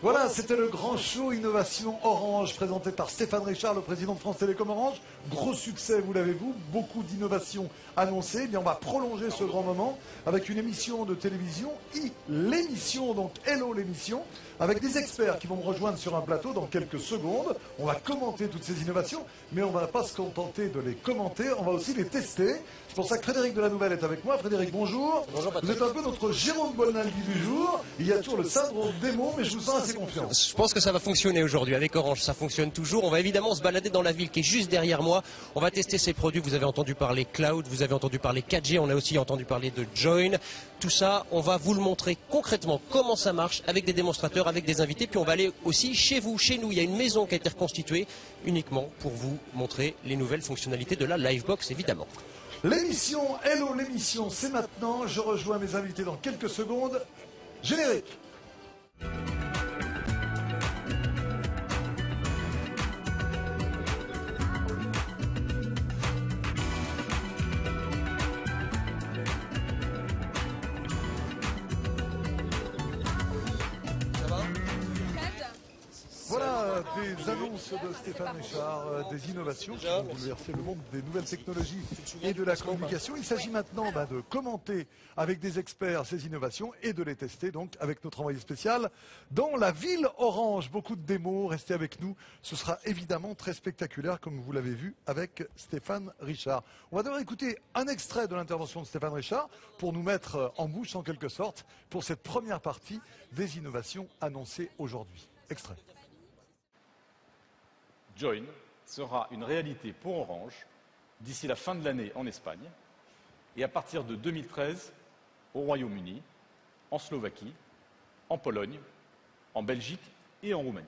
Voilà, c'était le grand show Innovation Orange présenté par Stéphane Richard, le président de France Télécom Orange. Gros succès, vous l'avez vu, beaucoup d'innovations annoncées. Eh bien, on va prolonger ce grand moment avec une émission de télévision, l'émission, donc Hello l'émission, avec des experts qui vont me rejoindre sur un plateau dans quelques secondes. On va commenter toutes ces innovations, mais on ne va pas se contenter de les commenter, on va aussi les tester. C'est pour ça que Frédéric de la Nouvelle est avec moi. Frédéric, bonjour. Bonjour Patrick. Vous êtes un peu notre Jérôme Bonaldi du jour. Il y a toujours le syndrome démo, mais je vous sens assez confiant. Je pense que ça va fonctionner aujourd'hui avec Orange, ça fonctionne toujours. On va évidemment se balader dans la ville qui est juste derrière moi. On va tester ces produits, vous avez entendu parler cloud, vous avez entendu parler 4G, on a aussi entendu parler de Join. Tout ça, on va vous le montrer concrètement comment ça marche avec des démonstrateurs, avec des invités. Puis on va aller aussi chez vous, chez nous. Il y a une maison qui a été reconstituée uniquement pour vous montrer les nouvelles fonctionnalités de la Livebox évidemment. L'émission, Hello l'émission, c'est maintenant. Je rejoins mes invités dans quelques secondes. Générique. Voilà des annonces de Stéphane Richard, des innovations qui vont bouleverser le monde des nouvelles technologies et de la communication. Il s'agit maintenant de commenter avec des experts ces innovations et de les tester donc avec notre envoyé spécial dans la ville Orange. Beaucoup de démos, restez avec nous. Ce sera évidemment très spectaculaire comme vous l'avez vu avec Stéphane Richard. On va devoir écouter un extrait de l'intervention de Stéphane Richard pour nous mettre en bouche en quelque sorte pour cette première partie des innovations annoncées aujourd'hui. Extrait. Join sera une réalité pour Orange d'ici la fin de l'année en Espagne et à partir de 2013 au Royaume-Uni, en Slovaquie, en Pologne, en Belgique et en Roumanie.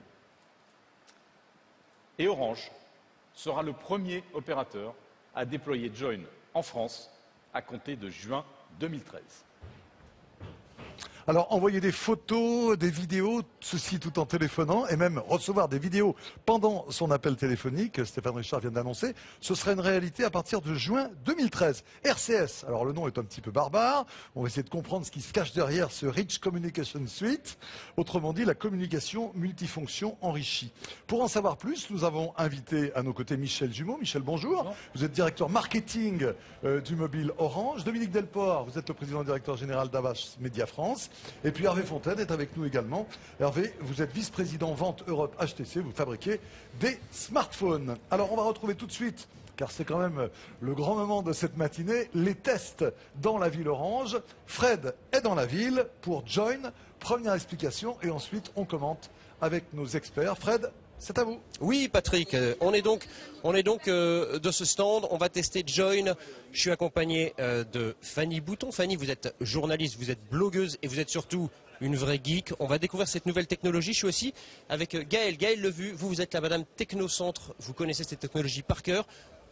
Et Orange sera le premier opérateur à déployer Join en France à compter de juin 2013. Alors, envoyer des photos, des vidéos, ceci tout en téléphonant, et même recevoir des vidéos pendant son appel téléphonique, Stéphane Richard vient d'annoncer, ce serait une réalité à partir de juin 2013. RCS, alors le nom est un petit peu barbare, on va essayer de comprendre ce qui se cache derrière ce Rich Communication Suite, autrement dit la communication multifonction enrichie. Pour en savoir plus, nous avons invité à nos côtés Michel Jumeau. Michel, bonjour. Bonjour. Vous êtes directeur marketing du mobile Orange. Dominique Delport, vous êtes le président directeur général d'Avas Média France. Et puis Hervé Fontaine est avec nous également. Hervé, vous êtes vice-président vente Europe HTC, vous fabriquez des smartphones. Alors on va retrouver tout de suite, car c'est quand même le grand moment de cette matinée, les tests dans la ville Orange. Fred est dans la ville pour Join. Première explication et ensuite on commente avec nos experts. Fred, c'est à vous. Oui Patrick, on est donc de ce stand, on va tester Join. Je suis accompagné de Fanny Bouton. Fanny, vous êtes journaliste, vous êtes blogueuse et vous êtes surtout une vraie geek. On va découvrir cette nouvelle technologie. Je suis aussi avec Gaël. Gaël Levu, vous êtes la madame Technocentre, vous connaissez cette technologie par cœur.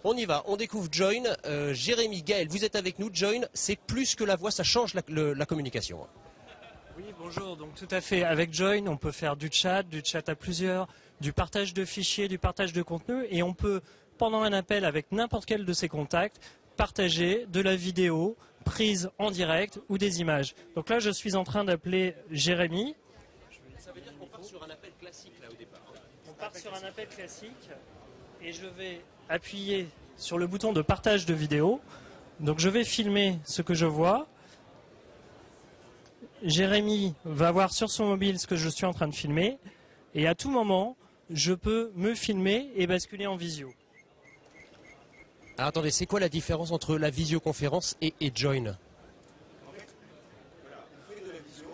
On y va, on découvre Join. Jérémy, Gaël, vous êtes avec nous. Join, c'est plus que la voix, ça change la communication. Oui, bonjour. Donc tout à fait. Avec Join, on peut faire du chat à plusieurs, du partage de fichiers, du partage de contenu, et on peut, pendant un appel avec n'importe quel de ces contacts, partager de la vidéo prise en direct ou des images. Donc là, je suis en train d'appeler Jérémy. Ça veut dire qu'on part sur un appel classique là au départ. On part sur un appel classique et je vais appuyer sur le bouton de partage de vidéo. Donc je vais filmer ce que je vois. Jérémy va voir sur son mobile ce que je suis en train de filmer et à tout moment, je peux me filmer et basculer en visio. Alors attendez, c'est quoi la différence entre la visioconférence et Join? En fait, voilà, on fait de la visio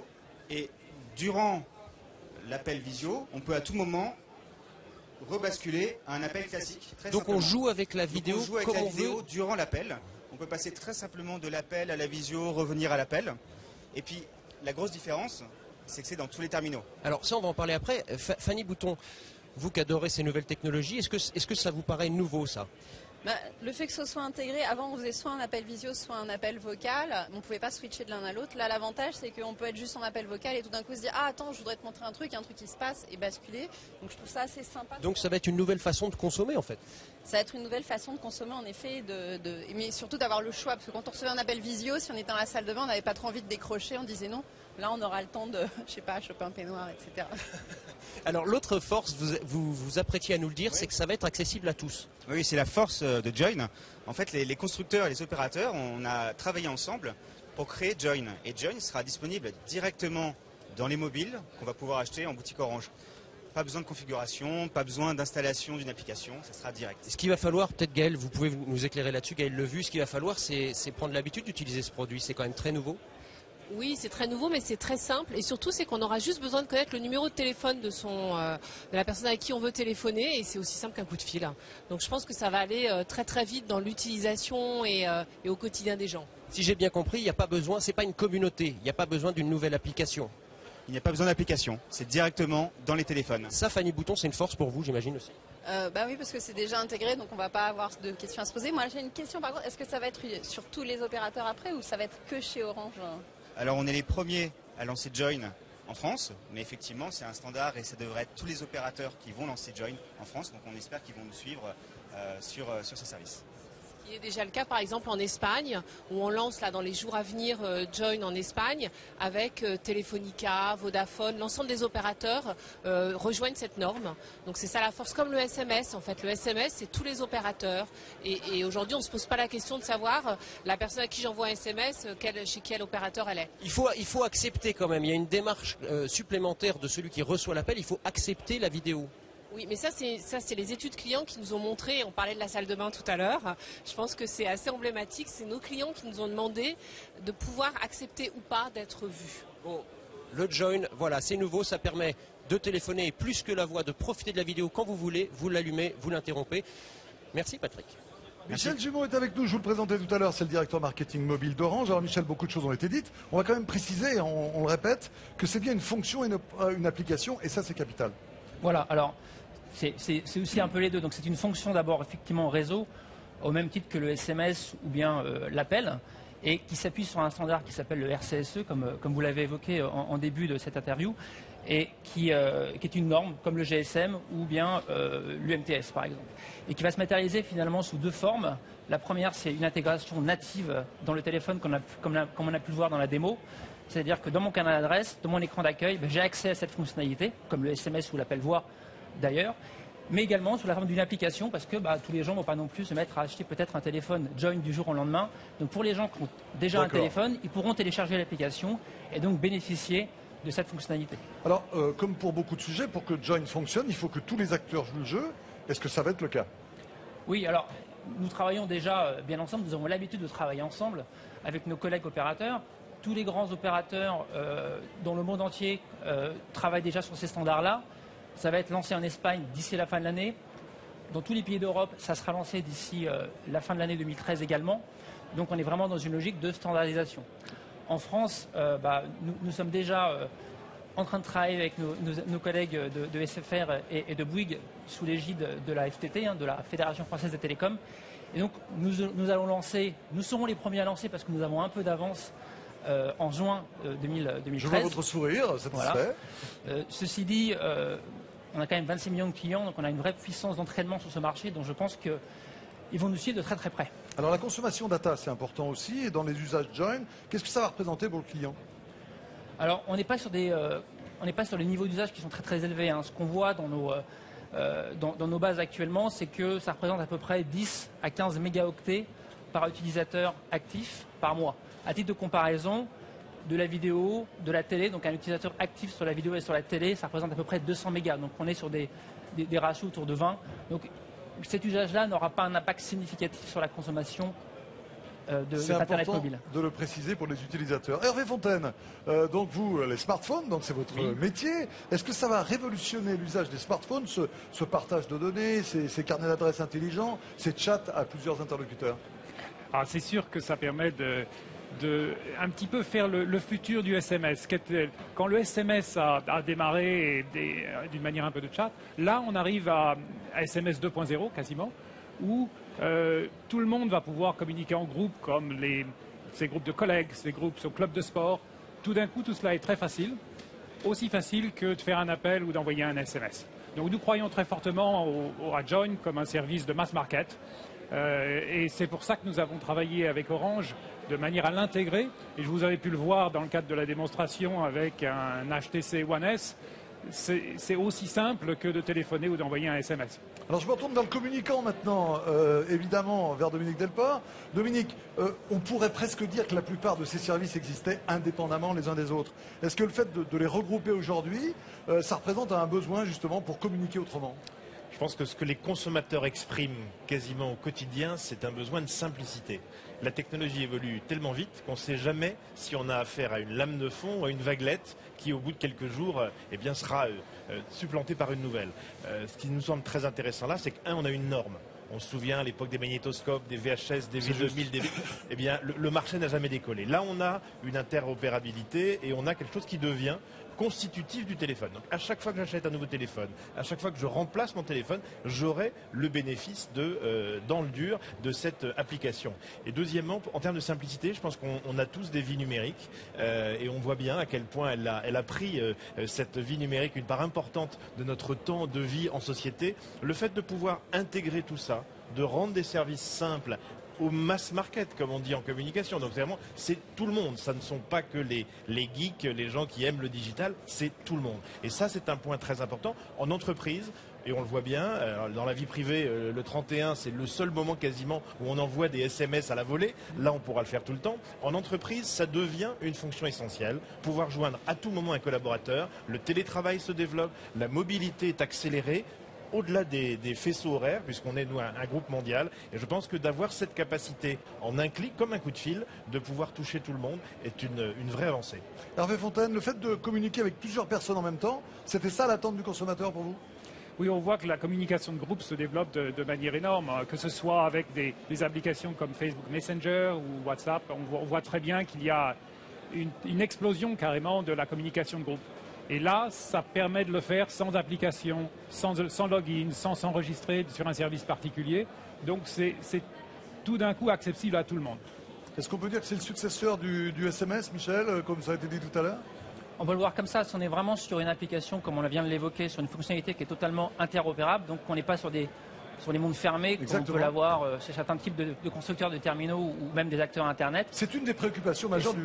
et durant l'appel visio, on peut à tout moment rebasculer à un appel classique. Très Donc simplement. on joue avec la vidéo on joue avec comme la on vidéo veut. durant l'appel. On peut passer très simplement de l'appel à la visio, revenir à l'appel. Et puis la grosse différence, c'est que c'est dans tous les terminaux. Alors ça, on va en parler après. Fanny Bouton, vous qui adorez ces nouvelles technologies, est-ce que ça vous paraît nouveau ça? Le fait que ce soit intégré, avant on faisait soit un appel visio, soit un appel vocal, on ne pouvait pas switcher de l'un à l'autre. Là l'avantage c'est qu'on peut être juste en appel vocal et tout d'un coup se dire ah attends je voudrais te montrer un truc qui se passe et basculer. Donc je trouve ça assez sympa. Donc ça va être une nouvelle façon de consommer en fait. Ça va être une nouvelle façon de consommer en effet, mais surtout d'avoir le choix. Parce que quand on recevait un appel visio, si on était dans la salle de bain, on n'avait pas trop envie de décrocher, on disait non. Là, on aura le temps de, je sais pas, choper un peignoir, etc. Alors l'autre force, vous apprêtiez à nous le dire, c'est que ça va être accessible à tous. Oui, c'est la force de Join. En fait, les constructeurs et les opérateurs, on a travaillé ensemble pour créer Join. Et Join sera disponible directement dans les mobiles qu'on va pouvoir acheter en boutique Orange. Pas besoin de configuration, pas besoin d'installation d'une application, ça sera direct. Ce qu'il va falloir, peut-être Gaël, vous pouvez nous éclairer là-dessus, Gaël Levu, ce qu'il va falloir, c'est prendre l'habitude d'utiliser ce produit. C'est quand même très nouveau. Oui, c'est très nouveau, mais c'est très simple. Et surtout, c'est qu'on aura juste besoin de connaître le numéro de téléphone de la personne avec qui on veut téléphoner. Et c'est aussi simple qu'un coup de fil. Donc je pense que ça va aller très très vite dans l'utilisation et au quotidien des gens. Si j'ai bien compris, il n'y a pas besoin, c'est pas une communauté, il n'y a pas besoin d'une nouvelle application. Il n'y a pas besoin d'application, c'est directement dans les téléphones. Ça, Fanny Bouton, c'est une force pour vous, j'imagine aussi. Bah oui, parce que c'est déjà intégré, donc on va pas avoir de questions à se poser. Moi, j'ai une question par contre, est-ce que ça va être sur tous les opérateurs après ou ça va être que chez Orange? Alors on est les premiers à lancer Join en France, mais effectivement c'est un standard et ça devrait être tous les opérateurs qui vont lancer Join en France, donc on espère qu'ils vont nous suivre sur ce service. Ce qui est déjà le cas par exemple en Espagne, où on lance là dans les jours à venir Join en Espagne, avec Telefonica, Vodafone, l'ensemble des opérateurs rejoignent cette norme. Donc c'est ça la force, comme le SMS en fait. Le SMS c'est tous les opérateurs et aujourd'hui on ne se pose pas la question de savoir la personne à qui j'envoie un SMS, chez quel opérateur elle est. Il faut accepter quand même, il y a une démarche supplémentaire de celui qui reçoit l'appel, il faut accepter la vidéo. Oui, mais ça c'est les études clients qui nous ont montré, on parlait de la salle de bain tout à l'heure, je pense que c'est assez emblématique, c'est nos clients qui nous ont demandé de pouvoir accepter ou pas d'être vus. Bon, le Join, voilà, c'est nouveau, ça permet de téléphoner plus que la voix, de profiter de la vidéo quand vous voulez, vous l'allumez, vous l'interrompez. Merci Patrick. Michel Jumeau est avec nous, je vous le présentais tout à l'heure, c'est le directeur marketing mobile d'Orange. Alors Michel, beaucoup de choses ont été dites. On va quand même préciser, on le répète, que c'est bien une fonction et une application, et ça c'est capital. Voilà, alors c'est aussi un peu les deux. Donc c'est une fonction d'abord effectivement réseau, au même titre que le SMS ou bien l'appel, et qui s'appuie sur un standard qui s'appelle le RCSE, comme vous l'avez évoqué en début de cette interview, et qui est une norme comme le GSM ou bien l'UMTS par exemple, et qui va se matérialiser finalement sous deux formes. La première, c'est une intégration native dans le téléphone, comme on a pu le voir dans la démo. C'est-à-dire que dans mon canal d'adresse, dans mon écran d'accueil, j'ai accès à cette fonctionnalité, comme le SMS ou l'appel voix d'ailleurs, mais également sous la forme d'une application, parce que tous les gens ne vont pas non plus se mettre à acheter peut-être un téléphone Join du jour au lendemain. Donc pour les gens qui ont déjà un téléphone, ils pourront télécharger l'application et donc bénéficier de cette fonctionnalité. Alors, comme pour beaucoup de sujets, pour que Join fonctionne, il faut que tous les acteurs jouent le jeu. Est-ce que ça va être le cas? Oui, alors nous travaillons déjà bien ensemble, nous avons l'habitude de travailler ensemble avec nos collègues opérateurs. Tous les grands opérateurs dans le monde entier travaillent déjà sur ces standards-là. Ça va être lancé en Espagne d'ici la fin de l'année. Dans tous les pays d'Europe, ça sera lancé d'ici la fin de l'année 2013 également. Donc on est vraiment dans une logique de standardisation. En France, nous sommes déjà en train de travailler avec nos collègues de SFR et de Bouygues sous l'égide de la FTT, de la Fédération Française des Télécoms. Et donc nous allons lancer, nous serons les premiers à lancer parce que nous avons un peu d'avance en juin 2013. Je vois votre sourire, satisfait. Voilà. Ceci dit, on a quand même 26 millions de clients, donc on a une vraie puissance d'entraînement sur ce marché, donc je pense qu'ils vont nous suivre de très très près. Alors la consommation data, c'est important aussi, et dans les usages Join, qu'est-ce que ça va représenter pour le client? Alors on n'est pas sur les niveaux d'usage qui sont très très élevés. Ce qu'on voit dans nos bases actuellement, c'est que ça représente à peu près 10 à 15 mégaoctets par utilisateur actif par mois. À titre de comparaison, de la vidéo, de la télé, donc un utilisateur actif sur la vidéo et sur la télé, ça représente à peu près 200 mégas. Donc on est sur des ratios autour de 20. Donc cet usage-là n'aura pas un impact significatif sur la consommation d'Internet mobile. C'est important de le préciser pour les utilisateurs. Hervé Fontaine, donc vous, les smartphones, donc c'est votre métier. Est-ce que ça va révolutionner l'usage des smartphones, ce partage de données, ces carnets d'adresses intelligents, ces chats à plusieurs interlocuteurs? Alors c'est sûr que ça permet de un petit peu faire le futur du SMS. Quand le SMS a démarré d'une manière un peu de chat, là on arrive à SMS 2.0 quasiment, où tout le monde va pouvoir communiquer en groupe, comme ces groupes de collègues, ces groupes sur club de sport. Tout d'un coup, tout cela est très facile, aussi facile que de faire un appel ou d'envoyer un SMS. Donc nous croyons très fortement à Join comme un service de mass market Et c'est pour ça que nous avons travaillé avec Orange de manière à l'intégrer. Et vous avez pu le voir dans le cadre de la démonstration avec un HTC One S. C'est aussi simple que de téléphoner ou d'envoyer un SMS. Alors je me retourne dans le communicant maintenant, évidemment, vers Dominique Delport. Dominique, on pourrait presque dire que la plupart de ces services existaient indépendamment les uns des autres. Est-ce que le fait de les regrouper aujourd'hui, ça représente un besoin justement pour communiquer autrement ? Je pense que ce que les consommateurs expriment quasiment au quotidien, c'est un besoin de simplicité. La technologie évolue tellement vite qu'on ne sait jamais si on a affaire à une lame de fond ou à une vaguelette qui, au bout de quelques jours, eh bien, sera supplantée par une nouvelle. Ce qui nous semble très intéressant là, c'est qu'on a une norme. On se souvient à l'époque des magnétoscopes, des VHS, des V2000, eh bien, le marché n'a jamais décollé. Là, on a une interopérabilité et on a quelque chose qui devient constitutif du téléphone. Donc à chaque fois que j'achète un nouveau téléphone, à chaque fois que je remplace mon téléphone, j'aurai le bénéfice dans le dur de cette application. Et deuxièmement, en termes de simplicité, je pense qu'on a tous des vies numériques et on voit bien à quel point elle a pris cette vie numérique une part importante de notre temps de vie en société. Le fait de pouvoir intégrer tout ça, de rendre des services simples au mass market, comme on dit en communication. Donc vraiment, c'est tout le monde. Ça ne sont pas que les geeks, les gens qui aiment le digital, c'est tout le monde. Et ça, c'est un point très important. En entreprise, et on le voit bien, dans la vie privée, le 31, c'est le seul moment quasiment où on envoie des SMS à la volée. Là, on pourra le faire tout le temps. En entreprise, ça devient une fonction essentielle. Pouvoir joindre à tout moment un collaborateur. Le télétravail se développe, la mobilité est accélérée. Au-delà des faisceaux horaires, puisqu'on est nous un groupe mondial, et je pense que d'avoir cette capacité en un clic, comme un coup de fil, de pouvoir toucher tout le monde, est une vraie avancée. Hervé Fontaine, le fait de communiquer avec plusieurs personnes en même temps, c'était ça l'attente du consommateur pour vous ? Oui, on voit que la communication de groupe se développe de manière énorme, que ce soit avec des applications comme Facebook Messenger ou WhatsApp. On voit très bien qu'il y a une explosion carrément de la communication de groupe. Et là, ça permet de le faire sans application, sans login, sans s'enregistrer sur un service particulier. Donc c'est tout d'un coup accessible à tout le monde. Est-ce qu'on peut dire que c'est le successeur du SMS, Michel, comme ça a été dit tout à l'heure ? On peut le voir comme ça, si on est vraiment sur une application, comme on vient de l'évoquer, sur une fonctionnalité qui est totalement interopérable, donc on n'est pas sur des mondes fermés, comme on peut l'avoir chez certains types de constructeurs de terminaux ou même des acteurs Internet. C'est une des préoccupations majeures de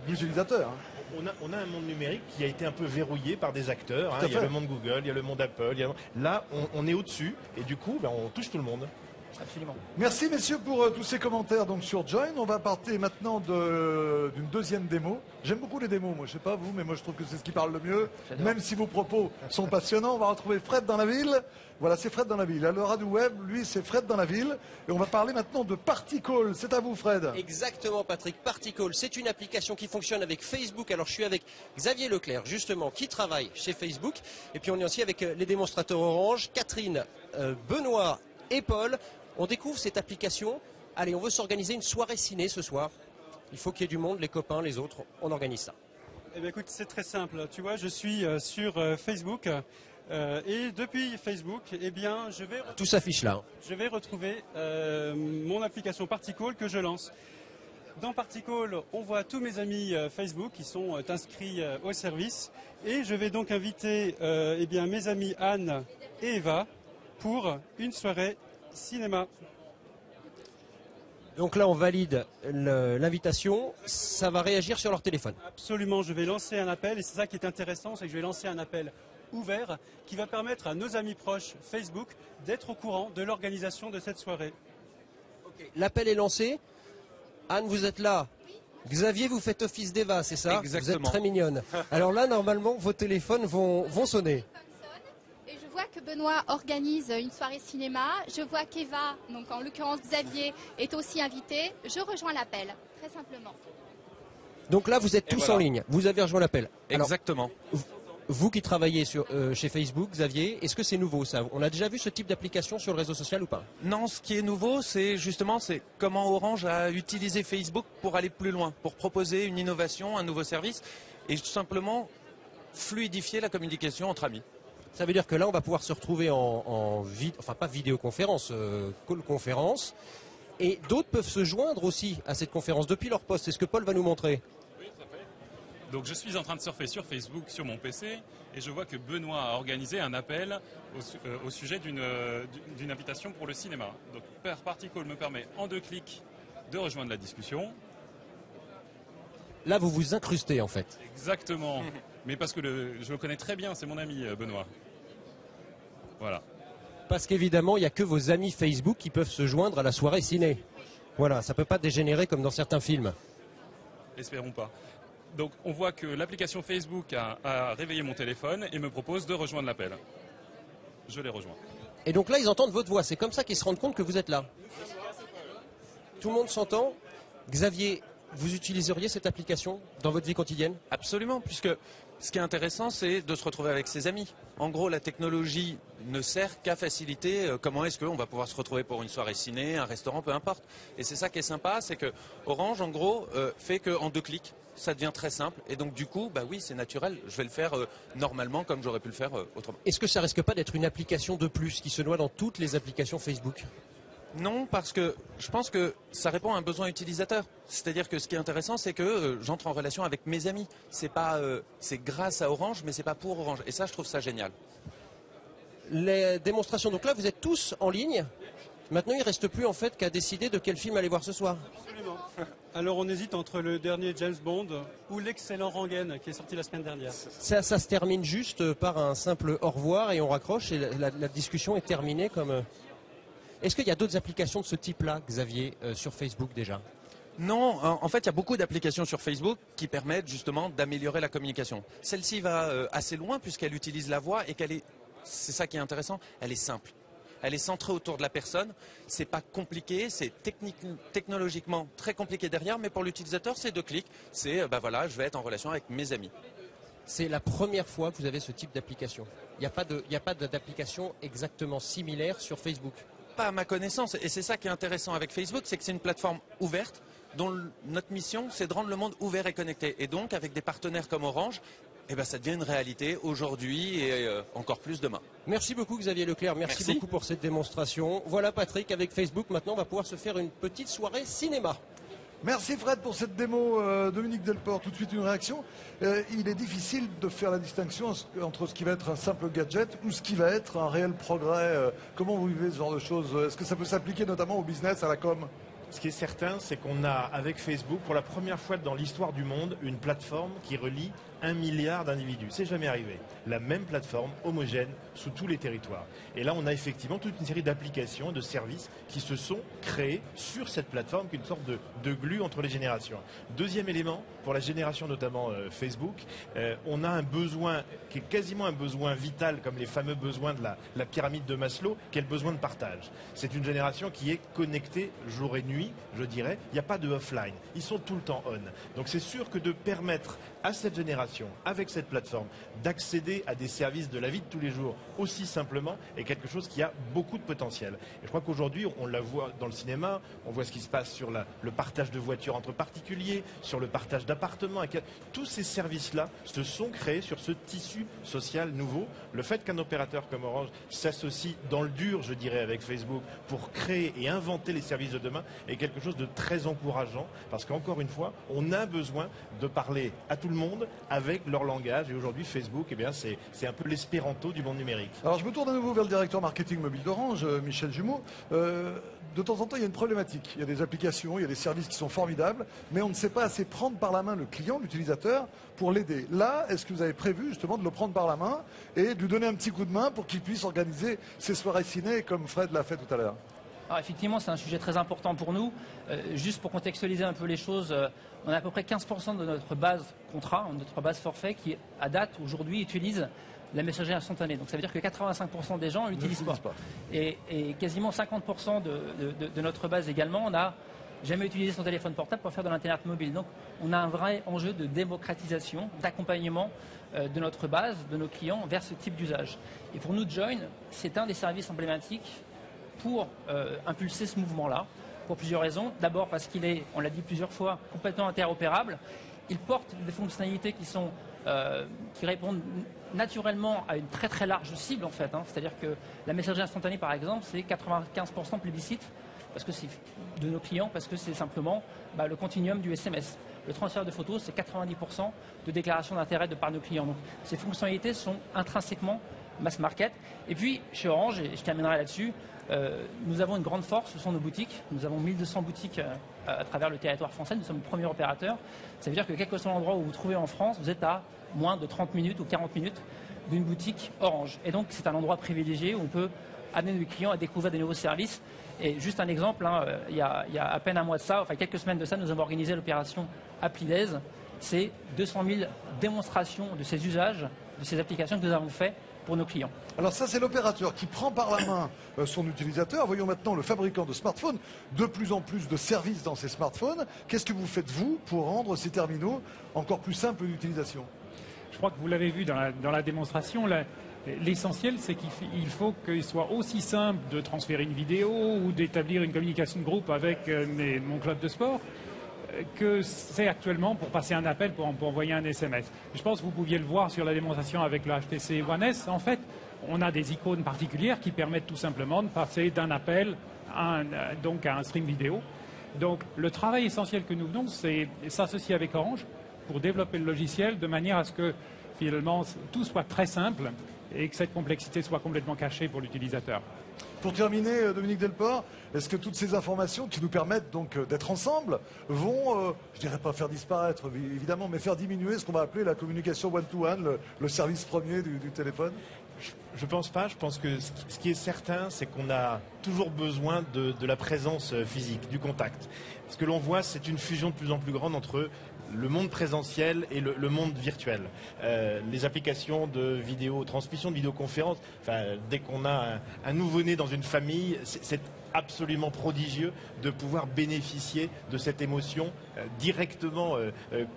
l'utilisateur. On a un monde numérique qui a été un peu verrouillé par des acteurs. Il y a le monde Google, il y a le monde Apple. Là, on est au-dessus et du coup, on touche tout le monde. Absolument. Merci messieurs pour tous ces commentaires donc sur Join. On va partir maintenant d'une deuxième démo. J'aime beaucoup les démos, moi je sais pas vous, mais moi je trouve que c'est ce qui parle le mieux. Même si vos propos sont passionnants, on va retrouver Fred dans la ville. Voilà, c'est Fred dans la ville. À l'heure du web, lui c'est Fred dans la ville. Et on va parler maintenant de Particall. C'est à vous Fred. Exactement Patrick, Particall, c'est une application qui fonctionne avec Facebook. Alors je suis avec Xavier Leclerc justement qui travaille chez Facebook. Et puis on est aussi avec les démonstrateurs Orange, Catherine, Benoît et Paul. On découvre cette application. Allez, on veut s'organiser une soirée ciné ce soir. Il faut qu'il y ait du monde, les copains, les autres. On organise ça. Eh bien, écoute, c'est très simple. Tu vois, je suis sur Facebook. Et depuis Facebook, eh bien, tout s'affiche là. Je vais retrouver mon application Particall que je lance. Dans Particall, on voit tous mes amis Facebook qui sont inscrits au service. Et je vais donc inviter eh bien, mes amis Anne et Eva pour une soirée cinéma. Donc là, on valide l'invitation. Ça va réagir sur leur téléphone. Absolument, je vais lancer un appel. Et c'est ça qui est intéressant, c'est que je vais lancer un appel ouvert qui va permettre à nos amis proches Facebook d'être au courant de l'organisation de cette soirée. Okay. L'appel est lancé. Anne, vous êtes là. Xavier, vous faites office d'Eva, c'est ça? Exactement. Vous êtes très mignonne. Alors là, normalement, vos téléphones vont sonner. Je vois que Benoît organise une soirée cinéma. Je vois qu'Eva, donc en l'occurrence Xavier, est aussi invité. Je rejoins l'appel, très simplement. Donc là, vous êtes tous en ligne. Vous avez rejoint l'appel. Exactement. Alors, vous qui travaillez chez Facebook, Xavier, est-ce que c'est nouveau ça? On a déjà vu ce type d'application sur le réseau social ou pas? Non, ce qui est nouveau, c'est justement comment Orange a utilisé Facebook pour aller plus loin, pour proposer une innovation, un nouveau service et tout simplement fluidifier la communication entre amis. Ça veut dire que là, on va pouvoir se retrouver enfin pas vidéoconférence, call conférence. Et d'autres peuvent se joindre aussi à cette conférence depuis leur poste. C'est ce que Paul va nous montrer. Donc je suis en train de surfer sur Facebook, sur mon PC, et je vois que Benoît a organisé un appel au sujet d'une invitation pour le cinéma. Donc Particall me permet en 2 clics de rejoindre la discussion. Là, vous vous incrustez en fait. Exactement. Mais parce que je le connais très bien, c'est mon ami Benoît. Voilà. Parce qu'évidemment, il n'y a que vos amis Facebook qui peuvent se joindre à la soirée ciné. Voilà, ça ne peut pas dégénérer comme dans certains films. Espérons pas. Donc on voit que l'application Facebook a réveillé mon téléphone et me propose de rejoindre l'appel. Je les rejoins. Et donc là, ils entendent votre voix. C'est comme ça qu'ils se rendent compte que vous êtes là. Tout le monde s'entend. Xavier, vous utiliseriez cette application dans votre vie quotidienne? Absolument, puisque ce qui est intéressant, c'est de se retrouver avec ses amis. En gros, la technologie ne sert qu'à faciliter comment est-ce qu'on va pouvoir se retrouver pour une soirée ciné, un restaurant, peu importe. Et c'est ça qui est sympa, c'est que Orange, en gros, fait qu'en 2 clics, ça devient très simple. Et donc, du coup, bah oui, c'est naturel. Je vais le faire normalement comme j'aurais pu le faire autrement. Est-ce que ça risque pas d'être une application de plus qui se noie dans toutes les applications Facebook? Non, parce que je pense que ça répond à un besoin utilisateur. C'est-à-dire que ce qui est intéressant, c'est que j'entre en relation avec mes amis. C'est grâce à Orange, mais c'est pas pour Orange. Et ça, je trouve ça génial. Les démonstrations, donc là, vous êtes tous en ligne. Maintenant, il ne reste plus en fait qu'à décider de quel film aller voir ce soir. Absolument. Alors, on hésite entre le dernier James Bond ou l'excellent Rangen qui est sorti la semaine dernière. Ça se termine juste par un simple au revoir et on raccroche et la discussion est terminée comme... Est-ce qu'il y a d'autres applications de ce type-là, Xavier, sur Facebook déjà? Non, en fait, il y a beaucoup d'applications sur Facebook qui permettent justement d'améliorer la communication. Celle-ci va assez loin puisqu'elle utilise la voix et c'est ça qui est intéressant, elle est simple. Elle est centrée autour de la personne, c'est pas compliqué, c'est technologiquement très compliqué derrière, mais pour l'utilisateur, c'est 2 clics. C'est, voilà, je vais être en relation avec mes amis. C'est la première fois que vous avez ce type d'application. Il n'y a pas d'application exactement similaire sur Facebook. Pas à ma connaissance, et c'est ça qui est intéressant avec Facebook, c'est que c'est une plateforme ouverte dont notre mission c'est de rendre le monde ouvert et connecté. Et donc avec des partenaires comme Orange, ça devient une réalité aujourd'hui et encore plus demain. Merci beaucoup Xavier Leclerc, merci beaucoup pour cette démonstration. Voilà Patrick, avec Facebook maintenant on va pouvoir se faire une petite soirée cinéma. Merci Fred pour cette démo. Dominique Delport, tout de suite une réaction. Il est difficile de faire la distinction entre ce qui va être un simple gadget ou ce qui va être un réel progrès. Comment vous vivez ce genre de choses? Est-ce que ça peut s'appliquer notamment au business, à la com? Ce qui est certain, c'est qu'on a avec Facebook, pour la première fois dans l'histoire du monde, une plateforme qui relie 1 milliard d'individus. C'est jamais arrivé. La même plateforme homogène sous tous les territoires. Et là, on a effectivement toute une série d'applications, de services qui se sont créés sur cette plateforme, qui est une sorte de glue entre les générations. Deuxième élément, pour la génération notamment Facebook, on a un besoin qui est quasiment un besoin vital, comme les fameux besoins de la pyramide de Maslow, qui est le besoin de partage. C'est une génération qui est connectée jour et nuit, je dirais. Il n'y a pas de offline. Ils sont tout le temps on. Donc c'est sûr que de permettre à cette génération, avec cette plateforme, d'accéder à des services de la vie de tous les jours aussi simplement est quelque chose qui a beaucoup de potentiel. Et je crois qu'aujourd'hui, on la voit dans le cinéma, on voit ce qui se passe sur le partage de voitures entre particuliers, sur le partage d'appartements. Tous ces services-là se sont créés sur ce tissu social nouveau. Le fait qu'un opérateur comme Orange s'associe dans le dur, je dirais, avec Facebook pour créer et inventer les services de demain est quelque chose de très encourageant parce qu'encore une fois, on a besoin de parler à tout le monde avec leur langage et aujourd'hui Facebook, c'est un peu l'espéranto du monde numérique. Alors je me tourne à nouveau vers le directeur marketing mobile d'Orange, Michel Jumeau. De temps en temps, il y a une problématique. Il y a des applications, il y a des services qui sont formidables, mais on ne sait pas assez prendre par la main le client, l'utilisateur, pour l'aider. Là, est-ce que vous avez prévu justement de le prendre par la main et de lui donner un petit coup de main pour qu'il puisse organiser ses soirées ciné comme Fred l'a fait tout à l'heure? Alors effectivement, c'est un sujet très important pour nous. Juste pour contextualiser un peu les choses, on a à peu près 15% de notre base contrat, notre base forfait, qui à date, aujourd'hui, utilise la messagerie instantanée. Donc ça veut dire que 85% des gens l'utilisent pas. Et quasiment 50% de notre base également, on n'a jamais utilisé son téléphone portable pour faire de l'internet mobile. Donc on a un vrai enjeu de démocratisation, d'accompagnement de notre base, de nos clients, vers ce type d'usage. Et pour nous, Join, c'est un des services emblématiques pour impulser ce mouvement-là, pour plusieurs raisons. D'abord parce qu'il est, on l'a dit plusieurs fois, complètement interopérable. Il porte des fonctionnalités qui répondent naturellement à une très très large cible en fait. C'est-à-dire que la messagerie instantanée par exemple, c'est 95% plébiscite parce que c'est de nos clients, parce que c'est simplement le continuum du SMS. le transfert de photos, c'est 90% de déclaration d'intérêt de par nos clients. Donc ces fonctionnalités sont intrinsèquement mass market. Et puis chez Orange, et je terminerai là-dessus, nous avons une grande force, ce sont nos boutiques. Nous avons 1200 boutiques à travers le territoire français. Nous sommes le premier opérateur. Ça veut dire que quel que soit l'endroit où vous vous trouvez en France, vous êtes à moins de 30 minutes ou 40 minutes d'une boutique Orange. Et donc c'est un endroit privilégié où on peut amener nos clients à découvrir des nouveaux services. Et juste un exemple, il y a à peine un mois de ça, enfin quelques semaines de ça, nous avons organisé l'opération Applidaise. C'est 200 000 démonstrations de ces usages, de ces applications que nous avons fait pour nos clients. Alors ça, c'est l'opérateur qui prend par la main son utilisateur. Voyons maintenant le fabricant de smartphones. De plus en plus de services dans ces smartphones. Qu'est-ce que vous faites, vous, pour rendre ces terminaux encore plus simples d'utilisation? Je crois que vous l'avez vu dans la démonstration. L'essentiel, c'est qu'il faut qu'il soit aussi simple de transférer une vidéo ou d'établir une communication de groupe avec mon club de sport que c'est actuellement pour passer un appel, pour envoyer un SMS. Je pense que vous pouviez le voir sur la démonstration avec le HTC One S. En fait, on a des icônes particulières qui permettent tout simplement de passer d'un appel à un stream vidéo. Donc le travail essentiel que nous venons, c'est s'associer avec Orange pour développer le logiciel de manière à ce que finalement tout soit très simple et que cette complexité soit complètement cachée pour l'utilisateur. Pour terminer, Dominique Delport, est-ce que toutes ces informations qui nous permettent donc d'être ensemble vont, je dirais pas faire disparaître évidemment, mais faire diminuer ce qu'on va appeler la communication one-to-one, le service premier du téléphone? Je pense pas. Je pense que ce qui est certain, c'est qu'on a toujours besoin de la présence physique, du contact. Ce que l'on voit, c'est une fusion de plus en plus grande entre le monde présentiel et le monde virtuel. Les applications de vidéo, transmission de vidéoconférence, dès qu'on a un nouveau-né dans une famille, c'est absolument prodigieux de pouvoir bénéficier de cette émotion directement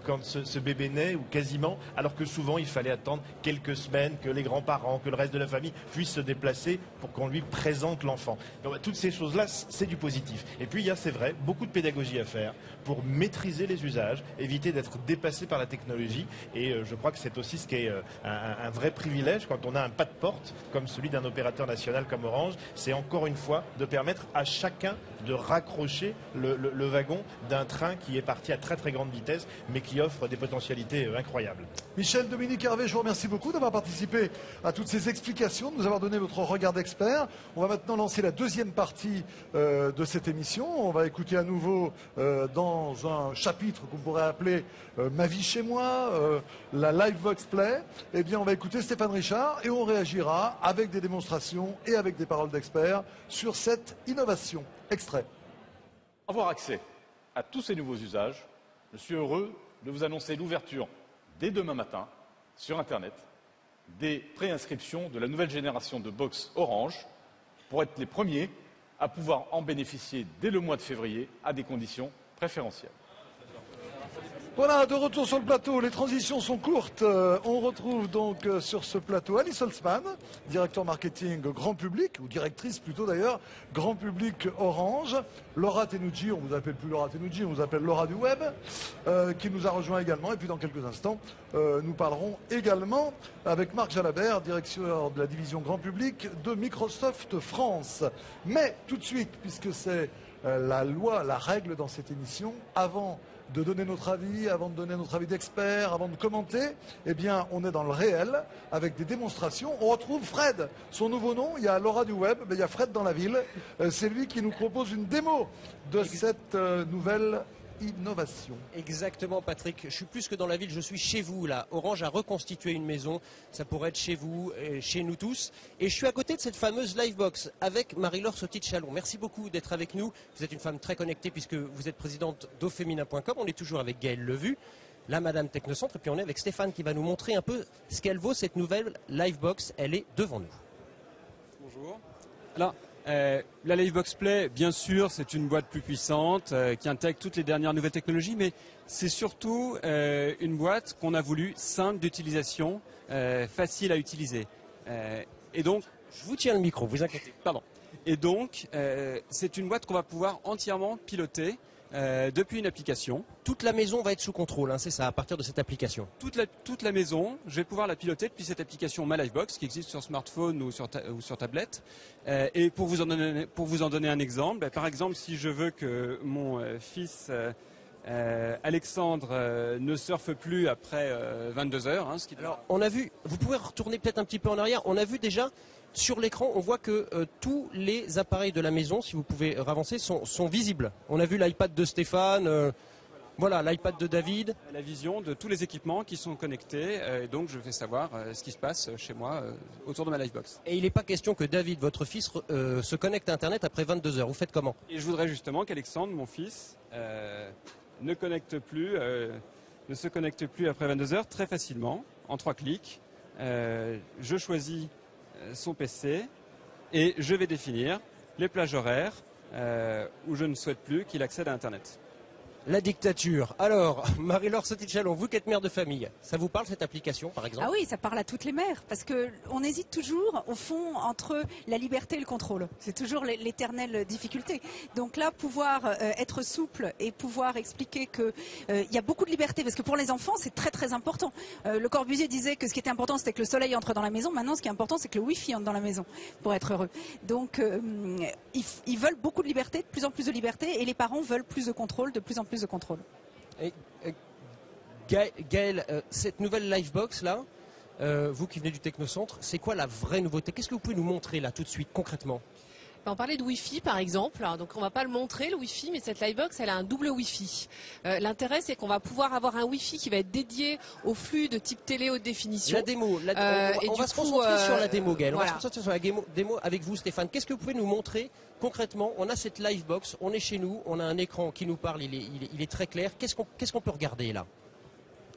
quand ce bébé naît ou quasiment, alors que souvent il fallait attendre quelques semaines que les grands-parents, que le reste de la famille puissent se déplacer pour qu'on lui présente l'enfant. Donc toutes ces choses-là, c'est du positif. Et puis il y a, c'est vrai, beaucoup de pédagogie à faire pour maîtriser les usages, éviter d'être dépassé par la technologie. Et je crois que c'est aussi ce qui est un vrai privilège quand on a un pas de porte comme celui d'un opérateur national comme Orange, c'est encore une fois de permettre à chacun de raccrocher le wagon d'un train qui est parti à très très grande vitesse mais qui offre des potentialités incroyables. Michel, Dominique, Hervé, je vous remercie beaucoup d'avoir participé à toutes ces explications, de nous avoir donné votre regard d'expert. On va maintenant lancer la deuxième partie de cette émission. On va écouter à nouveau dans un chapitre qu'on pourrait appeler Ma vie chez moi, la Livebox Play. Eh bien, on va écouter Stéphane Richard et on réagira avec des démonstrations et avec des paroles d'experts sur cette innovation. Extrait. Pour avoir accès à tous ces nouveaux usages, je suis heureux de vous annoncer l'ouverture dès demain matin sur Internet des préinscriptions de la nouvelle génération de box Orange pour être les premiers à pouvoir en bénéficier dès le mois de février à des conditions préférentielles. Voilà, de retour sur le plateau, les transitions sont courtes. On retrouve donc sur ce plateau Alice Holzman, directeur marketing grand public, ou directrice plutôt d'ailleurs, grand public Orange. Laura Tenucci, on ne vous appelle plus Laura Tenucci, on vous appelle Laura du Web, qui nous a rejoint également. Et puis dans quelques instants, nous parlerons également avec Marc Jalabert, directeur de la division grand public de Microsoft France. Mais tout de suite, puisque c'est la loi, la règle dans cette émission, avant de donner notre avis, avant de donner notre avis d'expert, avant de commenter, eh bien, on est dans le réel, avec des démonstrations. On retrouve Fred, son nouveau nom, il y a Laura du Web, mais il y a Fred dans la ville. C'est lui qui nous propose une démo de cette nouvelle innovation. Exactement, Patrick. Je suis plus que dans la ville, je suis chez vous là. Orange a reconstitué une maison, ça pourrait être chez vous, chez nous tous. Et je suis à côté de cette fameuse Livebox avec Marie-Laure Sautit-Chalon. Merci beaucoup d'être avec nous. Vous êtes une femme très connectée puisque vous êtes présidente d'Aufeminin.com. On est toujours avec Gaëlle Levu, la Madame Technocentre, et puis on est avec Stéphane qui va nous montrer un peu ce qu'elle vaut cette nouvelle Livebox. Elle est devant nous. Bonjour. Alors, la Livebox Play, bien sûr, c'est une boîte plus puissante qui intègre toutes les dernières nouvelles technologies, mais c'est surtout une boîte qu'on a voulu simple d'utilisation, facile à utiliser. Et donc, je vous tiens le micro, vous inquiétez. Pardon. Et donc, c'est une boîte qu'on va pouvoir entièrement piloter depuis une application. Toute la maison va être sous contrôle, hein, c'est ça, à partir de cette application. Toute la maison, je vais pouvoir la piloter depuis cette application My Livebox qui existe sur smartphone ou sur tablette. Et pour vous en donner un exemple, par exemple, si je veux que mon fils Alexandre ne surfe plus après 22 heures. Hein, Alors, on a vu, vous pouvez retourner peut-être un petit peu en arrière, on a vu déjà sur l'écran, on voit que tous les appareils de la maison, si vous pouvez avancer, sont visibles. On a vu l'iPad de Stéphane, voilà, l'iPad de David. La vision de tous les équipements qui sont connectés, et donc je fais savoir ce qui se passe chez moi autour de ma Livebox. Et il n'est pas question que David, votre fils, se connecte à Internet après 22 heures. Vous faites comment? Et je voudrais justement qu'Alexandre, mon fils, ne se connecte plus après 22 heures très facilement, en 3 clics. Je choisis son PC et je vais définir les plages horaires où je ne souhaite plus qu'il accède à Internet. La dictature. Alors, Marie-Laure Sautichalon, vous qui êtes mère de famille, ça vous parle cette application par exemple? Ah oui, ça parle à toutes les mères, parce qu'on hésite toujours au fond entre la liberté et le contrôle. C'est toujours l'éternelle difficulté. Donc là, pouvoir être souple et pouvoir expliquer qu'il y a beaucoup de liberté, parce que pour les enfants, c'est très très important. Le Corbusier disait que ce qui était important, c'était que le soleil entre dans la maison. Maintenant, ce qui est important, c'est que le Wi-Fi entre dans la maison pour être heureux. Donc, ils veulent beaucoup de liberté, de plus en plus de liberté, et les parents veulent plus de contrôle, de plus en plus de contrôle. Et, Gaël, cette nouvelle Livebox là, vous qui venez du Technocentre, c'est quoi la vraie nouveauté? Qu'est-ce que vous pouvez nous montrer là tout de suite concrètement? On parlait de Wi-Fi par exemple, donc on va pas le montrer le Wi-Fi, mais cette Livebox elle a un double Wi-Fi. L'intérêt c'est qu'on va pouvoir avoir un Wi-Fi qui va être dédié au flux de type télé haute définition. La démo, on va se concentrer sur la démo, Gaël. Voilà. On va se concentrer sur la démo avec vous, Stéphane. Qu'est-ce que vous pouvez nous montrer concrètement? On a cette Livebox, on est chez nous, on a un écran qui nous parle, il est très clair. Qu'est-ce qu'on peut regarder là?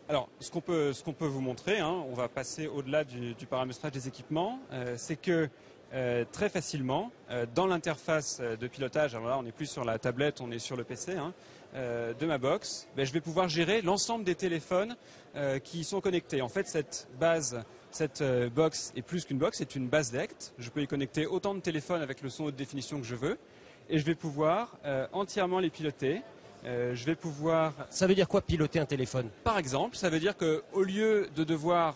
Alors, ce qu'on peut vous montrer, hein, on va passer au-delà du paramétrage des équipements, c'est que très facilement, dans l'interface de pilotage, alors là on n'est plus sur la tablette, on est sur le PC hein, de ma box, je vais pouvoir gérer l'ensemble des téléphones qui sont connectés. En fait, cette box est plus qu'une box, c'est une base DECT. Je peux y connecter autant de téléphones avec le son haute définition que je veux, et je vais pouvoir entièrement les piloter. Je vais pouvoir... Ça veut dire quoi piloter un téléphone? Par exemple, ça veut dire qu'au lieu de devoir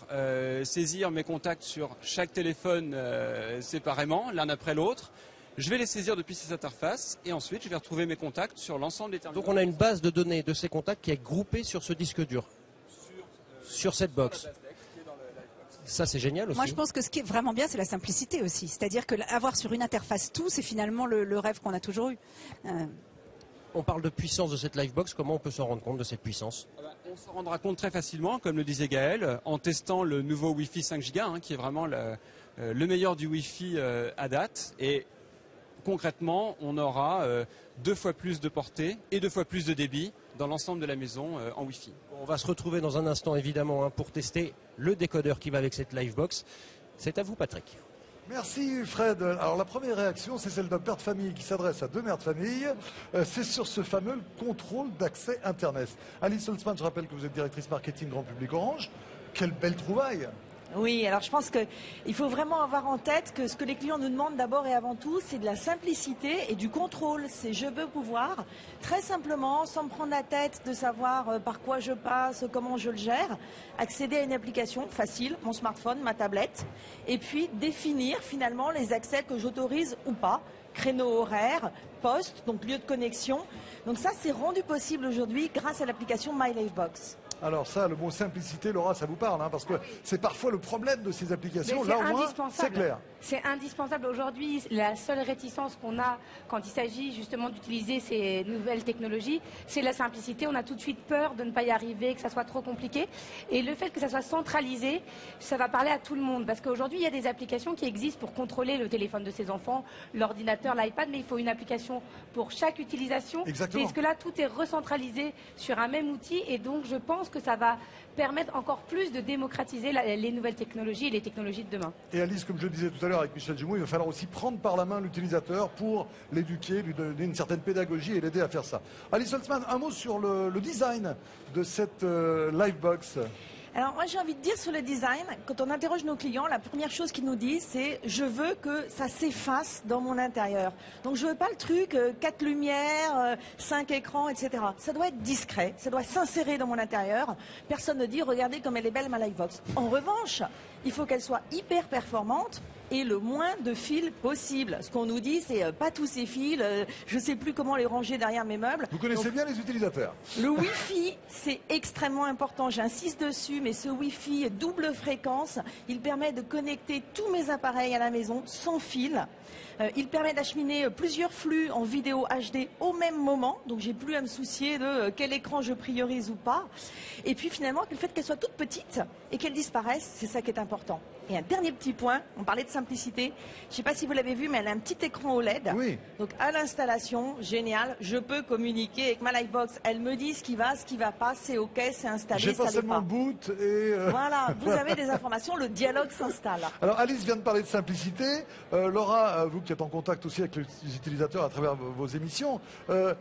saisir mes contacts sur chaque téléphone séparément, l'un après l'autre, je vais les saisir depuis ces interfaces et ensuite je vais retrouver mes contacts sur l'ensemble des terminaux. Donc on a une base de données de ces contacts qui est groupée sur ce disque dur, sur cette box. Ça c'est génial aussi. Moi je pense que ce qui est vraiment bien c'est la simplicité aussi. C'est-à-dire que avoir sur une interface tout, c'est finalement le rêve qu'on a toujours eu. On parle de puissance de cette Livebox, comment on peut s'en rendre compte de cette puissance? On s'en rendra compte très facilement, comme le disait Gaël, en testant le nouveau Wi-Fi 5 Go, hein, qui est vraiment le meilleur du Wi-Fi à date. Et concrètement, on aura 2 fois plus de portée et 2 fois plus de débit dans l'ensemble de la maison en Wi-Fi. On va se retrouver dans un instant évidemment hein, pour tester le décodeur qui va avec cette Livebox. C'est à vous Patrick. Merci Fred. Alors la première réaction, c'est celle d'un père de famille qui s'adresse à 2 mères de famille. C'est sur ce fameux contrôle d'accès Internet. Alice Holtzman, je rappelle que vous êtes directrice marketing grand public Orange. Quelle belle trouvaille! Oui, alors je pense qu'il faut vraiment avoir en tête que ce que les clients nous demandent d'abord et avant tout, c'est de la simplicité et du contrôle. C'est je veux pouvoir, très simplement, sans me prendre la tête de savoir par quoi je passe, comment je le gère, accéder à une application facile, mon smartphone, ma tablette, et puis définir finalement les accès que j'autorise ou pas, créneau horaire, poste, donc lieu de connexion. Donc ça, c'est rendu possible aujourd'hui grâce à l'application My Livebox. Alors ça, le mot simplicité, Laura, ça vous parle, hein, parce que c'est parfois le problème de ces applications. Là, au moins, c'est clair. C'est indispensable. Aujourd'hui, la seule réticence qu'on a quand il s'agit justement d'utiliser ces nouvelles technologies, c'est la simplicité. On a tout de suite peur de ne pas y arriver, que ça soit trop compliqué. Et le fait que ça soit centralisé, ça va parler à tout le monde. Parce qu'aujourd'hui, il y a des applications qui existent pour contrôler le téléphone de ses enfants, l'ordinateur, l'iPad, mais il faut une application pour chaque utilisation. Exactement. Puisque là, tout est recentralisé sur un même outil. Et donc, je pense que ça va permettre encore plus de démocratiser les nouvelles technologies et les technologies de demain. Et Alice, comme je le disais tout à l'heure avec Michel Gimou, il va falloir aussi prendre par la main l'utilisateur pour l'éduquer, lui donner une certaine pédagogie et l'aider à faire ça. Alice Holtzman, un mot sur le design de cette Livebox. Alors moi j'ai envie de dire sur le design, quand on interroge nos clients, la première chose qu'ils nous disent c'est je veux que ça s'efface dans mon intérieur. Donc je veux pas le truc 4 lumières, 5 écrans, etc. Ça doit être discret, ça doit s'insérer dans mon intérieur. Personne ne dit regardez comme elle est belle ma Livebox. En revanche, il faut qu'elle soit hyper performante et le moins de fils possible. Ce qu'on nous dit, c'est pas tous ces fils, je ne sais plus comment les ranger derrière mes meubles. Vous connaissez bien les utilisateurs. Le Wi-Fi, c'est extrêmement important, j'insiste dessus, mais ce Wi-Fi double fréquence, il permet de connecter tous mes appareils à la maison sans fil. Il permet d'acheminer plusieurs flux en vidéo HD au même moment, donc j'ai plus à me soucier de quel écran je priorise ou pas. Et puis finalement, le fait qu'elle soit toute petite et qu'elle disparaisse, c'est ça qui est important. Et un dernier petit point, on parlait de simplicité, je ne sais pas si vous l'avez vu, mais elle a un petit écran OLED. Oui. Donc à l'installation, génial, je peux communiquer avec ma Livebox. Elle me dit ce qui va pas, c'est OK, c'est installé, J'ai ça pas l'est seulement pas. le boot et... Voilà, vous avez des informations, le dialogue s'installe. Alors Alice vient de parler de simplicité. Laura, vous qui êtes en contact aussi avec les utilisateurs à travers vos émissions,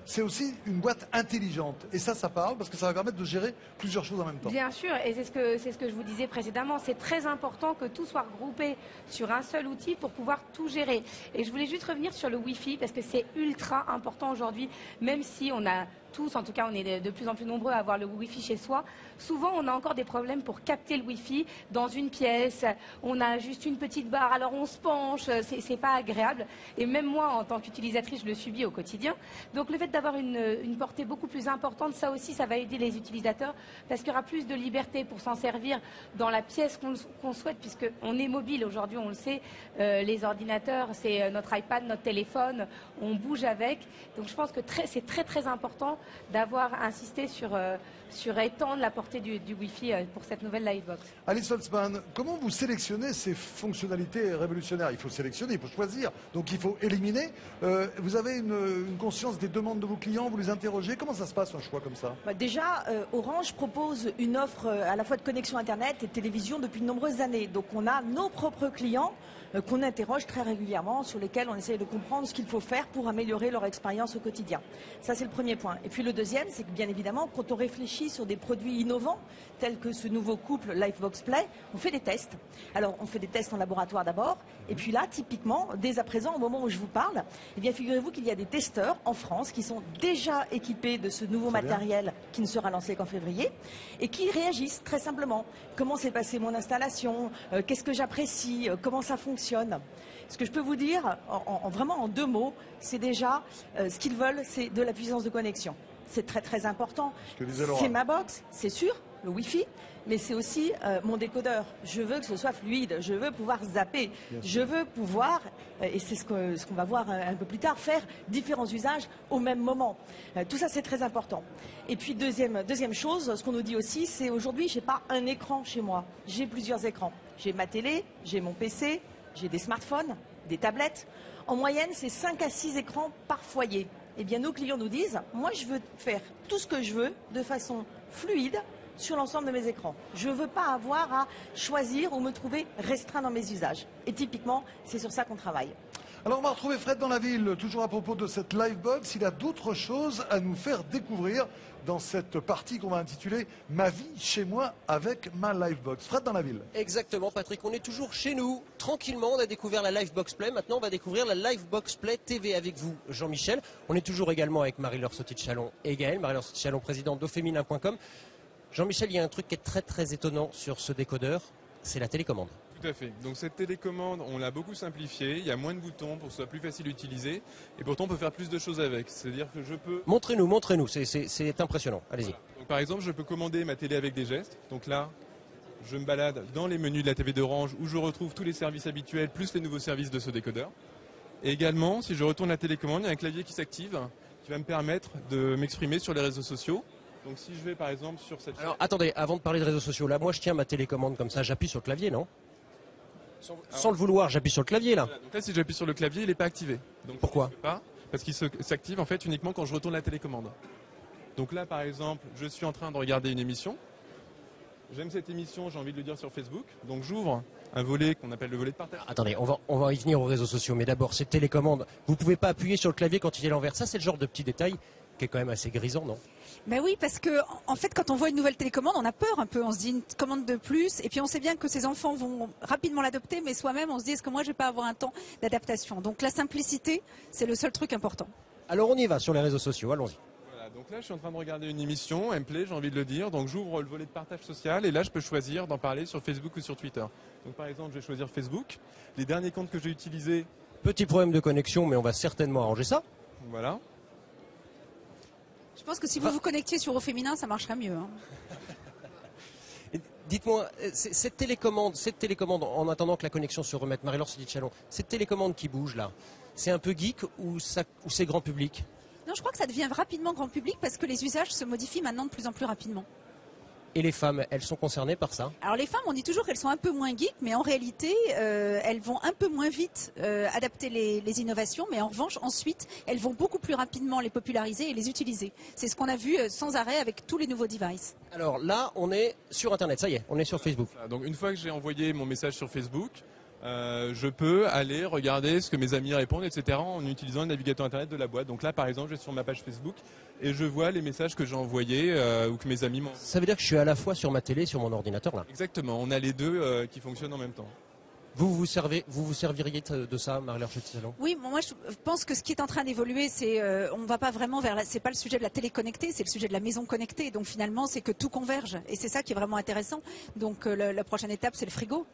c'est aussi une boîte intelligente. Et ça parle parce que ça va permettre de gérer plusieurs choses en même temps. Bien sûr, et c'est ce que je vous disais précédemment, c'est très important que tout soit regroupé sur un seul outil pour pouvoir tout gérer. Et je voulais juste revenir sur le Wi-Fi parce que c'est ultra important aujourd'hui, même si on a tous, en tout cas on est de plus en plus nombreux à avoir le Wi-Fi chez soi. Souvent on a encore des problèmes pour capter le Wi-Fi dans une pièce, on a juste une petite barre, alors on se penche, c'est pas agréable. Et même moi en tant qu'utilisatrice je le subis au quotidien. Donc le fait d'avoir une portée beaucoup plus importante, ça aussi ça va aider les utilisateurs parce qu'il y aura plus de liberté pour s'en servir dans la pièce qu'on souhaite, puisqu'on est mobile aujourd'hui, on le sait, les ordinateurs c'est notre iPad, notre téléphone, on bouge avec. Donc je pense que c'est très très important d'avoir insisté sur étendre la portée du Wi-Fi pour cette nouvelle Livebox. Alice Holtzman, comment vous sélectionnez ces fonctionnalités révolutionnaires? Il faut sélectionner, il faut choisir, donc il faut éliminer. Vous avez une conscience des demandes de vos clients, vous les interrogez, comment ça se passe un choix comme ça? Déjà, Orange propose une offre à la fois de connexion Internet et de télévision depuis de nombreuses années. Donc on a nos propres clients qu'on interroge très régulièrement, sur lesquels on essaye de comprendre ce qu'il faut faire pour améliorer leur expérience au quotidien. Ça, c'est le premier point. Et puis le deuxième, c'est que bien évidemment, quand on réfléchit sur des produits innovants, tels que ce nouveau couple Livebox Play, on fait des tests. Alors, on fait des tests en laboratoire d'abord, et puis là, typiquement, dès à présent, au moment où je vous parle, eh bien, figurez-vous qu'il y a des testeurs en France qui sont déjà équipés de ce nouveau matériel qui ne sera lancé qu'en février, et qui réagissent très simplement. Comment s'est passée mon installation? Qu'est-ce que j'apprécie? Comment ça fonctionne? Ce que je peux vous dire, vraiment en 2 mots, c'est déjà ce qu'ils veulent, c'est de la puissance de connexion. C'est très très important. C'est ma box, c'est sûr, le Wi-Fi, mais c'est aussi mon décodeur. Je veux que ce soit fluide, je veux pouvoir zapper, je veux pouvoir, et c'est ce qu'on va voir un peu plus tard, faire différents usages au même moment. Tout ça c'est très important. Et puis deuxième chose, ce qu'on nous dit aussi, c'est aujourd'hui j'ai pas un écran chez moi, j'ai plusieurs écrans. J'ai ma télé, j'ai mon PC, j'ai des smartphones, des tablettes. En moyenne, c'est 5 à 6 écrans par foyer. Eh bien, nos clients nous disent, moi, je veux faire tout ce que je veux de façon fluide sur l'ensemble de mes écrans. Je ne veux pas avoir à choisir ou me trouver restreint dans mes usages. Et typiquement, c'est sur ça qu'on travaille. Alors on va retrouver Fred dans la ville, toujours à propos de cette Livebox. Il a d'autres choses à nous faire découvrir dans cette partie qu'on va intituler « Ma vie chez moi avec ma Livebox ». Fred dans la ville. Exactement Patrick, on est toujours chez nous. Tranquillement, on a découvert la Livebox Play. Maintenant, on va découvrir la Livebox Play TV avec vous, Jean-Michel. On est toujours également avec Marie-Laure Sauty-de-Chalon et Gaël. Marie-Laure Sauty-de-Chalon, présidente d'Auféminin.com. Jean-Michel, il y a un truc qui est très très étonnant sur ce décodeur, c'est la télécommande. Tout à fait. Donc cette télécommande, on l'a beaucoup simplifiée. Il y a moins de boutons pour que ce soit plus facile à utiliser. Et pourtant, on peut faire plus de choses avec. C'est-à-dire que je peux... Montrez-nous. C'est impressionnant. Allez-y. Voilà. Donc, par exemple, je peux commander ma télé avec des gestes. Donc là, je me balade dans les menus de la TV d'Orange où je retrouve tous les services habituels plus les nouveaux services de ce décodeur. Et également, si je retourne la télécommande, il y a un clavier qui s'active qui va me permettre de m'exprimer sur les réseaux sociaux. Donc si je vais par exemple sur cette... Alors attendez, avant de parler de réseaux sociaux, là, moi je tiens ma télécommande comme ça, j'appuie sur le clavier, non? Sans le vouloir, j'appuie sur le clavier là. Voilà, donc là, si j'appuie sur le clavier, il n'est pas activé. Donc, pourquoi? Parce qu'il s'active en fait uniquement quand je retourne la télécommande. Donc là, par exemple, je suis en train de regarder une émission. J'aime cette émission, j'ai envie de le dire sur Facebook. Donc j'ouvre un volet qu'on appelle le volet de partage. Attendez, on va y venir aux réseaux sociaux. Mais d'abord, cette télécommande, vous ne pouvez pas appuyer sur le clavier quand il est à l'envers. Ça, c'est le genre de petit détail qui est quand même assez grisant, non? Ben oui, parce que en fait, quand on voit une nouvelle télécommande, on a peur un peu. On se dit une commande de plus, et puis on sait bien que ses enfants vont rapidement l'adopter, mais soi-même, on se dit est-ce que moi, je vais pas avoir un temps d'adaptation? Donc la simplicité, c'est le seul truc important. Alors on y va sur les réseaux sociaux. Allons-y. Voilà, Donc là, je suis en train de regarder une émission, elle me plaît, j'ai envie de le dire. Donc j'ouvre le volet de partage social et là, je peux choisir d'en parler sur Facebook ou sur Twitter. Donc par exemple, je vais choisir Facebook. Les derniers comptes que j'ai utilisés... Petit problème de connexion, mais on va certainement arranger ça. Voilà. Je pense que si vous vous connectiez sur Au Féminin, ça marcherait mieux. Hein. Dites-moi, cette télécommande, en attendant que la connexion se remette, Marie-Laure Chalon, cette télécommande qui bouge là, c'est un peu geek ou c'est grand public? Non, je crois que ça devient rapidement grand public parce que les usages se modifient maintenant de plus en plus rapidement. Et les femmes, elles sont concernées par ça? Alors les femmes, on dit toujours qu'elles sont un peu moins geeks, mais en réalité, elles vont un peu moins vite adapter les innovations, mais en revanche, ensuite, elles vont beaucoup plus rapidement les populariser et les utiliser. C'est ce qu'on a vu sans arrêt avec tous les nouveaux devices. Alors là, on est sur Internet, ça y est, on est sur Facebook. Donc une fois que j'ai envoyé mon message sur Facebook, je peux aller regarder ce que mes amis répondent, etc. en utilisant le navigateur Internet de la boîte. Donc là, par exemple, je vais sur ma page Facebook et je vois les messages que j'ai envoyés ou que mes amis m'ont... Ça veut dire que je suis à la fois sur ma télé et sur mon ordinateur là? Exactement, on a les deux qui fonctionnent en même temps. Vous vous serviriez de ça, Marie-Laure Chalon? Oui, moi je pense que ce qui est en train d'évoluer, c'est on va pas vraiment vers c'est pas le sujet de la télé connectée, c'est le sujet de la maison connectée. Donc finalement, c'est que tout converge et c'est ça qui est vraiment intéressant. Donc la prochaine étape, c'est le frigo.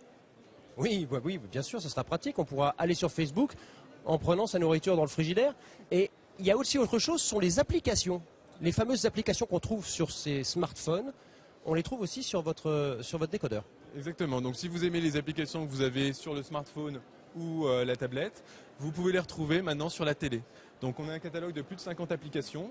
Oui, bien sûr, ça sera pratique. On pourra aller sur Facebook en prenant sa nourriture dans le frigidaire. Et il y a aussi autre chose, ce sont les applications. Les fameuses applications qu'on trouve sur ces smartphones, on les trouve aussi sur votre décodeur. Exactement. Donc si vous aimez les applications que vous avez sur le smartphone ou la tablette, vous pouvez les retrouver maintenant sur la télé. Donc on a un catalogue de plus de 50 applications.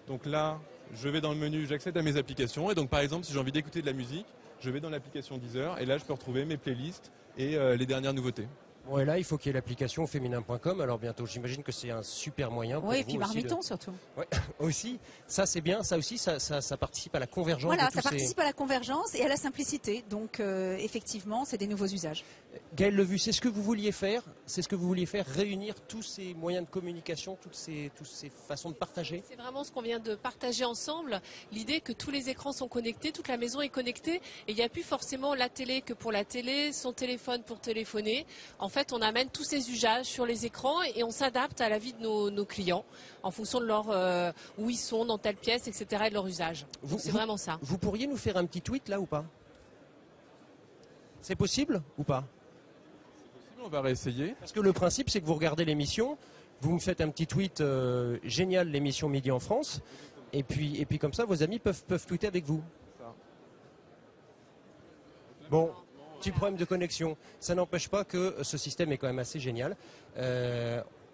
Donc là, je vais dans le menu, j'accède à mes applications. Et donc par exemple, si j'ai envie d'écouter de la musique, je vais dans l'application Deezer et là je peux retrouver mes playlists et les dernières nouveautés. Bon, et là, il faut qu'il y ait l'application féminin.com. Alors bientôt, j'imagine que c'est un super moyen pour oui, vous et puis Marmiton surtout. Oui, aussi. Ça, c'est bien. Ça aussi, ça participe à la convergence. Voilà, de tous ça participe à la convergence et à la simplicité. Donc, effectivement, c'est des nouveaux usages. Gaël Levu, c'est ce que vous vouliez faire? C'est ce que vous vouliez faire, réunir tous ces moyens de communication, toutes ces façons de partager? C'est vraiment ce qu'on vient de partager ensemble. L'idée que tous les écrans sont connectés, toute la maison est connectée et il n'y a plus forcément la télé que pour la télé, son téléphone pour téléphoner. En fait, on amène tous ces usages sur les écrans et on s'adapte à la vie de nos clients en fonction de leur où ils sont, dans telle pièce, etc. et de leur usage. C'est vraiment ça. Vous pourriez nous faire un petit tweet là ou pas? C'est possible ou pas? On va réessayer. Parce que le principe, c'est que vous regardez l'émission, vous me faites un petit tweet génial, l'émission Midi en France, et puis comme ça, vos amis peuvent tweeter avec vous. Bon, petit problème de connexion. Ça n'empêche pas que ce système est quand même assez génial.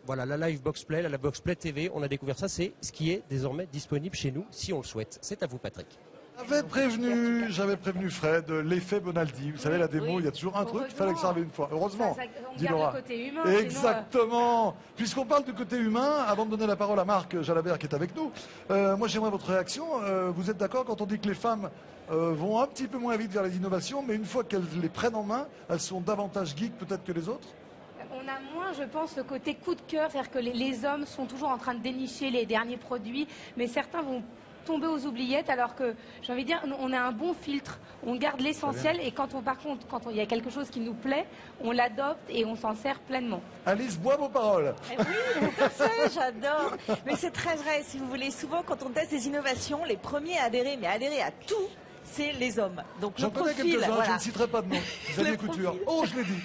Voilà, la Live Box Play, la Box Play TV, on a découvert ça, c'est ce qui est désormais disponible chez nous, si on le souhaite. C'est à vous, Patrick. J'avais prévenu Fred, l'effet Bonaldi. Vous savez, la démo, il y a toujours un truc, il fallait que ça arrive une fois. Heureusement, dit Laura. Le côté humain, exactement. Puisqu'on parle du côté humain, avant de donner la parole à Marc Jalabert qui est avec nous, moi j'aimerais votre réaction. Vous êtes d'accord quand on dit que les femmes vont un petit peu moins vite vers les innovations, mais une fois qu'elles les prennent en main, elles sont davantage geeks peut-être que les autres? On a moins, je pense, le côté coup de cœur, c'est-à-dire que les hommes sont toujours en train de dénicher les derniers produits, mais certains vont tomber aux oubliettes, alors que, j'ai envie de dire, on a un bon filtre, on garde l'essentiel, et quand il y a quelque chose qui nous plaît, on l'adopte et on s'en sert pleinement. Alice, bois vos paroles. Oui, tout à fait, j'adore. Mais c'est très vrai, si vous voulez, souvent quand on teste des innovations, les premiers à adhérer, mais adhérer à tout, c'est les hommes. Donc j'en connais quelques-uns, voilà. Je ne citerai pas de nom. Xavier Couture. Oh, je l'ai dit.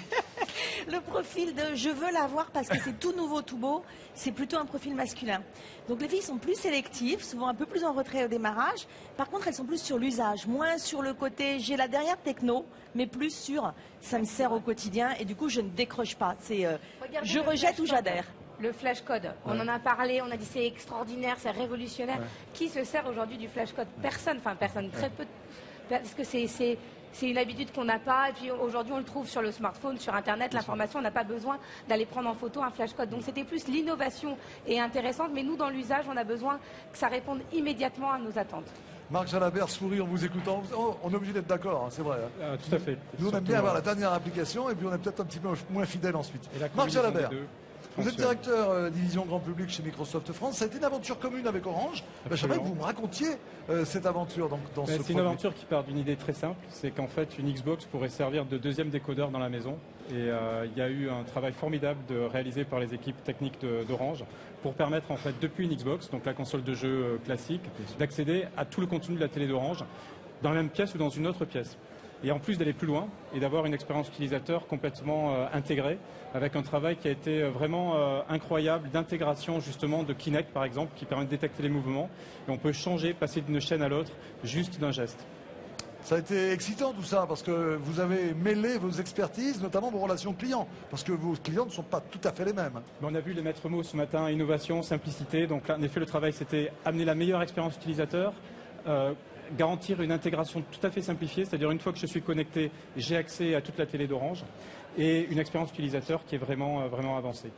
Le profil de je veux l'avoir parce que c'est tout nouveau, tout beau, c'est plutôt un profil masculin. Donc les filles sont plus sélectives, souvent un peu plus en retrait au démarrage. Par contre, elles sont plus sur l'usage, moins sur le côté j'ai la dernière techno, mais plus sur ça me sert au quotidien et du coup je ne décroche pas. C'est je rejette ou j'adhère. Le flash code, on en a parlé, on a dit c'est extraordinaire, c'est révolutionnaire. Ouais. Qui se sert aujourd'hui du flash code? Personne, très peu. Parce que c'est une habitude qu'on n'a pas. Et puis aujourd'hui, on le trouve sur le smartphone, sur Internet, l'information, on n'a pas besoin d'aller prendre en photo un flash code. Donc c'était plus l'innovation est intéressante, mais nous, dans l'usage, on a besoin que ça réponde immédiatement à nos attentes. Marc Jalabert sourit en vous écoutant. On est obligé d'être d'accord, hein, c'est vrai. Hein. Tout à fait. Nous, on aime bien avoir la dernière application et puis on est peut-être un petit peu moins fidèle ensuite. Marc Jalabert. Vous êtes directeur division grand public chez Microsoft France. Ça a été une aventure commune avec Orange. J'aimerais que vous me racontiez cette aventure dans ce produit. C'est une aventure qui part d'une idée très simple. C'est qu'en fait, une Xbox pourrait servir de deuxième décodeur dans la maison. Et il y a eu un travail formidable réalisé par les équipes techniques d'Orange pour permettre en fait depuis une Xbox, donc la console de jeu classique, d'accéder à tout le contenu de la télé d'Orange dans la même pièce ou dans une autre pièce. Et en plus d'aller plus loin et d'avoir une expérience utilisateur complètement intégrée, avec un travail qui a été vraiment incroyable d'intégration justement de Kinect par exemple, qui permet de détecter les mouvements. Et on peut changer, passer d'une chaîne à l'autre, juste d'un geste. Ça a été excitant tout ça, parce que vous avez mêlé vos expertises, notamment vos relations clients, parce que vos clients ne sont pas tout à fait les mêmes. On a vu les maîtres mots ce matin, innovation, simplicité. Donc là, en effet, le travail, c'était amener la meilleure expérience utilisateur, garantir une intégration tout à fait simplifiée, c'est-à-dire une fois que je suis connecté, j'ai accès à toute la télé d'Orange, et une expérience utilisateur qui est vraiment avancée.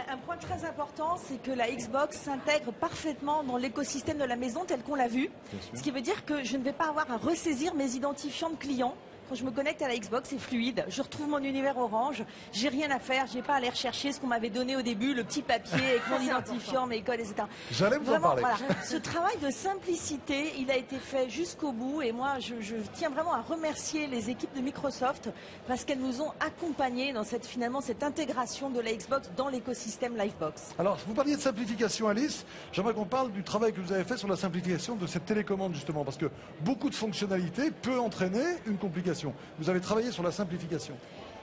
Un point très important, c'est que la Xbox s'intègre parfaitement dans l'écosystème de la maison tel qu'on l'a vu. Ce qui veut dire que je ne vais pas avoir à ressaisir mes identifiants de clients. Quand je me connecte à la Xbox, c'est fluide. Je retrouve mon univers Orange. J'ai rien à faire. J'ai pas à aller rechercher ce qu'on m'avait donné au début, le petit papier avec mon identifiant, mes codes, etc. J'allais vous en parler. Voilà. Ce travail de simplicité, il a été fait jusqu'au bout. Et moi, je tiens vraiment à remercier les équipes de Microsoft parce qu'elles nous ont accompagnés dans cette intégration de la Xbox dans l'écosystème Livebox. Alors, vous parliez de simplification, Alice. J'aimerais qu'on parle du travail que vous avez fait sur la simplification de cette télécommande, justement, parce que beaucoup de fonctionnalités peut entraîner une complication. Vous avez travaillé sur la simplification.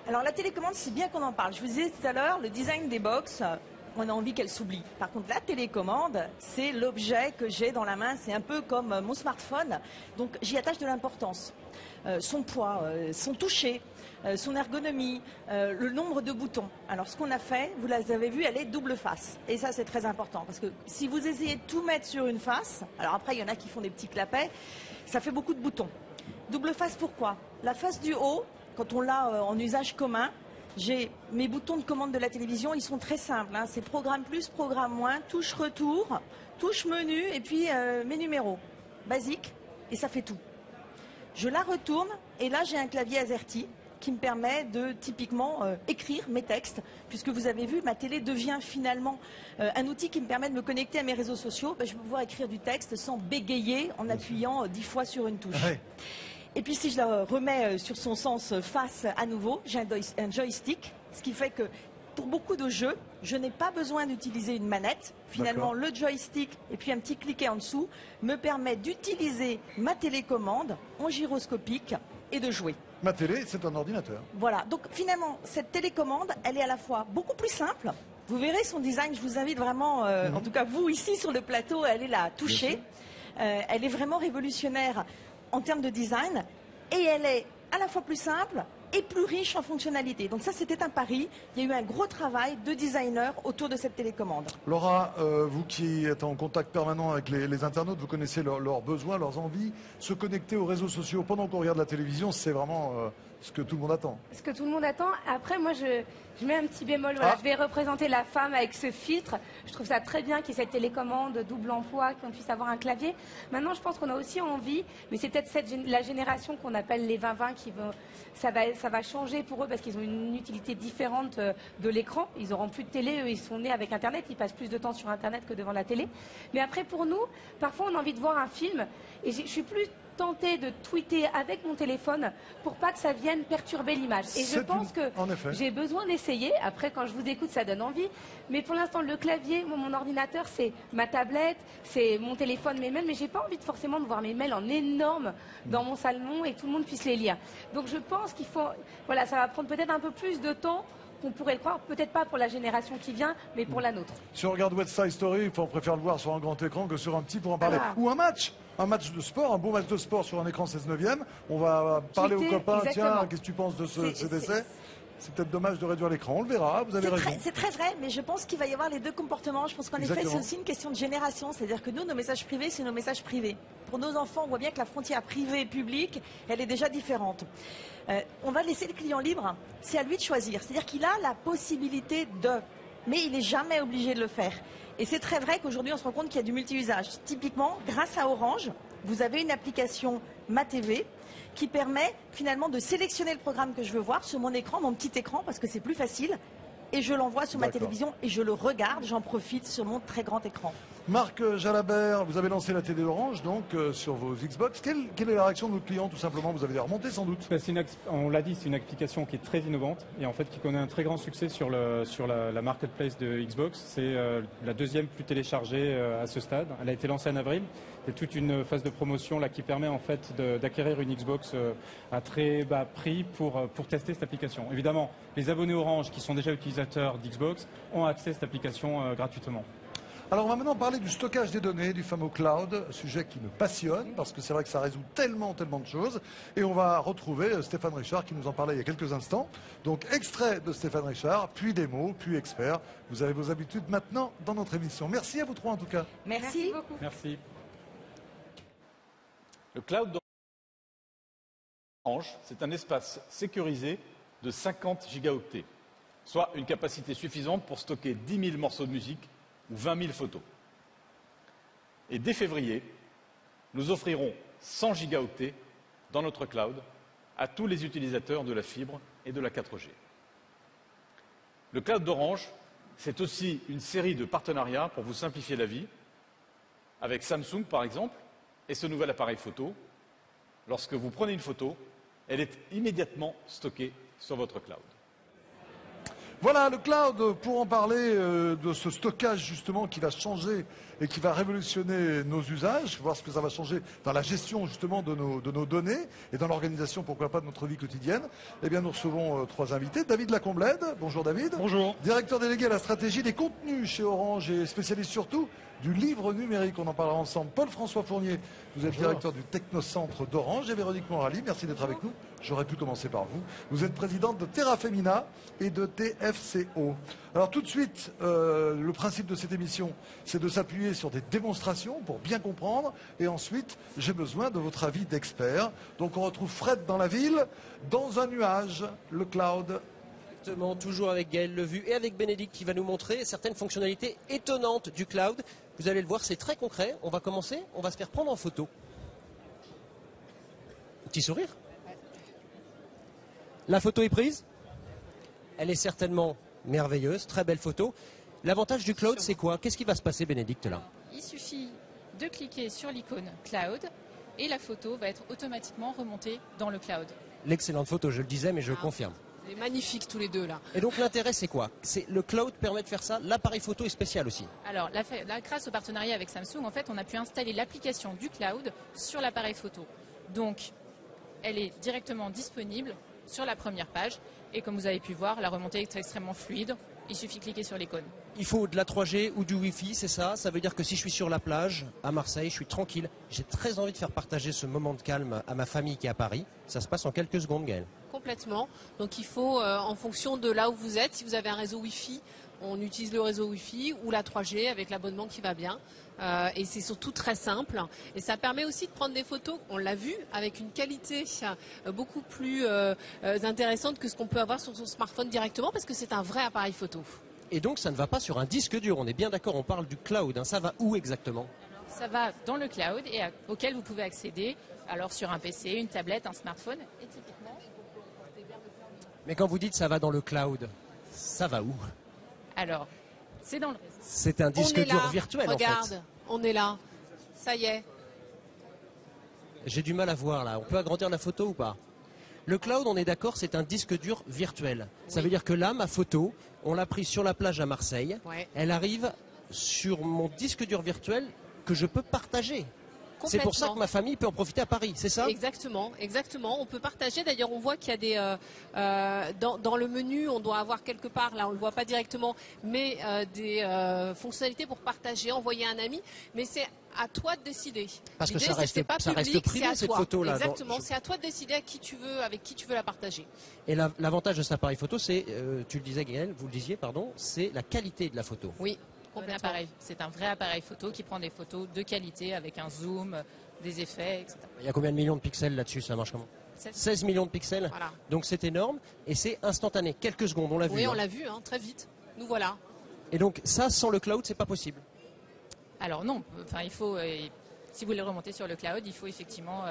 Alors la télécommande, c'est bien qu'on en parle. Je vous disais tout à l'heure, le design des box, on a envie qu'elle s'oublie. Par contre, la télécommande, c'est l'objet que j'ai dans la main. C'est un peu comme mon smartphone. Donc j'y attache de l'importance. Son poids, son toucher, son ergonomie, le nombre de boutons. Alors ce qu'on a fait, vous l'avez vu, elle est double face. Et ça, c'est très important. Parce que si vous essayez de tout mettre sur une face, alors après, il y en a qui font des petits clapets, ça fait beaucoup de boutons. Double face, pourquoi? La face du haut, quand on l'a en usage commun, j'ai mes boutons de commande de la télévision, ils sont très simples. Hein. C'est programme plus, programme moins, touche retour, touche menu et puis mes numéros. Basique, et ça fait tout. Je la retourne et là j'ai un clavier AZERTY qui me permet de typiquement écrire mes textes, puisque vous avez vu, ma télé devient finalement un outil qui me permet de me connecter à mes réseaux sociaux. Ben, je vais pouvoir écrire du texte sans bégayer en appuyant 10 fois sur une touche. Ouais. Et puis si je la remets sur son sens face à nouveau, j'ai un joystick, ce qui fait que pour beaucoup de jeux, je n'ai pas besoin d'utiliser une manette. Finalement, le joystick et puis un petit cliquet en dessous me permet d'utiliser ma télécommande en gyroscopique et de jouer. Ma télé, c'est un ordinateur. Voilà, donc finalement, cette télécommande, elle est à la fois beaucoup plus simple. Vous verrez son design, je vous invite vraiment, en tout cas vous ici sur le plateau, elle est là à toucher. Elle est vraiment révolutionnaire en termes de design et elle est à la fois plus simple et plus riche en fonctionnalités. Donc ça, c'était un pari. Il y a eu un gros travail de designers autour de cette télécommande. Laura, vous qui êtes en contact permanent avec les internautes, vous connaissez leurs besoins, leurs envies. Se connecter aux réseaux sociaux pendant qu'on regarde la télévision, c'est vraiment ce que tout le monde attend. Ce que tout le monde attend. Après, moi, je mets un petit bémol. Voilà. Je vais représenter la femme avec ce filtre. Je trouve ça très bien qu'il y ait cette télécommande double emploi, qu'on puisse avoir un clavier. Maintenant, je pense qu'on a aussi envie, mais c'est peut-être la génération qu'on appelle les 20-20 qui veut... Ça va changer pour eux parce qu'ils ont une utilité différente de l'écran. Ils n'auront plus de télé, eux, ils sont nés avec Internet, ils passent plus de temps sur Internet que devant la télé. Mais après, pour nous, parfois, on a envie de voir un film et je suis plus tenter de tweeter avec mon téléphone pour pas que ça vienne perturber l'image. Et je pense que j'ai besoin d'essayer. Après, quand je vous écoute, ça donne envie. Mais pour l'instant, le clavier, mon ordinateur, c'est ma tablette, c'est mon téléphone, mes mails. Mais j'ai pas envie forcément de voir mes mails en énorme dans mon salon et que tout le monde puisse les lire. Donc je pense qu'il faut... Voilà, ça va prendre peut-être un peu plus de temps qu'on pourrait le croire, peut-être pas pour la génération qui vient, mais pour la nôtre. Si on regarde West Side Story, on préfère le voir sur un grand écran que sur un petit pour en parler. Ou un match de sport, un beau match de sport sur un écran 16/9. On va parler aux copains, tiens, qu'est-ce que tu penses de ce décès? C'est peut-être dommage de réduire l'écran, on le verra, vous avez raison. C'est très vrai, mais je pense qu'il va y avoir les deux comportements. Je pense qu'en effet, c'est aussi une question de génération. C'est-à-dire que nous, nos messages privés, c'est nos messages privés. Pour nos enfants, on voit bien que la frontière privée-publique, elle est déjà différente. On va laisser le client libre, c'est à lui de choisir. C'est-à-dire qu'il a la possibilité de, mais il n'est jamais obligé de le faire. Et c'est très vrai qu'aujourd'hui, on se rend compte qu'il y a du multi-usage. Typiquement, grâce à Orange, vous avez une application Ma TV qui permet finalement de sélectionner le programme que je veux voir sur mon écran, mon petit écran, parce que c'est plus facile, et je l'envoie sur ma télévision et je le regarde, j'en profite sur mon très grand écran. Marc Jalabert, vous avez lancé la télé Orange donc sur vos Xbox. Quelle est la réaction de nos clients tout simplement? Vous avez des remontées sans doute. On l'a dit, c'est une application qui est très innovante et en fait qui connaît un très grand succès sur la marketplace de Xbox. C'est la deuxième plus téléchargée à ce stade. Elle a été lancée en avril. C'est toute une phase de promotion là qui permet en fait d'acquérir une Xbox à très bas prix pour tester cette application. Évidemment, les abonnés Orange qui sont déjà utilisateurs d'Xbox ont accès à cette application gratuitement. Alors on va maintenant parler du stockage des données, du fameux cloud, sujet qui me passionne parce que c'est vrai que ça résout tellement de choses. Et on va retrouver Stéphane Richard qui nous en parlait il y a quelques instants. Donc extrait de Stéphane Richard, puis démo, puis expert. Vous avez vos habitudes maintenant dans notre émission. Merci à vous trois en tout cas. Merci beaucoup. Merci. Le cloud d'Orange, c'est un espace sécurisé de 50 gigaoctets, soit une capacité suffisante pour stocker 10 000 morceaux de musique ou 20 000 photos. Et dès février, nous offrirons 100 gigaoctets dans notre cloud à tous les utilisateurs de la fibre et de la 4G. Le cloud d'Orange, c'est aussi une série de partenariats pour vous simplifier la vie, avec Samsung par exemple, et ce nouvel appareil photo. Lorsque vous prenez une photo, elle est immédiatement stockée sur votre cloud. Voilà le cloud, pour en parler de ce stockage justement qui va changer et qui va révolutionner nos usages, voir ce que ça va changer dans la gestion justement de nos données et dans l'organisation, pourquoi pas, de notre vie quotidienne. Eh bien nous recevons trois invités. David Lacomblède, bonjour David. Bonjour. Directeur délégué à la stratégie des contenus chez Orange et spécialiste surtout du livre numérique, on en parlera ensemble. Paul-François Fournier, vous êtes directeur du Technocentre d'Orange. Et Véronique Morali, merci d'être avec nous. J'aurais pu commencer par vous. Vous êtes présidente de Terra Femina et de TFCO. Alors tout de suite, le principe de cette émission, c'est de s'appuyer sur des démonstrations pour bien comprendre. Et ensuite, j'ai besoin de votre avis d'expert. Donc on retrouve Fred dans la ville, dans un nuage, le cloud. Exactement, toujours avec Gaël Levu et avec Bénédicte qui va nous montrer certaines fonctionnalités étonnantes du cloud. Vous allez le voir, c'est très concret. On va commencer, on va se faire prendre en photo. Petit sourire. La photo est prise. Elle est certainement merveilleuse, très belle photo. L'avantage du cloud, c'est quoi? Qu'est-ce qui va se passer, Bénédicte, là? Il suffit de cliquer sur l'icône cloud et la photo va être automatiquement remontée dans le cloud. L'excellente photo, je le disais, mais je confirme. C'est magnifique tous les deux là. Et donc l'intérêt, c'est quoi? Le cloud permet de faire ça. L'appareil photo est spécial aussi. Alors, grâce au partenariat avec Samsung, en fait, on a pu installer l'application du cloud sur l'appareil photo. Donc, elle est directement disponible sur la première page. Et comme vous avez pu voir, la remontée est extrêmement fluide. Il suffit de cliquer sur l'icône. Il faut de la 3G ou du Wi-Fi, c'est ça? Ça veut dire que si je suis sur la plage, à Marseille, je suis tranquille. J'ai très envie de faire partager ce moment de calme à ma famille qui est à Paris. Ça se passe en quelques secondes, Gaël. Complètement. Donc il faut, en fonction de là où vous êtes, si vous avez un réseau Wi-Fi, on utilise le réseau Wi-Fi ou la 3G avec l'abonnement qui va bien. Et c'est surtout très simple. Et ça permet aussi de prendre des photos, on l'a vu, avec une qualité beaucoup plus intéressante que ce qu'on peut avoir sur son smartphone directement parce que c'est un vrai appareil photo. Et donc ça ne va pas sur un disque dur, on est bien d'accord, on parle du cloud. Hein. Ça va où exactement? Ça va dans le cloud et auquel vous pouvez accéder alors sur un PC, une tablette, un smartphone. Et typiquement, mais quand vous dites ça va dans le cloud, ça va où? Alors, c'est dans le réseau. C'est un disque dur virtuel. Regarde, en fait. On est là. Ça y est. J'ai du mal à voir là. On peut agrandir la photo ou pas? Le cloud, on est d'accord, c'est un disque dur virtuel. Ça veut dire que là, ma photo, on l'a prise sur la plage à Marseille. Ouais. Elle arrive sur mon disque dur virtuel que je peux partager. C'est pour ça que ma famille peut en profiter à Paris, c'est ça? Exactement, exactement. On peut partager. D'ailleurs, on voit qu'il y a des dans le menu, on doit avoir quelque part, là, on le voit pas directement, mais des fonctionnalités pour partager, envoyer à un ami. Mais c'est à toi de décider. Parce que ça reste privé cette photo-là. Exactement. C'est à toi de décider avec qui tu veux la partager. Et l'avantage de cet appareil photo, c'est, tu le disais, Gaël, vous le disiez, pardon, c'est la qualité de la photo. Oui. C'est un vrai appareil photo qui prend des photos de qualité avec un zoom, des effets, etc. Il y a combien de millions de pixels là-dessus? Ça marche comment? 16 millions de pixels. Voilà. Donc c'est énorme et c'est instantané. Quelques secondes, on l'a vu. Oui, on l'a vu, très vite. Nous voilà. Et donc ça, sans le cloud, c'est pas possible? Alors non. Enfin, il faut, si vous voulez remonter sur le cloud, il faut effectivement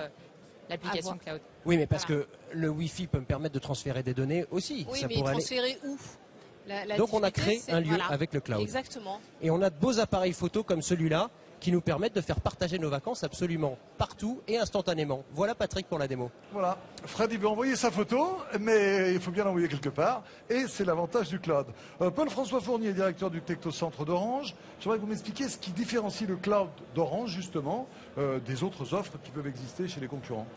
l'application cloud. Oui, mais parce que le Wi-Fi peut me permettre de transférer des données aussi. Oui, ça mais transférer où? Donc on a créé difficulté, un lieu voilà, avec le cloud. Exactement. Et on a de beaux appareils photo comme celui-là qui nous permettent de faire partager nos vacances absolument partout et instantanément. Voilà Patrick pour la démo. Voilà, Fred il veut envoyer sa photo, mais il faut bien l'envoyer quelque part, et c'est l'avantage du cloud. Paul-François Fournier, directeur du Technocentre d'Orange, j'aimerais que vous m'expliquiez ce qui différencie le cloud d'Orange justement des autres offres qui peuvent exister chez les concurrents.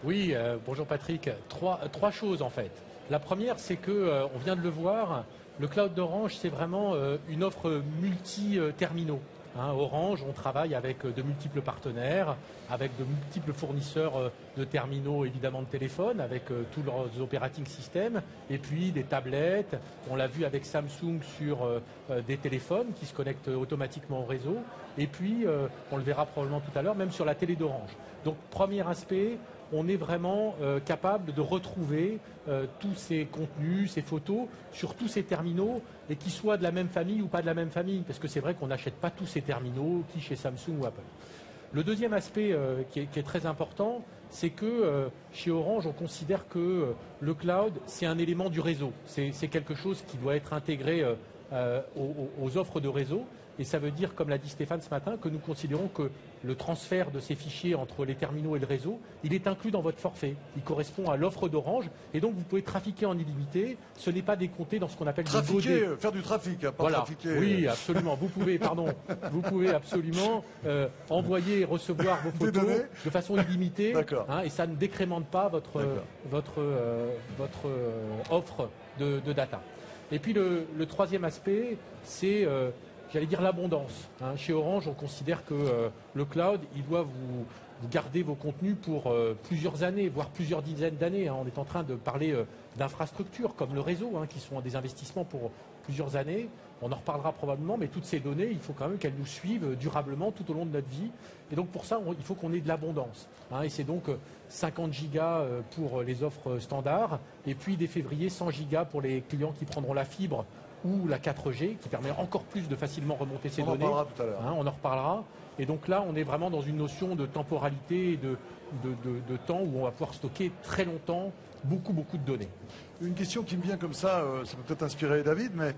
Oui, bonjour Patrick. Trois choses en fait. La première, c'est que, on vient de le voir, le cloud d'Orange, c'est vraiment une offre multi-terminaux. Orange, on travaille avec de multiples partenaires, avec de multiples fournisseurs de terminaux, évidemment de téléphone, avec tous leurs operating systems, et puis des tablettes. On l'a vu avec Samsung sur des téléphones qui se connectent automatiquement au réseau, et puis on le verra probablement tout à l'heure, même sur la télé d'Orange. Donc premier aspect, on est vraiment capable de retrouver tous ces contenus, ces photos sur tous ces terminaux et qu'ils soient de la même famille ou pas de la même famille. Parce que c'est vrai qu'on n'achète pas tous ces terminaux qui chez Samsung ou Apple. Le deuxième aspect qui est très important, c'est que chez Orange, on considère que le cloud, c'est un élément du réseau. C'est quelque chose qui doit être intégré aux offres de réseau. Et ça veut dire, comme l'a dit Stéphane ce matin, que nous considérons que le transfert de ces fichiers entre les terminaux et le réseau, il est inclus dans votre forfait. Il correspond à l'offre d'Orange et donc vous pouvez trafiquer en illimité. Ce n'est pas décompté dans ce qu'on appelle trafiquer, faire du trafic, pas voilà. Trafiquer. Oui, absolument. Vous pouvez absolument envoyer et recevoir vos photos de façon illimitée, et ça ne décrémente pas votre offre de data. Et puis le troisième aspect, c'est j'allais dire l'abondance. Chez Orange, on considère que le cloud, il doit vous garder vos contenus pour plusieurs années, voire plusieurs dizaines d'années. On est en train de parler d'infrastructures comme le réseau, qui sont des investissements pour plusieurs années. On en reparlera probablement, mais toutes ces données, il faut quand même qu'elles nous suivent durablement tout au long de notre vie. Et donc pour ça, il faut qu'on ait de l'abondance. Et c'est donc 50 gigas pour les offres standards, et puis dès février, 100 gigas pour les clients qui prendront la fibre ou la 4G, qui permet encore plus de facilement remonter ces données. On en reparlera tout à l'heure. On en reparlera. Et donc là, on est vraiment dans une notion de temporalité et de temps où on va pouvoir stocker très longtemps beaucoup de données. Une question qui me vient comme ça peut peut-être inspirer David, mais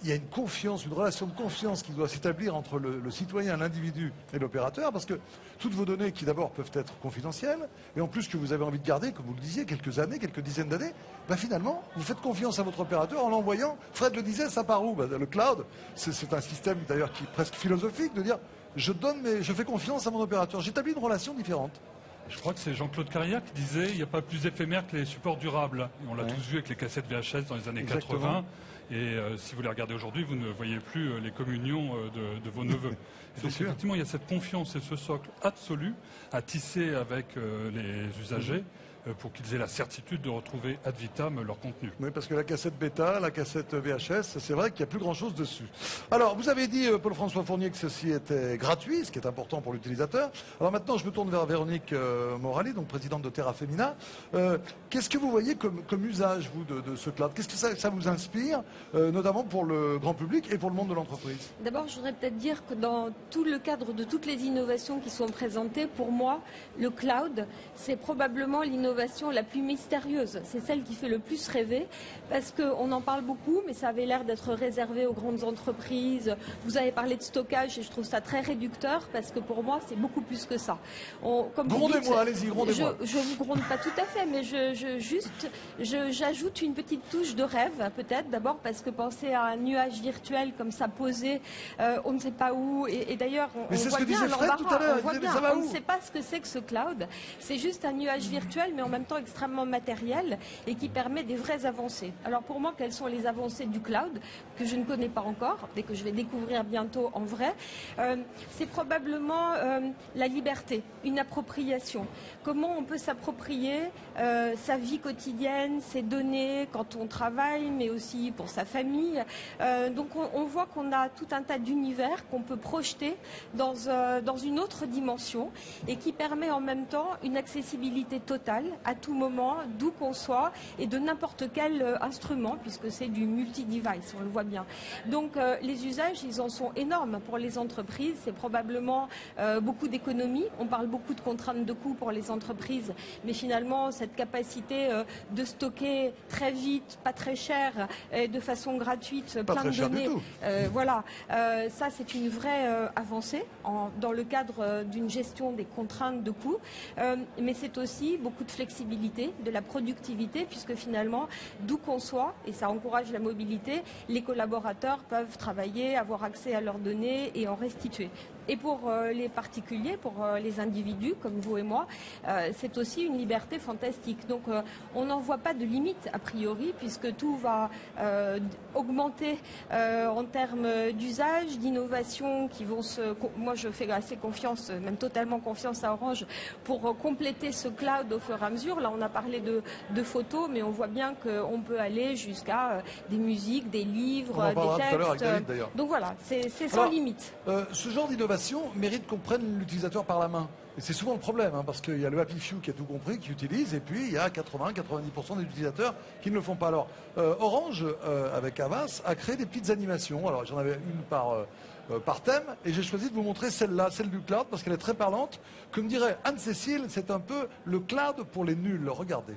il y a une confiance, une relation de confiance qui doit s'établir entre le citoyen, l'individu et l'opérateur, parce que toutes vos données qui d'abord peuvent être confidentielles, et en plus que vous avez envie de garder, comme vous le disiez, quelques années, quelques dizaines d'années, finalement, vous faites confiance à votre opérateur en l'envoyant. Fred le disait, ça part où? Le cloud, c'est un système d'ailleurs qui est presque philosophique, de dire je fais confiance à mon opérateur, j'établis une relation différente. Je crois que c'est Jean-Claude Carrière qui disait il n'y a pas plus éphémère que les supports durables. Et on l'a tous vu avec les cassettes VHS dans les années 80. Et si vous les regardez aujourd'hui, vous ne voyez plus les communions de vos neveux. Et donc effectivement, il y a cette confiance et ce socle absolu à tisser avec les usagers pour qu'ils aient la certitude de retrouver ad vitam leur contenu. Oui, parce que la cassette bêta, la cassette VHS, c'est vrai qu'il n'y a plus grand-chose dessus. Alors, vous avez dit, Paul-François Fournier, que ceci était gratuit, ce qui est important pour l'utilisateur. Alors maintenant, je me tourne vers Véronique Morali, donc présidente de Terra Femina. Qu'est-ce que vous voyez comme usage, vous, de ce cloud? Qu'est-ce que ça vous inspire, notamment pour le grand public et pour le monde de l'entreprise? D'abord, je voudrais peut-être dire que dans tout le cadre de toutes les innovations qui sont présentées, pour moi, le cloud, c'est probablement l'innovation la plus mystérieuse. C'est celle qui fait le plus rêver parce qu'on en parle beaucoup, mais ça avait l'air d'être réservé aux grandes entreprises. Vous avez parlé de stockage et je trouve ça très réducteur parce que pour moi, c'est beaucoup plus que ça. Grondez-moi, allez-y, grondez-moi. Je ne vous gronde pas tout à fait, mais j'ajoute une petite touche de rêve, peut-être. D'abord parce que penser à un nuage virtuel comme ça posé, on ne sait pas où. Et d'ailleurs, on voit bien l'embarras. On ne sait pas ce que c'est que ce cloud. C'est juste un nuage virtuel, mais en même temps extrêmement matériel et qui permet des vraies avancées. Alors pour moi, quelles sont les avancées du cloud que je ne connais pas encore et que je vais découvrir bientôt en vrai? C'est probablement la liberté, une appropriation. Comment on peut s'approprier sa vie quotidienne, ses données quand on travaille, mais aussi pour sa famille. Donc on voit qu'on a tout un tas d'univers qu'on peut projeter dans une autre dimension et qui permet en même temps une accessibilité totale à tout moment, d'où qu'on soit, et de n'importe quel instrument, puisque c'est du multi-device, on le voit bien. Donc les usages, ils en sont énormes pour les entreprises. C'est probablement beaucoup d'économies. On parle beaucoup de contraintes de coûts pour les entreprises, mais finalement, cette capacité de stocker très vite, pas très cher, et de façon gratuite, plein de données, voilà, ça c'est une vraie avancée dans le cadre d'une gestion des contraintes de coûts, mais c'est aussi beaucoup de flexibilité, de la productivité, puisque finalement, d'où qu'on soit, et ça encourage la mobilité, les collaborateurs peuvent travailler, avoir accès à leurs données et en restituer. Et pour les particuliers, pour les individus comme vous et moi, c'est aussi une liberté fantastique. Donc on n'en voit pas de limite a priori, puisque tout va augmenter en termes d'usage, d'innovation qui vont se... Moi je fais assez confiance, même totalement confiance à Orange pour compléter ce cloud au fur et à mesure. Là on a parlé de photos, mais on voit bien qu'on peut aller jusqu'à des musiques, des livres, des textes. Donc voilà, c'est sans limite. Ce genre d'innovation mérite qu'on prenne l'utilisateur par la main. Et c'est souvent le problème, hein, parce qu'il y a le Happy Few qui a tout compris, qui utilise, et puis il y a 80-90% des utilisateurs qui ne le font pas. Alors, Orange, avec Havas, a créé des petites animations. Alors, j'en avais une par thème, et j'ai choisi de vous montrer celle-là, celle du cloud, parce qu'elle est très parlante. Comme dirait Anne-Cécile, c'est un peu le cloud pour les nuls. Regardez.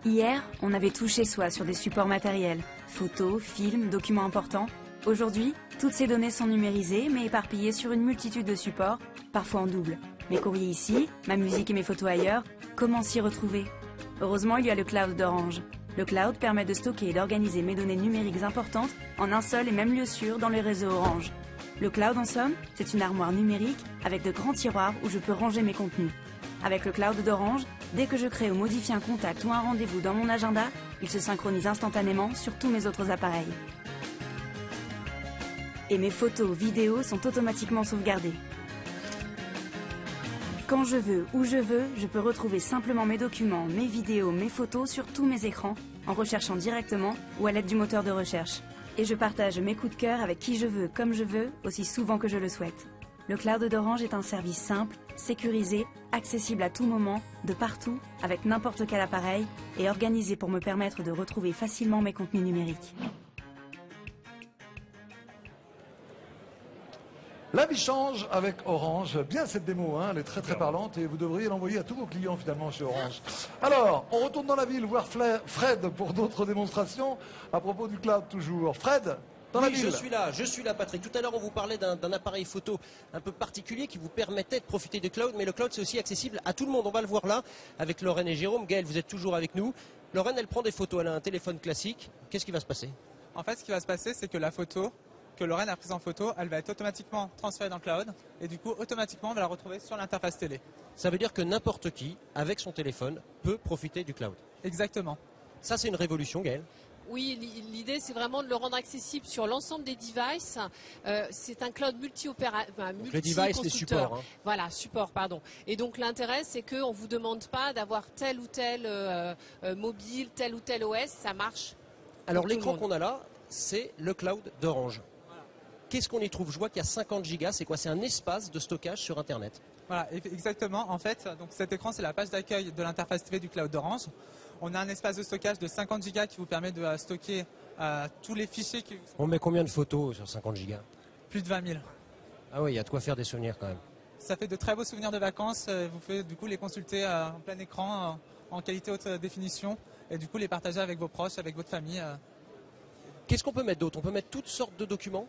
Hier, on avait tout chez soi sur des supports matériels, photos, films, documents importants. Aujourd'hui, toutes ces données sont numérisées mais éparpillées sur une multitude de supports, parfois en double. Mes courriers ici, ma musique et mes photos ailleurs, comment s'y retrouver? Heureusement, il y a le cloud d'Orange. Le cloud permet de stocker et d'organiser mes données numériques importantes en un seul et même lieu sûr dans les réseaux Orange. Le cloud, en somme, c'est une armoire numérique avec de grands tiroirs où je peux ranger mes contenus. Avec le cloud d'Orange, dès que je crée ou modifie un contact ou un rendez-vous dans mon agenda, il se synchronise instantanément sur tous mes autres appareils. Et mes photos, vidéos sont automatiquement sauvegardées. Quand je veux, où je veux, je peux retrouver simplement mes documents, mes vidéos, mes photos sur tous mes écrans, en recherchant directement ou à l'aide du moteur de recherche. Et je partage mes coups de cœur avec qui je veux, comme je veux, aussi souvent que je le souhaite. Le cloud d'Orange est un service simple, sécurisé, accessible à tout moment, de partout, avec n'importe quel appareil, et organisé pour me permettre de retrouver facilement mes contenus numériques. La vie change avec Orange. Bien cette démo, hein, elle est très très parlante et vous devriez l'envoyer à tous vos clients finalement chez Orange. Alors, on retourne dans la ville voir Fred pour d'autres démonstrations à propos du cloud toujours. Fred, dans la ville. Je suis là Patrick. Tout à l'heure on vous parlait d'un appareil photo un peu particulier qui vous permettait de profiter du cloud, mais le cloud c'est aussi accessible à tout le monde. On va le voir là avec Lorraine et Jérôme. Gaël, vous êtes toujours avec nous. Lorraine, elle prend des photos, elle a un téléphone classique. Qu'est-ce qui va se passer? En fait, ce qui va se passer, c'est que la photo que Lorraine a prise en photo, elle va être automatiquement transférée dans le cloud et du coup, automatiquement, on va la retrouver sur l'interface télé. Ça veut dire que n'importe qui, avec son téléphone, peut profiter du cloud. Exactement. Ça, c'est une révolution, Gaël. Oui, l'idée c'est vraiment de le rendre accessible sur l'ensemble des devices. C'est un cloud multi-opérateur. Les devices, les supports. Hein. Voilà, support, pardon. Et donc l'intérêt c'est qu'on ne vous demande pas d'avoir tel ou tel mobile, tel ou tel OS, ça marche. Alors l'écran qu'on a là, c'est le cloud d'Orange. Qu'est-ce qu'on y trouve? Je vois qu'il y a 50 gigas, c'est quoi? C'est un espace de stockage sur Internet. Voilà, exactement. En fait, donc cet écran, c'est la page d'accueil de l'interface TV du cloud d'Orange. On a un espace de stockage de 50 gigas qui vous permet de stocker tous les fichiers. On met combien de photos sur 50 gigas? Plus de 20 000. Ah oui, il y a de quoi faire des souvenirs quand même. Ça fait de très beaux souvenirs de vacances. Vous pouvez du coup les consulter en plein écran, en qualité haute définition, et du coup les partager avec vos proches, avec votre famille. Qu'est-ce qu'on peut mettre d'autre? On peut mettre toutes sortes de documents.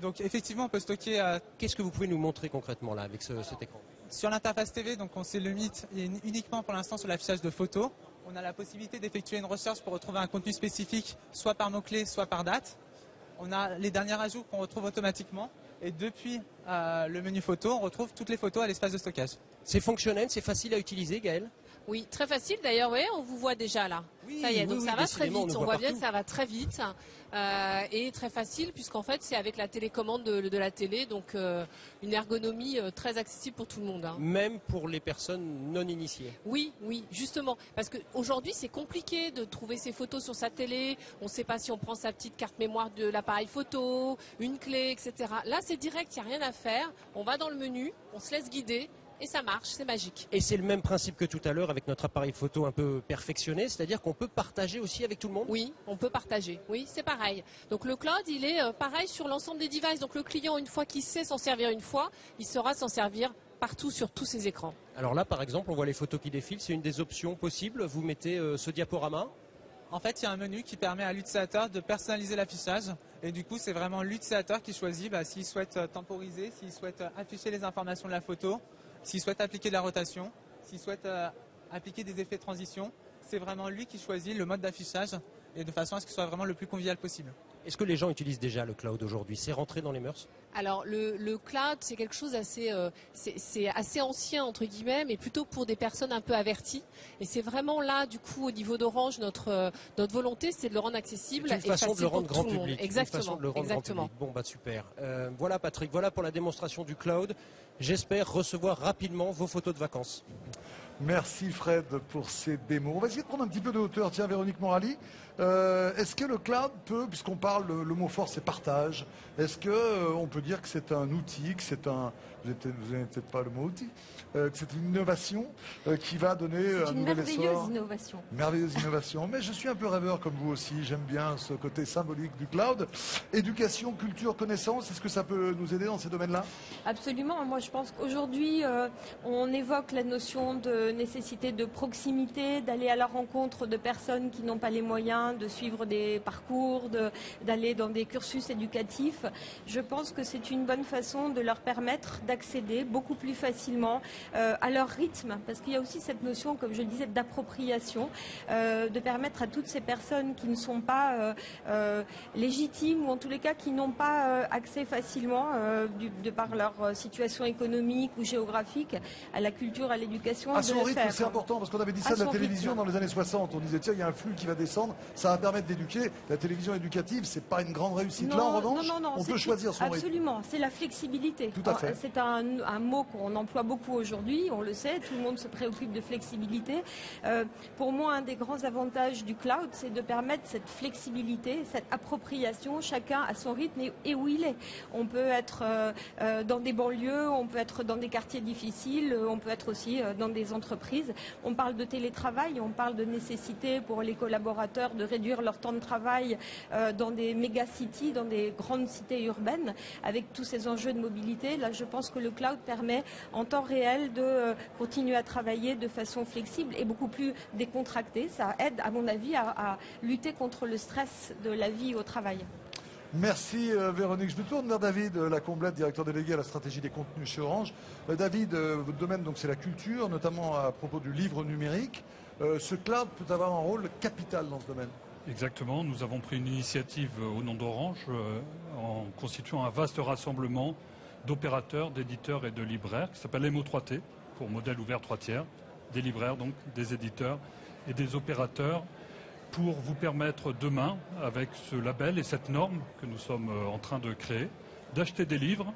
Donc effectivement, on peut stocker... Qu'est-ce que vous pouvez nous montrer concrètement là avec cet écran? Sur l'interface TV, donc on se limite uniquement pour l'instant sur l'affichage de photos. On a la possibilité d'effectuer une recherche pour retrouver un contenu spécifique, soit par mots-clés, soit par date. On a les derniers ajouts qu'on retrouve automatiquement. Et depuis le menu photo, on retrouve toutes les photos à l'espace de stockage. C'est fonctionnel, c'est facile à utiliser, Gaël? Oui, très facile d'ailleurs, oui, on vous voit déjà là. Oui, ça y est, donc oui, ça oui, va très décidément, vite, on on nous voit voit bien que partout. ça va très vite et très facile puisqu'en fait c'est avec la télécommande de la télé, donc une ergonomie très accessible pour tout le monde. Même pour les personnes non initiées. Oui, oui, justement, parce qu'aujourd'hui c'est compliqué de trouver ses photos sur sa télé, on ne sait pas si on prend sa petite carte mémoire de l'appareil photo, une clé, etc. Là c'est direct, il n'y a rien à faire, on va dans le menu, on se laisse guider. Et ça marche, c'est magique. Et c'est le même principe que tout à l'heure avec notre appareil photo un peu perfectionné, c'est-à-dire qu'on peut partager aussi avec tout le monde? Oui, on peut partager. Oui, c'est pareil. Donc le cloud, il est pareil sur l'ensemble des devices. Donc le client, une fois qu'il sait s'en servir une fois, il saura s'en servir partout sur tous ses écrans. Alors là, par exemple, on voit les photos qui défilent, c'est une des options possibles. Vous mettez ce diaporama. En fait, il y a un menu qui permet à l'utilisateur de personnaliser l'affichage. Et du coup, c'est vraiment l'utilisateur qui choisit s'il souhaite temporiser, s'il souhaite afficher les informations de la photo, s'il souhaite appliquer de la rotation, s'il souhaite appliquer des effets de transition. C'est vraiment lui qui choisit le mode d'affichage et de façon à ce qu'il soit vraiment le plus convivial possible. Est-ce que les gens utilisent déjà le cloud aujourd'hui? C'est rentré dans les mœurs? Alors le cloud, c'est quelque chose assez, c'est assez ancien entre guillemets, mais plutôt pour des personnes un peu averties. Et c'est vraiment là, du coup, au niveau d'Orange, notre volonté, c'est de le rendre accessible une et façon facile de le rendre pour grand tout le monde. public. Exactement. Une façon de le rendre Exactement. grand public. Bon bah super. Voilà Patrick, voilà pour la démonstration du cloud. J'espère recevoir rapidement vos photos de vacances. Merci Fred pour ces démos. On va essayer de prendre un petit peu de hauteur. Tiens, Véronique Morali, est-ce que le cloud peut, puisqu'on parle, le mot fort c'est partage, est-ce qu'on peut dire que c'est un outil, que c'est un, vous n'avez peut-être pas le mot outil, que c'est une innovation qui va donner un nouvel essor? C'est une merveilleuse innovation. Merveilleuse innovation. Mais je suis un peu rêveur comme vous aussi. J'aime bien ce côté symbolique du cloud. Éducation, culture, connaissance, est-ce que ça peut nous aider dans ces domaines-là? Absolument. Moi, je pense qu'aujourd'hui, on évoque la notion de nécessité de proximité, d'aller à la rencontre de personnes qui n'ont pas les moyens de suivre des parcours, d'aller dans des cursus éducatifs. Je pense que c'est une bonne façon de leur permettre d'accéder beaucoup plus facilement à leur rythme, parce qu'il y a aussi cette notion, comme je le disais, d'appropriation, de permettre à toutes ces personnes qui ne sont pas légitimes, ou en tous les cas qui n'ont pas accès facilement, de par leur situation économique ou géographique, à la culture, à l'éducation. À son rythme, c'est important, parce qu'on avait dit ça de la télévision dans les années 60. On disait, tiens, il y a un flux qui va descendre, ça va permettre d'éduquer. La télévision éducative, c'est pas une grande réussite. Là, en revanche, on peut choisir son rythme. Absolument, c'est la flexibilité. Tout à fait. C'est un mot qu'on emploie beaucoup aujourd'hui, on le sait, tout le monde se préoccupe de flexibilité. Pour moi, un des grands avantages du cloud, c'est de permettre cette flexibilité, cette appropriation, chacun à son rythme et où il est. On peut être dans des banlieues, on peut être dans des quartiers difficiles, on peut être aussi dans des entreprises. On parle de télétravail, on parle de nécessité pour les collaborateurs de réduire leur temps de travail dans des méga-cities, dans des grandes cités urbaines, avec tous ces enjeux de mobilité. Là, je pense que le cloud permet en temps réel de continuer à travailler de façon flexible et beaucoup plus décontractée. Ça aide, à mon avis, à lutter contre le stress de la vie au travail. Merci Véronique. Je me tourne vers David Lacomblette, directeur délégué à la stratégie des contenus chez Orange. David, votre domaine, donc, c'est la culture, notamment à propos du livre numérique. Ce cloud peut avoir un rôle capital dans ce domaine. Exactement. Nous avons pris une initiative au nom d'Orange en constituant un vaste rassemblement d'opérateurs, d'éditeurs et de libraires qui s'appelle MO3T, pour modèle ouvert 3 tiers, des libraires, donc des éditeurs et des opérateurs, pour vous permettre demain, avec ce label et cette norme que nous sommes en train de créer, d'acheter des livres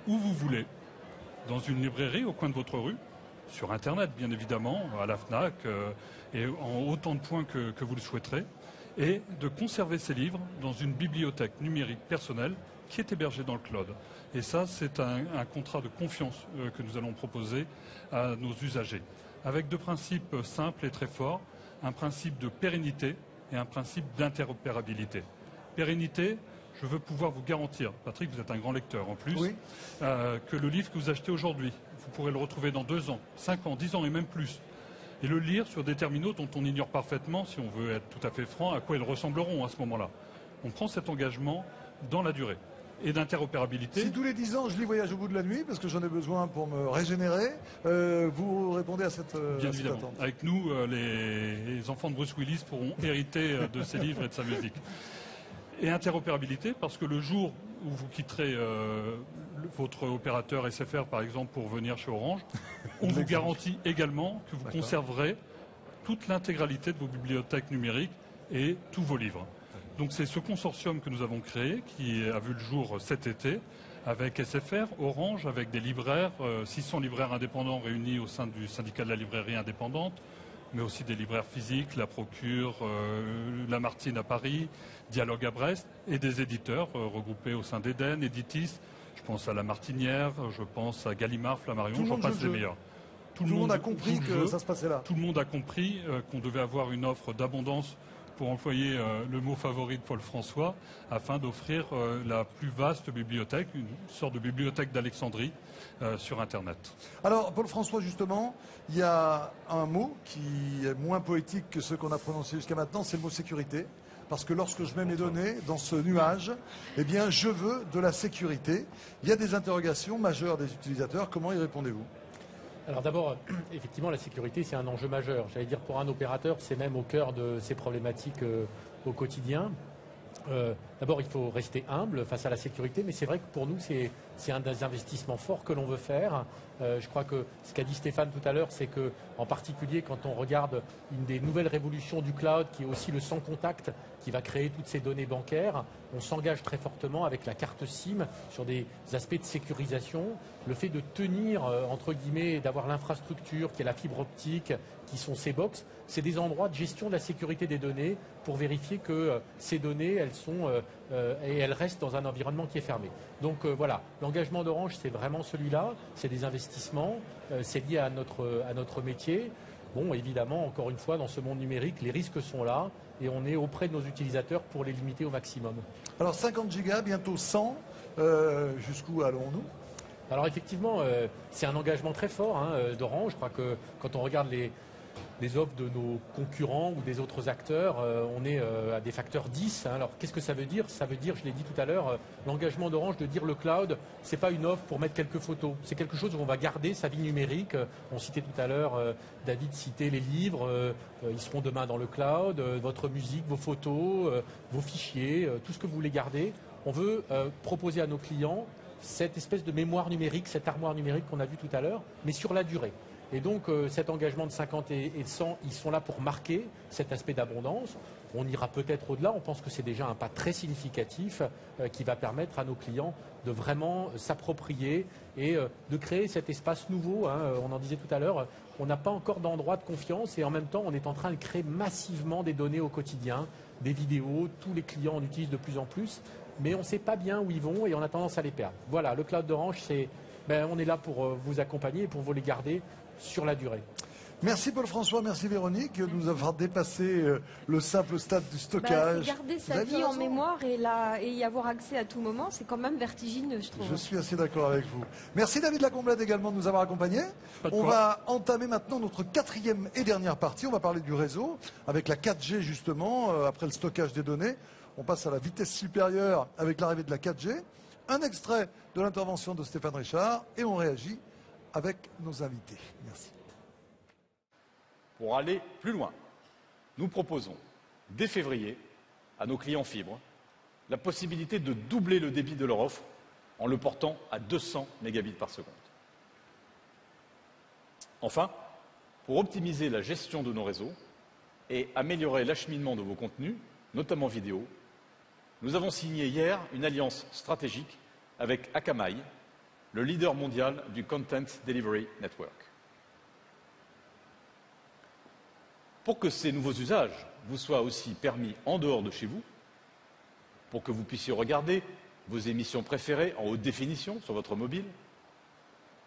où vous voulez, dans une librairie au coin de votre rue, sur Internet bien évidemment, à la FNAC, et en autant de points que vous le souhaiterez, et de conserver ces livres dans une bibliothèque numérique personnelle qui est hébergée dans le cloud. Et ça, c'est un contrat de confiance que nous allons proposer à nos usagers, avec deux principes simples et très forts. Un principe de pérennité et un principe d'interopérabilité. Pérennité, je veux pouvoir vous garantir, Patrick, vous êtes un grand lecteur en plus, oui. Que le livre que vous achetez aujourd'hui, vous pourrez le retrouver dans 2 ans, 5 ans, 10 ans et même plus. Et le lire sur des terminaux dont on ignore parfaitement, si on veut être tout à fait franc, à quoi ils ressembleront à ce moment-là. On prend cet engagement dans la durée. Et d'interopérabilité. Si tous les 10 ans je lis Voyage au bout de la nuit, parce que j'en ai besoin pour me régénérer, vous répondez à cette attente. Avec nous, les enfants de Bruce Willis pourront hériter de ses livres et de sa musique. Et interopérabilité, parce que le jour où vous quitterez votre opérateur SFR, par exemple, pour venir chez Orange, on vous garantit également que vous conserverez toute l'intégralité de vos bibliothèques numériques et tous vos livres. Donc c'est ce consortium que nous avons créé, qui a vu le jour cet été, avec SFR, Orange, avec des libraires, 600 libraires indépendants réunis au sein du syndicat de la librairie indépendante, mais aussi des libraires physiques, La Procure, Lamartine à Paris, Dialogue à Brest, et des éditeurs regroupés au sein d'Eden, Editis, je pense à La Martinière, je pense à Gallimard, Flammarion, j'en passe les meilleurs. Tout le monde a compris que ça se passait là. Tout le monde a compris qu'on devait avoir une offre d'abondance, pour employer le mot favori de Paul François, afin d'offrir la plus vaste bibliothèque, une sorte de bibliothèque d'Alexandrie sur Internet. Alors, Paul François, justement, il y a un mot qui est moins poétique que ceux qu'on a prononcés jusqu'à maintenant, c'est le mot sécurité. Parce que lorsque je mets mes données dans ce nuage, eh bien, je veux de la sécurité. Il y a des interrogations majeures des utilisateurs. Comment y répondez-vous ? Alors d'abord, effectivement, la sécurité, c'est un enjeu majeur. J'allais dire pour un opérateur, c'est même au cœur de ses problématiques au quotidien. D'abord, il faut rester humble face à la sécurité, mais c'est vrai que pour nous, c'est un des investissements forts que l'on veut faire. Je crois que ce qu'a dit Stéphane tout à l'heure, c'est que, en particulier, quand on regarde une des nouvelles révolutions du cloud, qui est aussi le sans contact, qui va créer toutes ces données bancaires, on s'engage très fortement avec la carte SIM sur des aspects de sécurisation. Le fait de tenir, entre guillemets, d'avoir l'infrastructure, qui est la fibre optique, qui sont ces box, c'est des endroits de gestion de la sécurité des données pour vérifier que ces données, elles restent dans un environnement qui est fermé. Donc voilà, l'engagement d'Orange, c'est vraiment celui-là, c'est des investissements, c'est lié à notre métier. Bon, évidemment, encore une fois, dans ce monde numérique, les risques sont là et on est auprès de nos utilisateurs pour les limiter au maximum. Alors 50 gigas, bientôt 100, jusqu'où allons-nous ? Alors effectivement, c'est un engagement très fort d'Orange. Je crois que quand on regarde les offres de nos concurrents ou des autres acteurs, on est à des facteurs 10. Alors qu'est-ce que ça veut dire ? Ça veut dire, je l'ai dit tout à l'heure, l'engagement d'Orange de dire le cloud, c'est pas une offre pour mettre quelques photos. C'est quelque chose où on va garder sa vie numérique. On citait tout à l'heure, David citait les livres, ils seront demain dans le cloud, votre musique, vos photos, vos fichiers, tout ce que vous voulez garder. On veut proposer à nos clients cette espèce de mémoire numérique, cette armoire numérique qu'on a vue tout à l'heure, mais sur la durée. Et donc cet engagement de 50 et de 100, ils sont là pour marquer cet aspect d'abondance. On ira peut-être au-delà, on pense que c'est déjà un pas très significatif qui va permettre à nos clients de vraiment s'approprier et de créer cet espace nouveau. On en disait tout à l'heure, on n'a pas encore d'endroit de confiance et en même temps on est en train de créer massivement des données au quotidien, des vidéos, tous les clients en utilisent de plus en plus, mais on ne sait pas bien où ils vont et on a tendance à les perdre. Voilà, le cloud d'Orange, on est là pour vous accompagner et pour vous les garder sur la durée. Merci Paul François, merci Véronique de nous avoir dépassé le simple stade du stockage. C'est garder sa vie en mémoire et y avoir accès à tout moment, c'est quand même vertigineux, je trouve. Je suis assez d'accord avec vous. Merci David Lacomblède également de nous avoir accompagnés. On va entamer maintenant notre quatrième et dernière partie. On va parler du réseau avec la 4G justement, après le stockage des données. On passe à la vitesse supérieure avec l'arrivée de la 4G. Un extrait de l'intervention de Stéphane Richard et on réagit avec nos invités. Merci. Pour aller plus loin, nous proposons, dès février, à nos clients fibres, la possibilité de doubler le débit de leur offre en le portant à 200 mégabits par seconde. Enfin, pour optimiser la gestion de nos réseaux et améliorer l'acheminement de vos contenus, notamment vidéo, nous avons signé hier une alliance stratégique avec Akamai, le leader mondial du Content Delivery Network. Pour que ces nouveaux usages vous soient aussi permis en dehors de chez vous, pour que vous puissiez regarder vos émissions préférées en haute définition sur votre mobile,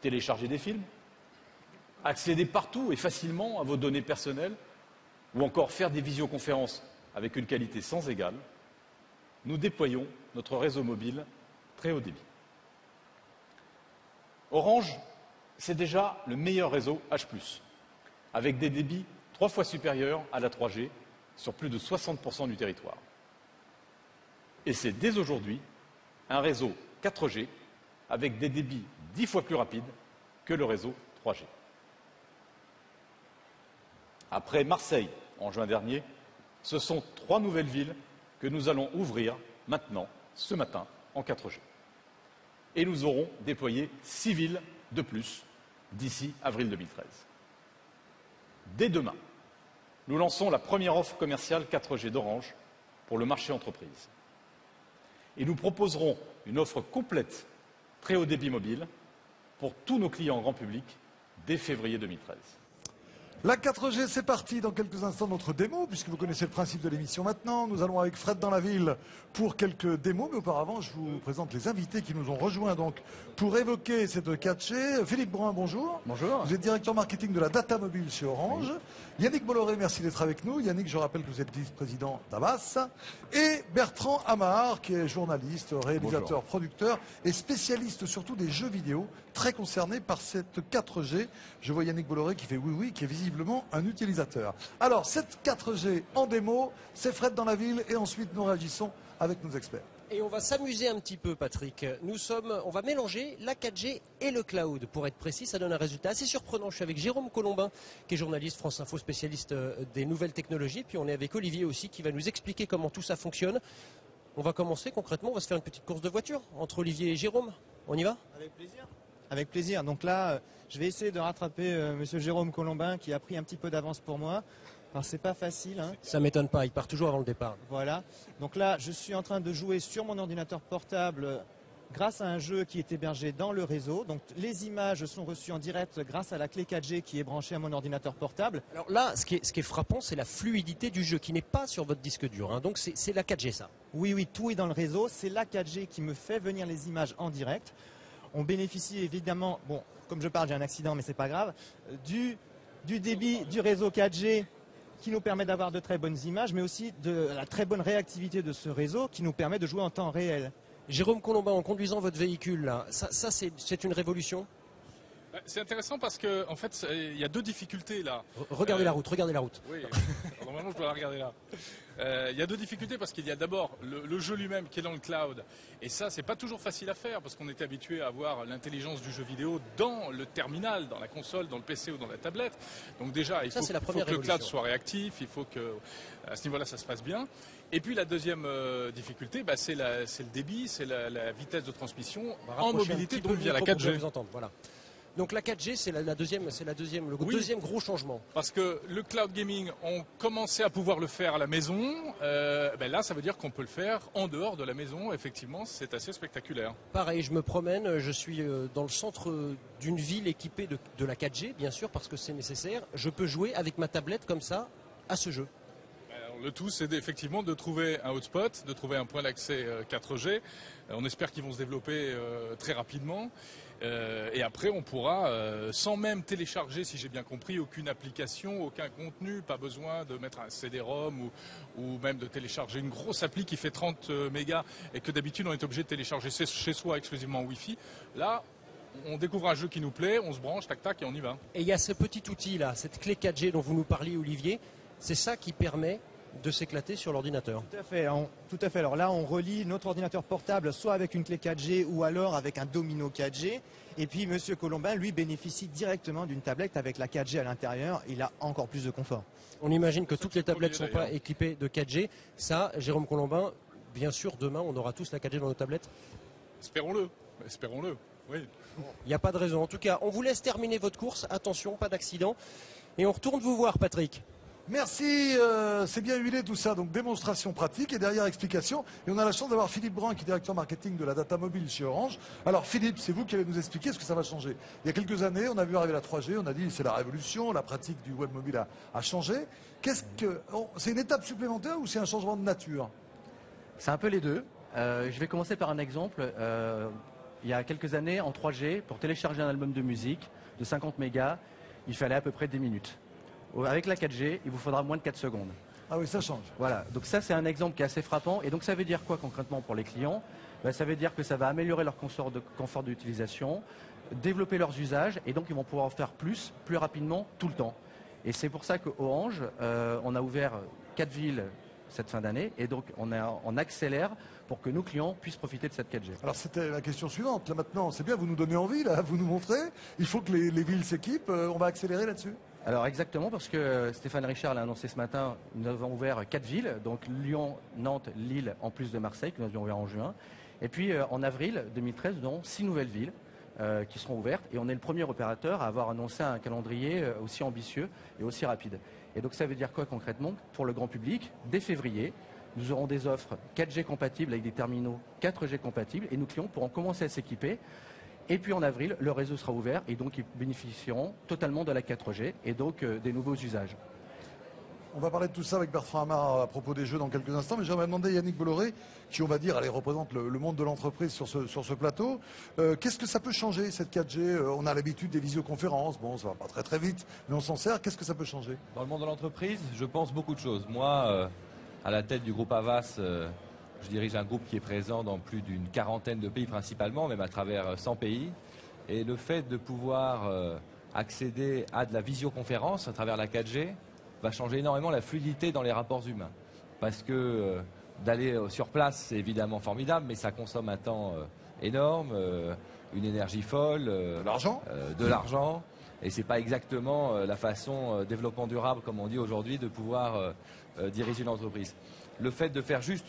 télécharger des films, accéder partout et facilement à vos données personnelles, ou encore faire des visioconférences avec une qualité sans égale, nous déployons notre réseau mobile très haut débit. Orange, c'est déjà le meilleur réseau H+, avec des débits 3 fois supérieurs à la 3G sur plus de 60% du territoire. Et c'est dès aujourd'hui un réseau 4G avec des débits 10 fois plus rapides que le réseau 3G. Après Marseille, en juin dernier, ce sont 3 nouvelles villes que nous allons ouvrir maintenant, ce matin, en 4G. Et nous aurons déployé 6 villes de plus d'ici avril 2013. Dès demain, nous lançons la première offre commerciale 4G d'Orange pour le marché entreprise. Et nous proposerons une offre complète très haut débit mobile pour tous nos clients grand public dès février 2013. La 4G, c'est parti. Dans quelques instants, notre démo, puisque vous connaissez le principe de l'émission maintenant. Nous allons avec Fred dans la ville pour quelques démos. Mais auparavant, je vous présente les invités qui nous ont rejoints donc pour évoquer cette 4G. Philippe Brun, bonjour. Bonjour. Vous êtes directeur marketing de la data mobile chez Orange. Oui. Yannick Bolloré, merci d'être avec nous. Yannick, je rappelle que vous êtes vice-président d'Avas. Et Bertrand Amar, qui est journaliste, réalisateur, bonjour, producteur et spécialiste surtout des jeux vidéo, très concerné par cette 4G. Je vois Yannick Bolloré qui fait oui, oui, qui est visiblement un utilisateur. Alors, cette 4G en démo, c'est Fred dans la ville et ensuite nous réagissons avec nos experts. Et on va s'amuser un petit peu, Patrick. On va mélanger la 4G et le cloud. Pour être précis, ça donne un résultat assez surprenant. Je suis avec Jérôme Colombin, qui est journaliste France Info, spécialiste des nouvelles technologies. Puis on est avec Olivier aussi, qui va nous expliquer comment tout ça fonctionne. On va commencer concrètement, on va se faire une petite course de voiture entre Olivier et Jérôme. On y va? Avec plaisir. Avec plaisir. Donc là, je vais essayer de rattraper monsieur Jérôme Colombin, qui a pris un petit peu d'avance pour moi. Alors c'est pas facile. Hein. Ça m'étonne pas, il part toujours avant le départ. Voilà. Donc là, je suis en train de jouer sur mon ordinateur portable grâce à un jeu qui est hébergé dans le réseau. Donc les images sont reçues en direct grâce à la clé 4G qui est branchée à mon ordinateur portable. Alors là, ce qui est frappant, c'est la fluidité du jeu qui n'est pas sur votre disque dur. Hein. Donc c'est la 4G ça. Oui, oui, tout est dans le réseau. C'est la 4G qui me fait venir les images en direct. On bénéficie évidemment, bon, comme je parle, j'ai un accident, mais c'est pas grave, du débit du réseau 4G qui nous permet d'avoir de très bonnes images, mais aussi de la très bonne réactivité de ce réseau qui nous permet de jouer en temps réel. Jérôme Colombin, en conduisant votre véhicule, là, ça c'est une révolution? C'est intéressant parce qu'en fait, il y a deux difficultés là. Regardez la route, regardez la route. Oui, normalement je dois la regarder là. Il y a deux difficultés parce qu'il y a d'abord le jeu lui-même qui est dans le cloud. Et ça, c'est pas toujours facile à faire parce qu'on est habitué à avoir l'intelligence du jeu vidéo dans le terminal, dans la console, dans le PC ou dans la tablette. Donc déjà, il faut que le cloud soit réactif, il faut que à ce niveau-là, ça se passe bien. Et puis la deuxième difficulté, c'est le débit, c'est la vitesse de transmission en mobilité donc via la 4G. Vous entendre, voilà. Donc la 4G, c'est le deuxième gros changement. Parce que le cloud gaming, on commençait à pouvoir le faire à la maison. Là, ça veut dire qu'on peut le faire en dehors de la maison. Effectivement, c'est assez spectaculaire. Pareil, je me promène, je suis dans le centre d'une ville équipée de la 4G, bien sûr, parce que c'est nécessaire. Je peux jouer avec ma tablette comme ça à ce jeu. Le tout, c'est effectivement de trouver un hotspot, de trouver un point d'accès 4G. On espère qu'ils vont se développer très rapidement. Et après, on pourra, sans même télécharger, si j'ai bien compris, aucune application, aucun contenu, pas besoin de mettre un CD-ROM ou même de télécharger une grosse appli qui fait 30 mégas et que d'habitude on est obligé de télécharger chez soi exclusivement en Wi-Fi. Là, on découvre un jeu qui nous plaît, on se branche, tac tac, et on y va. Et il y a ce petit outil là, cette clé 4G dont vous nous parliez, Olivier, c'est ça qui permet de s'éclater sur l'ordinateur. Tout à fait. Tout à fait. Alors là, on relie notre ordinateur portable soit avec une clé 4G ou alors avec un domino 4G. Et puis, monsieur Colombin, lui, bénéficie directement d'une tablette avec la 4G à l'intérieur. Il a encore plus de confort. On imagine que toutes les tablettes ne sont pas équipées de 4G. Ça, Jérôme Colombin, bien sûr, demain, on aura tous la 4G dans nos tablettes. Espérons-le. Espérons-le. Oui. Il n'y a pas de raison. En tout cas, on vous laisse terminer votre course. Attention, pas d'accident. Et on retourne vous voir, Patrick. Merci, c'est bien huilé tout ça, donc démonstration pratique et derrière explication. Et on a la chance d'avoir Philippe Brun qui est directeur marketing de la data mobile chez Orange. Alors Philippe, c'est vous qui allez nous expliquer ce que ça va changer. Il y a quelques années, on a vu arriver la 3G, on a dit c'est la révolution, la pratique du web mobile a changé. C'est une étape supplémentaire ou c'est un changement de nature? C'est un peu les deux. Je vais commencer par un exemple. Il y a quelques années, en 3G, pour télécharger un album de musique de 50 mégas, il fallait à peu près 10 minutes. Avec la 4G, il vous faudra moins de 4 secondes. Ah oui, ça change. Voilà, donc ça c'est un exemple qui est assez frappant. Et donc ça veut dire quoi concrètement pour les clients? Ça veut dire que ça va améliorer leur confort d'utilisation, développer leurs usages, et donc ils vont pouvoir en faire plus rapidement, tout le temps. Et c'est pour ça qu'Orange, on a ouvert 4 villes cette fin d'année, et donc on accélère pour que nos clients puissent profiter de cette 4G. Alors c'était la question suivante. Là maintenant, c'est bien, vous nous donnez envie, là, vous nous montrez. Il faut que les villes s'équipent. On va accélérer là-dessus. Alors exactement, parce que Stéphane Richard l'a annoncé ce matin, nous avons ouvert 4 villes, donc Lyon, Nantes, Lille, en plus de Marseille, que nous avions ouvert en juin. Et puis en avril 2013, nous aurons 6 nouvelles villes qui seront ouvertes. Et on est le premier opérateur à avoir annoncé un calendrier aussi ambitieux et aussi rapide. Et donc ça veut dire quoi concrètement pour le grand public? Dès février, nous aurons des offres 4G compatibles avec des terminaux 4G compatibles et nos clients pourront commencer à s'équiper. Et puis en avril, le réseau sera ouvert et donc ils bénéficieront totalement de la 4G et donc des nouveaux usages. On va parler de tout ça avec Bertrand Hamar à propos des jeux dans quelques instants, mais j'aimerais demander à Yannick Bolloré, qui on va dire, allez, représente le monde de l'entreprise sur ce plateau. Qu'est-ce que ça peut changer cette 4G? On a l'habitude des visioconférences, bon ça va pas très vite, mais on s'en sert, qu'est-ce que ça peut changer? Dans le monde de l'entreprise, je pense beaucoup de choses. Moi, à la tête du groupe Havas, je dirige un groupe qui est présent dans plus d'une quarantaine de pays principalement, même à travers 100 pays. Et le fait de pouvoir accéder à de la visioconférence à travers la 4G va changer énormément la fluidité dans les rapports humains. Parce que d'aller sur place, c'est évidemment formidable, mais ça consomme un temps énorme, une énergie folle, de l'argent. Et c'est pas exactement la façon développement durable, comme on dit aujourd'hui, de pouvoir diriger une entreprise. Le fait de faire juste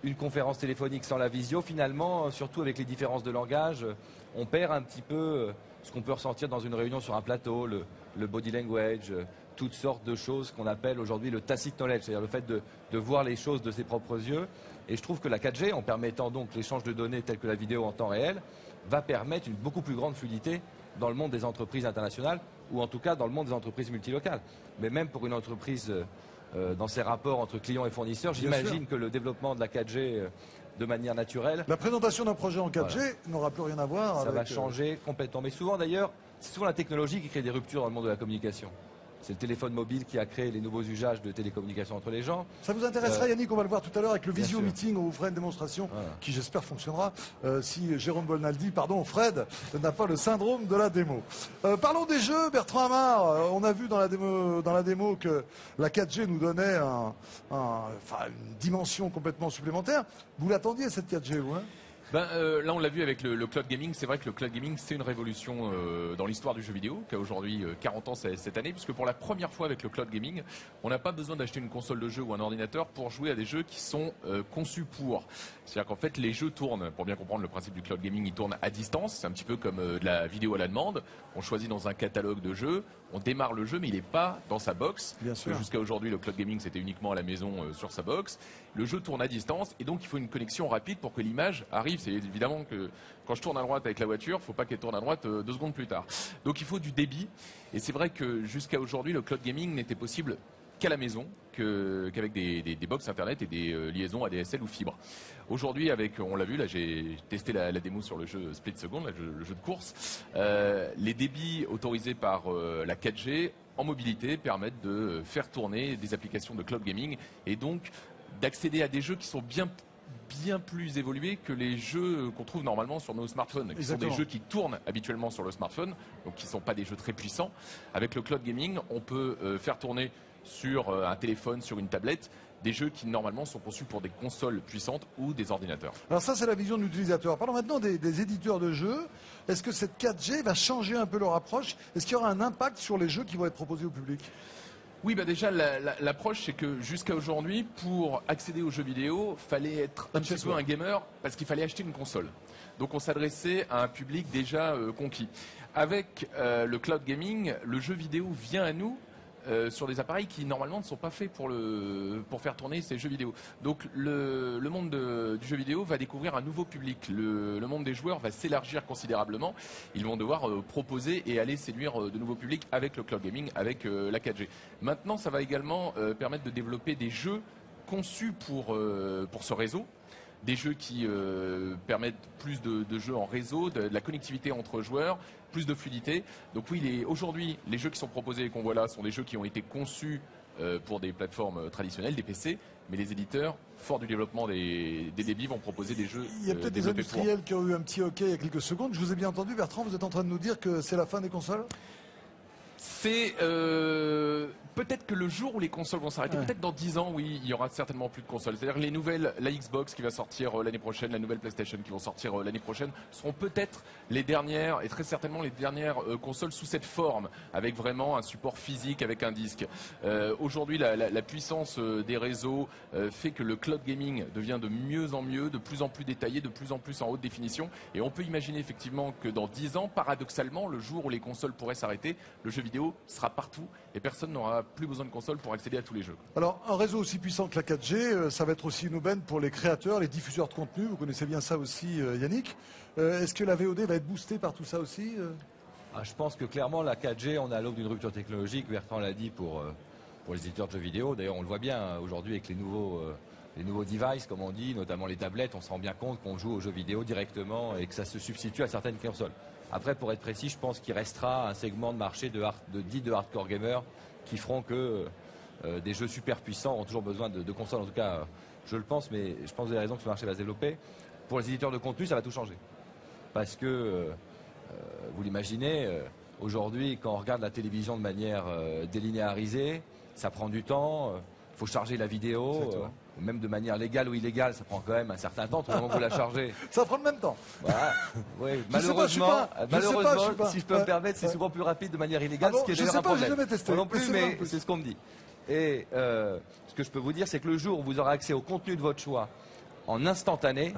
une conférence téléphonique sans la visio, finalement, surtout avec les différences de langage, on perd un petit peu ce qu'on peut ressentir dans une réunion sur un plateau, le body language, toutes sortes de choses qu'on appelle aujourd'hui le tacit knowledge, c'est-à-dire le fait de voir les choses de ses propres yeux. Et je trouve que la 4G, en permettant donc l'échange de données tel que la vidéo en temps réel, va permettre une beaucoup plus grande fluidité dans le monde des entreprises internationales, ou en tout cas dans le monde des entreprises multilocales. Mais même pour une entreprise dans ses rapports entre clients et fournisseurs, j'imagine que le développement de la 4G de manière naturelle... La présentation d'un projet en 4G n'aura plus rien à voir avec... Ça va changer complètement. Mais souvent d'ailleurs, c'est souvent la technologie qui crée des ruptures dans le monde de la communication. C'est le téléphone mobile qui a créé les nouveaux usages de télécommunication entre les gens. Ça vous intéressera Yannick, on va le voir tout à l'heure avec le visio meeting où vous ferez une démonstration qui j'espère fonctionnera si Jérôme Bolnaldi, pardon Fred, n'a pas le syndrome de la démo. Parlons des jeux, Bertrand Hamar, on a vu dans la démo que la 4G nous donnait une dimension complètement supplémentaire. Vous l'attendiez cette 4G, vous là, on l'a vu avec le cloud gaming. C'est vrai que le cloud gaming, c'est une révolution dans l'histoire du jeu vidéo, qui a aujourd'hui 40 ans cette année, puisque pour la première fois avec le cloud gaming, on n'a pas besoin d'acheter une console de jeu ou un ordinateur pour jouer à des jeux qui sont conçus pour. C'est-à-dire qu'en fait, les jeux tournent, pour bien comprendre le principe du cloud gaming, ils tournent à distance. C'est un petit peu comme de la vidéo à la demande. On choisit dans un catalogue de jeux, on démarre le jeu, mais il n'est pas dans sa box. Jusqu'à aujourd'hui, le cloud gaming, c'était uniquement à la maison sur sa box. Le jeu tourne à distance et donc il faut une connexion rapide pour que l'image arrive. C'est évidemment que quand je tourne à droite avec la voiture, il ne faut pas qu'elle tourne à droite 2 secondes plus tard. Donc il faut du débit. Et c'est vrai que jusqu'à aujourd'hui, le cloud gaming n'était possible qu'à la maison, qu'avec des box internet et des liaisons ADSL ou fibre. Aujourd'hui, on l'a vu, là j'ai testé la démo sur le jeu Split Second, le jeu de course, les débits autorisés par la 4G en mobilité permettent de faire tourner des applications de cloud gaming et donc d'accéder à des jeux qui sont bien plus évolués que les jeux qu'on trouve normalement sur nos smartphones, qui sont des jeux qui tournent habituellement sur le smartphone, donc qui ne sont pas des jeux très puissants. Avec le cloud gaming, on peut faire tourner sur un téléphone, sur une tablette, des jeux qui normalement sont conçus pour des consoles puissantes ou des ordinateurs. Alors ça, c'est la vision de l'utilisateur. Parlons maintenant des éditeurs de jeux. Est-ce que cette 4G va changer un peu leur approche? Est-ce qu'il y aura un impact sur les jeux qui vont être proposés au public? Oui, déjà l'approche, c'est que jusqu'à aujourd'hui, pour accéder aux jeux vidéo, fallait être un petit peu un gamer parce qu'il fallait acheter une console. Donc on s'adressait à un public déjà conquis. Avec le cloud gaming, le jeu vidéo vient à nous sur des appareils qui normalement ne sont pas faits pour faire tourner ces jeux vidéo. Donc le monde du jeu vidéo va découvrir un nouveau public. Le monde des joueurs va s'élargir considérablement. Ils vont devoir proposer et aller séduire de nouveaux publics avec le cloud gaming, avec la 4G. Maintenant, ça va également permettre de développer des jeux conçus pour ce réseau. Des jeux qui permettent plus de jeux en réseau, de la connectivité entre joueurs, plus de fluidité. Donc oui, aujourd'hui, les jeux qui sont proposés et qu'on voit là sont des jeux qui ont été conçus pour des plateformes traditionnelles, des PC, mais les éditeurs, forts du développement des débits, vont proposer des jeux. Il y a peut-être des industriels qui ont eu un petit hockey il y a quelques secondes. Je vous ai bien entendu, Bertrand, vous êtes en train de nous dire que c'est la fin des consoles ? C'est peut-être que le jour où les consoles vont s'arrêter, peut-être dans 10 ans, oui, il y aura certainement plus de consoles. C'est-à-dire les nouvelles, la Xbox qui va sortir l'année prochaine, la nouvelle PlayStation qui vont sortir l'année prochaine, seront peut-être les dernières, et très certainement les dernières consoles sous cette forme, avec vraiment un support physique, avec un disque. Aujourd'hui, la puissance des réseaux fait que le cloud gaming devient de mieux en mieux, de plus en plus détaillé, de plus en plus en haute définition. Et on peut imaginer effectivement que dans 10 ans, paradoxalement, le jour où les consoles pourraient s'arrêter, le jeu vidéo sera partout et personne n'aura plus besoin de console pour accéder à tous les jeux. Alors, un réseau aussi puissant que la 4G, ça va être aussi une aubaine pour les créateurs, les diffuseurs de contenu. Vous connaissez bien ça aussi, Yannick. Est-ce que la VOD va être boostée par tout ça aussi Je pense que clairement, la 4G, on est à l'aube d'une rupture technologique. Bertrand l'a dit pour les éditeurs de jeux vidéo. D'ailleurs, on le voit bien aujourd'hui avec les nouveaux devices, comme on dit, notamment les tablettes. On se rend bien compte qu'on joue aux jeux vidéo directement et que ça se substitue à certaines consoles. Après, pour être précis, je pense qu'il restera un segment de marché de hardcore gamers qui feront que des jeux super puissants ont toujours besoin de consoles. En tout cas, je le pense, mais je pense que vous avez raison que ce marché va se développer. Pour les éditeurs de contenu, ça va tout changer. Parce que, vous l'imaginez, aujourd'hui, quand on regarde la télévision de manière délinéarisée, ça prend du temps, il faut charger la vidéo, même de manière légale ou illégale, ça prend quand même un certain temps, tout le moment que vous la chargez. Ça prend le même temps. Voilà. Oui. Malheureusement, si je peux me permettre, c'est souvent plus rapide de manière illégale, ce qui est d'ailleurs un problème. Moi non plus, mais c'est ce qu'on me dit. Et ce que je peux vous dire, c'est que le jour où vous aurez accès au contenu de votre choix en instantané,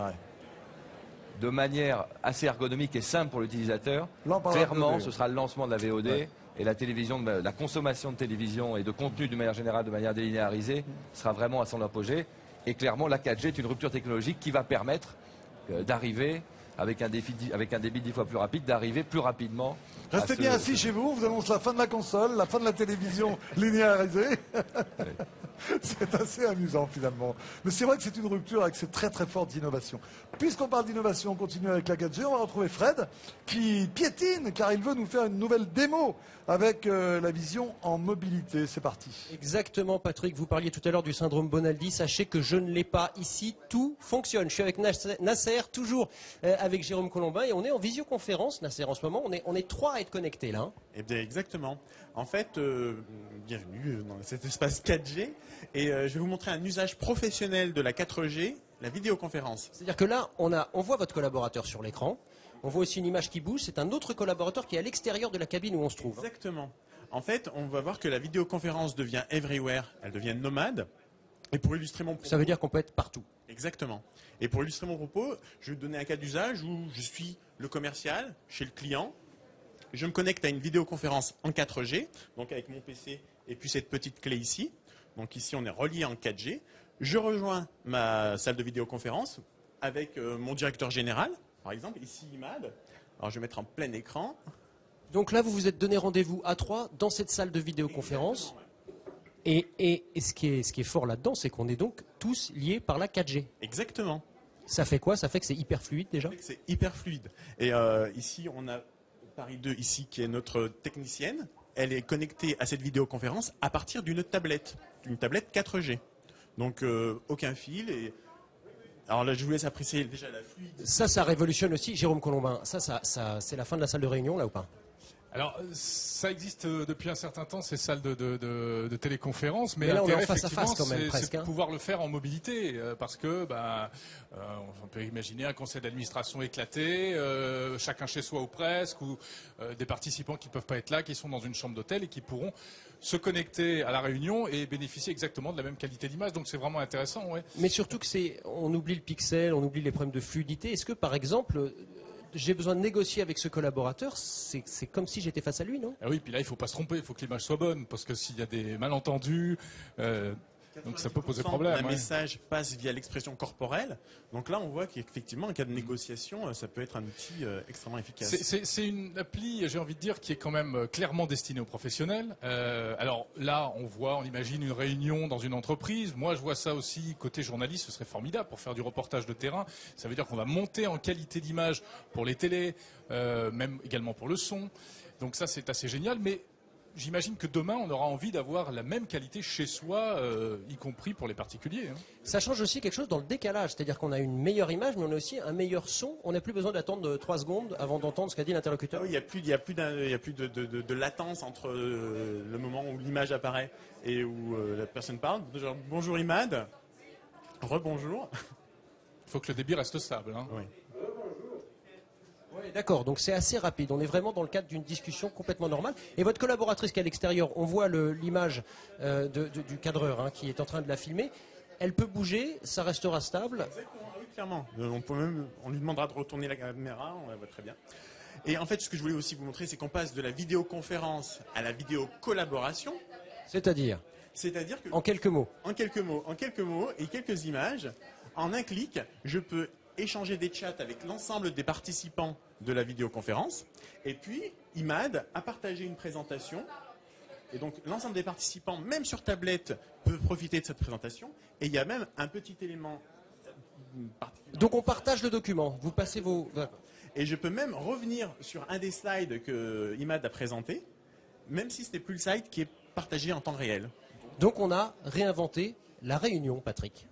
de manière assez ergonomique et simple pour l'utilisateur, clairement, ce sera le lancement de la VOD. Et la télévision, la consommation de télévision et de contenu de manière générale, de manière délinéarisée, sera vraiment à son apogée. Et clairement, la 4G est une rupture technologique qui va permettre d'arriver, avec un débit 10 fois plus rapide, d'arriver plus rapidement. Restez bien assis chez vous, vous annoncez la fin de la console, la fin de la télévision linéarisée. C'est assez amusant finalement. Mais c'est vrai que c'est une rupture avec ces très très fortes innovations. Puisqu'on parle d'innovation, on continue avec la 4G. On va retrouver Fred qui piétine car il veut nous faire une nouvelle démo avec la vision en mobilité. C'est parti. Exactement Patrick, vous parliez tout à l'heure du syndrome Bonaldi. Sachez que je ne l'ai pas ici, tout fonctionne. Je suis avec Nasser, toujours avec Jérôme Colombin et on est en visioconférence. Nasser, en ce moment, on est 3 à être connectés là. Eh bien exactement. En fait, bienvenue dans cet espace 4G et je vais vous montrer un usage professionnel de la 4G, la vidéoconférence. C'est-à-dire que là, on voit votre collaborateur sur l'écran, on voit aussi une image qui bouge, c'est un autre collaborateur qui est à l'extérieur de la cabine où on se trouve. Exactement. En fait, on va voir que la vidéoconférence devient everywhere, elle devient nomade. Et pour illustrer mon propos, ça veut dire qu'on peut être partout. Exactement. Et pour illustrer mon propos, je vais vous donner un cas d'usage où je suis le commercial chez le client. Je me connecte à une vidéoconférence en 4G, donc avec mon PC et puis cette petite clé ici. Donc ici, on est relié en 4G. Je rejoins ma salle de vidéoconférence avec mon directeur général, par exemple, ici IMAD. Alors je vais mettre en plein écran. Donc là, vous vous êtes donné rendez-vous à 3 dans cette salle de vidéoconférence. Et ce qui est fort là-dedans, c'est qu'on est donc tous liés par la 4G. Exactement. Ça fait quoi? Ça fait que c'est hyper fluide déjà? C'est hyper fluide. Et ici, on a Paris 2 ici qui est notre technicienne. Elle est connectée à cette vidéoconférence à partir d'une tablette 4G. Donc aucun fil. Et alors là, je vous laisse apprécier déjà la fluidité. Ça révolutionne aussi, Jérôme Colombin. Ça c'est la fin de la salle de réunion là ou pas? Alors, ça existe depuis un certain temps, ces salles de téléconférence, mais là, on est en l'intérêt, face à face quand même, c'est presque. de pouvoir le faire en mobilité, parce que on peut imaginer un conseil d'administration éclaté, chacun chez soi ou presque, ou des participants qui ne peuvent pas être là, qui sont dans une chambre d'hôtel et qui pourront se connecter à la réunion et bénéficier exactement de la même qualité d'image. Donc c'est vraiment intéressant. Ouais. Mais surtout que on oublie le pixel, on oublie les problèmes de fluidité. Est-ce que par exemple, j'ai besoin de négocier avec ce collaborateur, c'est comme si j'étais face à lui, non? Ah oui, puis là, il ne faut pas se tromper, il faut que l'image soit bonne, parce que s'il y a des malentendus, donc ça peut poser problème. Un message passe via l'expression corporelle. Donc là, on voit qu'effectivement, en cas de négociation, ça peut être un outil extrêmement efficace. C'est une appli, j'ai envie de dire, qui est quand même clairement destinée aux professionnels. Alors là, on imagine une réunion dans une entreprise. Moi, je vois ça aussi côté journaliste, ce serait formidable pour faire du reportage de terrain. Ça veut dire qu'on va monter en qualité d'image pour les télés, même également pour le son. Donc ça, c'est assez génial. Mais j'imagine que demain, on aura envie d'avoir la même qualité chez soi, y compris pour les particuliers. Hein. Ça change aussi quelque chose dans le décalage, c'est-à-dire qu'on a une meilleure image, mais on a aussi un meilleur son. On n'a plus besoin d'attendre 3 secondes avant d'entendre ce qu'a dit l'interlocuteur. Il n'y a plus de latence entre le moment où où l'image apparaît et où la personne parle. Genre, bonjour Imad, rebonjour. Il faut que le débit reste stable. Hein. Oui. Oui, d'accord, donc c'est assez rapide. On est vraiment dans le cadre d'une discussion complètement normale. Et votre collaboratrice qui est à l'extérieur, on voit l'image du cadreur hein, qui est en train de la filmer. Elle peut bouger, ça restera stable. Exactement, oui, clairement. On lui demandera de retourner la caméra, on la voit très bien. Et en fait, ce que je voulais aussi vous montrer, c'est qu'on passe de la vidéoconférence à la vidéocollaboration. C'est-à-dire que, en quelques mots. En quelques mots et quelques images. En un clic, je peux échanger des chats avec l'ensemble des participants de la vidéoconférence. Et puis, Imad a partagé une présentation. Et donc, l'ensemble des participants, même sur tablette, peuvent profiter de cette présentation. Et il y a même un petit élément particulier. Donc, on partage le document. Vous passez vos... Et je peux même revenir sur un des slides que Imad a présenté, même si ce n'est plus le slide qui est partagé en temps réel. Donc, on a réinventé la réunion, Patrick.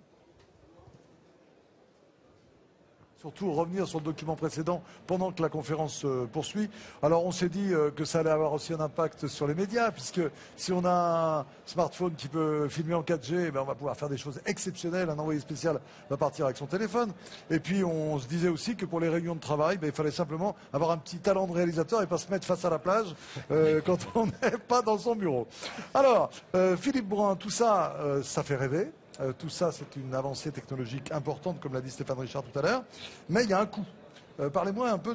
Surtout revenir sur le document précédent pendant que la conférence se poursuit. Alors on s'est dit que ça allait avoir aussi un impact sur les médias, puisque si on a un smartphone qui peut filmer en 4G, on va pouvoir faire des choses exceptionnelles. Un envoyé spécial va partir avec son téléphone. Et puis on se disait aussi que pour les réunions de travail, il fallait simplement avoir un petit talent de réalisateur et pas se mettre face à la plage quand on n'est pas dans son bureau. Alors, Philippe Brun, tout ça, ça fait rêver. Tout ça, c'est une avancée technologique importante, comme l'a dit Stéphane Richard tout à l'heure. Mais il y a un coût. Parlez-moi un peu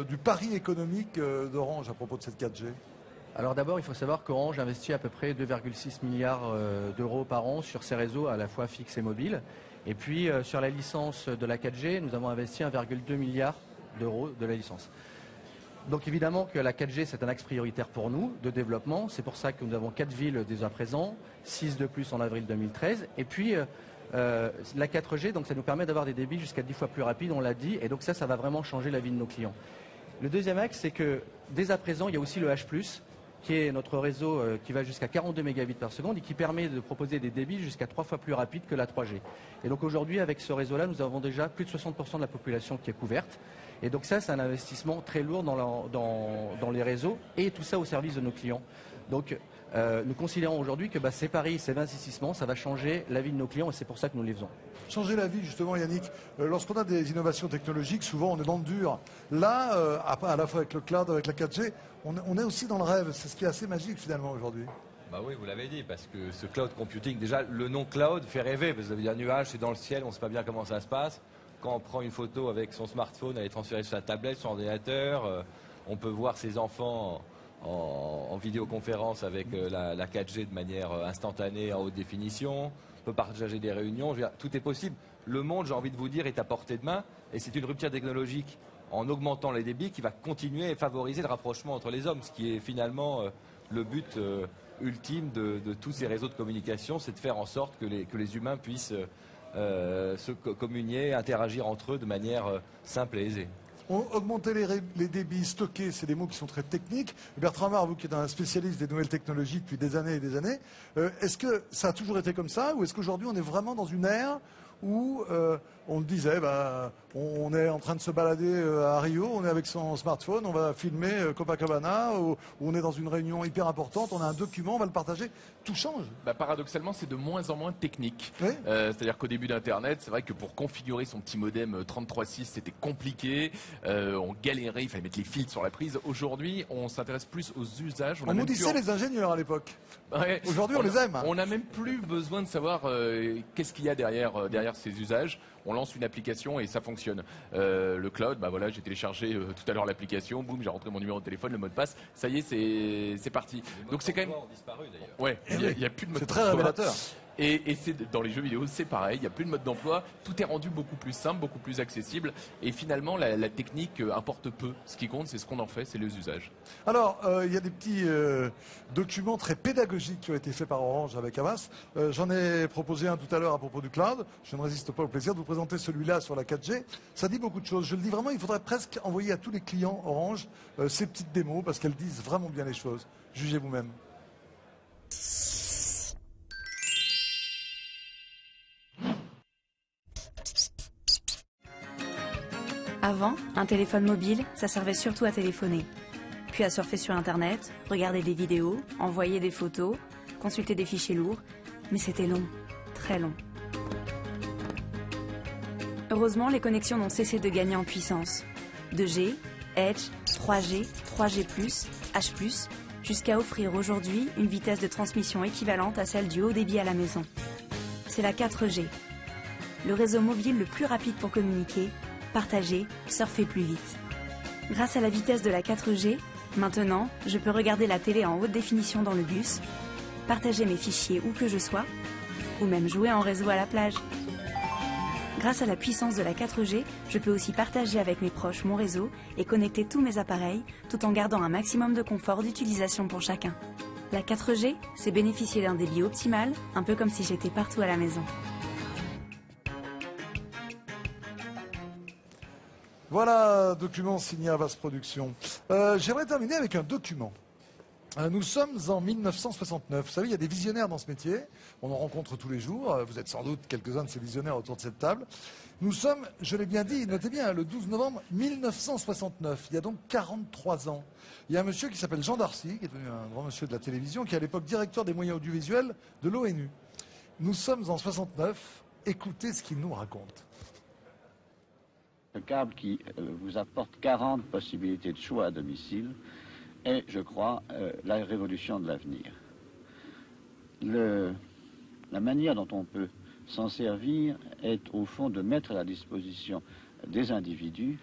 du pari économique d'Orange à propos de cette 4G. Alors d'abord, il faut savoir qu'Orange investit à peu près 2,6 milliards d'euros par an sur ses réseaux à la fois fixes et mobiles. Et puis sur la licence de la 4G, nous avons investi 1,2 milliard d'euros de la licence. Donc évidemment que la 4G, c'est un axe prioritaire pour nous de développement. C'est pour ça que nous avons 4 villes dès à présent, 6 de plus en avril 2013. Et puis la 4G, donc ça nous permet d'avoir des débits jusqu'à 10 fois plus rapides, on l'a dit. Et donc ça va vraiment changer la vie de nos clients. Le deuxième axe, c'est que dès à présent, il y a aussi le H+, qui est notre réseau qui va jusqu'à 42 mégabits par seconde et qui permet de proposer des débits jusqu'à 3 fois plus rapides que la 3G. Et donc aujourd'hui, avec ce réseau-là, nous avons déjà plus de 60% de la population qui est couverte. Et donc ça, c'est un investissement très lourd dans les réseaux et tout ça au service de nos clients. Donc nous considérons aujourd'hui que ces paris, ces investissements, ça va changer la vie de nos clients et c'est pour ça que nous les faisons. Changer la vie, justement, Yannick. Lorsqu'on a des innovations technologiques, souvent on est dans le dur. Là, à la fois avec le cloud, avec la 4G, on est aussi dans le rêve. C'est ce qui est assez magique finalement aujourd'hui. Bah oui, vous l'avez dit, parce que ce cloud computing, déjà le nom cloud fait rêver, parce que ça veut dire nuage, c'est dans le ciel, on ne sait pas bien comment ça se passe. Quand on prend une photo avec son smartphone, elle est transférée sur sa tablette, sur ordinateur, on peut voir ses enfants en vidéoconférence avec la 4G de manière instantanée, en haute définition, on peut partager des réunions, je veux dire, tout est possible. Le monde, j'ai envie de vous dire, est à portée de main, et c'est une rupture technologique en augmentant les débits qui va continuer et favoriser le rapprochement entre les hommes, ce qui est finalement le but ultime de tous ces réseaux de communication, c'est de faire en sorte que les humains puissent se communier, interagir entre eux de manière simple et aisée. Augmenter les débits, stocker, c'est des mots qui sont très techniques. Bertrand Mar, vous qui êtes un spécialiste des nouvelles technologies depuis des années et des années, est-ce que ça a toujours été comme ça ou est-ce qu'aujourd'hui on est vraiment dans une ère où on le disait, on est en train de se balader à Rio, on est avec son smartphone, on va filmer Copacabana, ou on est dans une réunion hyper importante, on a un document, on va le partager, tout change. Paradoxalement, c'est de moins en moins technique. Oui. C'est-à-dire qu'au début d'Internet, c'est vrai que pour configurer son petit modem 33.6, c'était compliqué, on galérait, il fallait mettre les fils sur la prise. Aujourd'hui, on s'intéresse plus aux usages. On maudissait les ingénieurs à l'époque. Ouais. Aujourd'hui, on les aime. On n'a même plus besoin de savoir qu'est-ce qu'il y a derrière ces usages. On lance une application et ça fonctionne. Le cloud, voilà, j'ai téléchargé tout à l'heure l'application, boum, j'ai rentré mon numéro de téléphone, le mot de passe, ça y est, c'est parti. Donc c'est quand même. Les mots ont disparu d'ailleurs. Ouais, il n'y a plus de mode C'est d'emploi. très révélateur. Et dans les jeux vidéo, c'est pareil, il n'y a plus de mode d'emploi, tout est rendu beaucoup plus simple, beaucoup plus accessible, et finalement la technique importe peu. Ce qui compte, c'est ce qu'on en fait, c'est les usages. Alors, il y a des petits documents très pédagogiques qui ont été faits par Orange avec Havas. J'en ai proposé un tout à l'heure à propos du cloud. Je ne résiste pas au plaisir de vous présenter celui-là sur la 4G. Ça dit beaucoup de choses. Je le dis vraiment, il faudrait presque envoyer à tous les clients Orange ces petites démos parce qu'elles disent vraiment bien les choses. Jugez vous-même. Avant, un téléphone mobile, ça servait surtout à téléphoner. puis à surfer sur Internet, regarder des vidéos, envoyer des photos, consulter des fichiers lourds. Mais c'était long, très long. Heureusement, les connexions n'ont cessé de gagner en puissance. 2G, Edge, 3G, 3G+, H+, jusqu'à offrir aujourd'hui une vitesse de transmission équivalente à celle du haut débit à la maison. C'est la 4G. Le réseau mobile le plus rapide pour communiquer, partager, surfer plus vite. Grâce à la vitesse de la 4G, maintenant, je peux regarder la télé en haute définition dans le bus, partager mes fichiers où que je sois, ou même jouer en réseau à la plage. Grâce à la puissance de la 4G, je peux aussi partager avec mes proches mon réseau et connecter tous mes appareils, tout en gardant un maximum de confort d'utilisation pour chacun. La 4G, c'est bénéficier d'un débit optimal, un peu comme si j'étais partout à la maison. Voilà, document signé Havas Productions. J'aimerais terminer avec un document. Nous sommes en 1969. Vous savez, il y a des visionnaires dans ce métier. On en rencontre tous les jours. Vous êtes sans doute quelques-uns de ces visionnaires autour de cette table. Nous sommes, je l'ai bien dit, notez bien, le 12 novembre 1969. Il y a donc 43 ans. Il y a un monsieur qui s'appelle Jean Darcy, qui est devenu un grand monsieur de la télévision, qui est à l'époque directeur des moyens audiovisuels de l'ONU. Nous sommes en 69. Écoutez ce qu'il nous raconte. Le câble qui vous apporte 40 possibilités de choix à domicile est, je crois, la révolution de l'avenir. La manière dont on peut s'en servir est, au fond, de mettre à la disposition des individus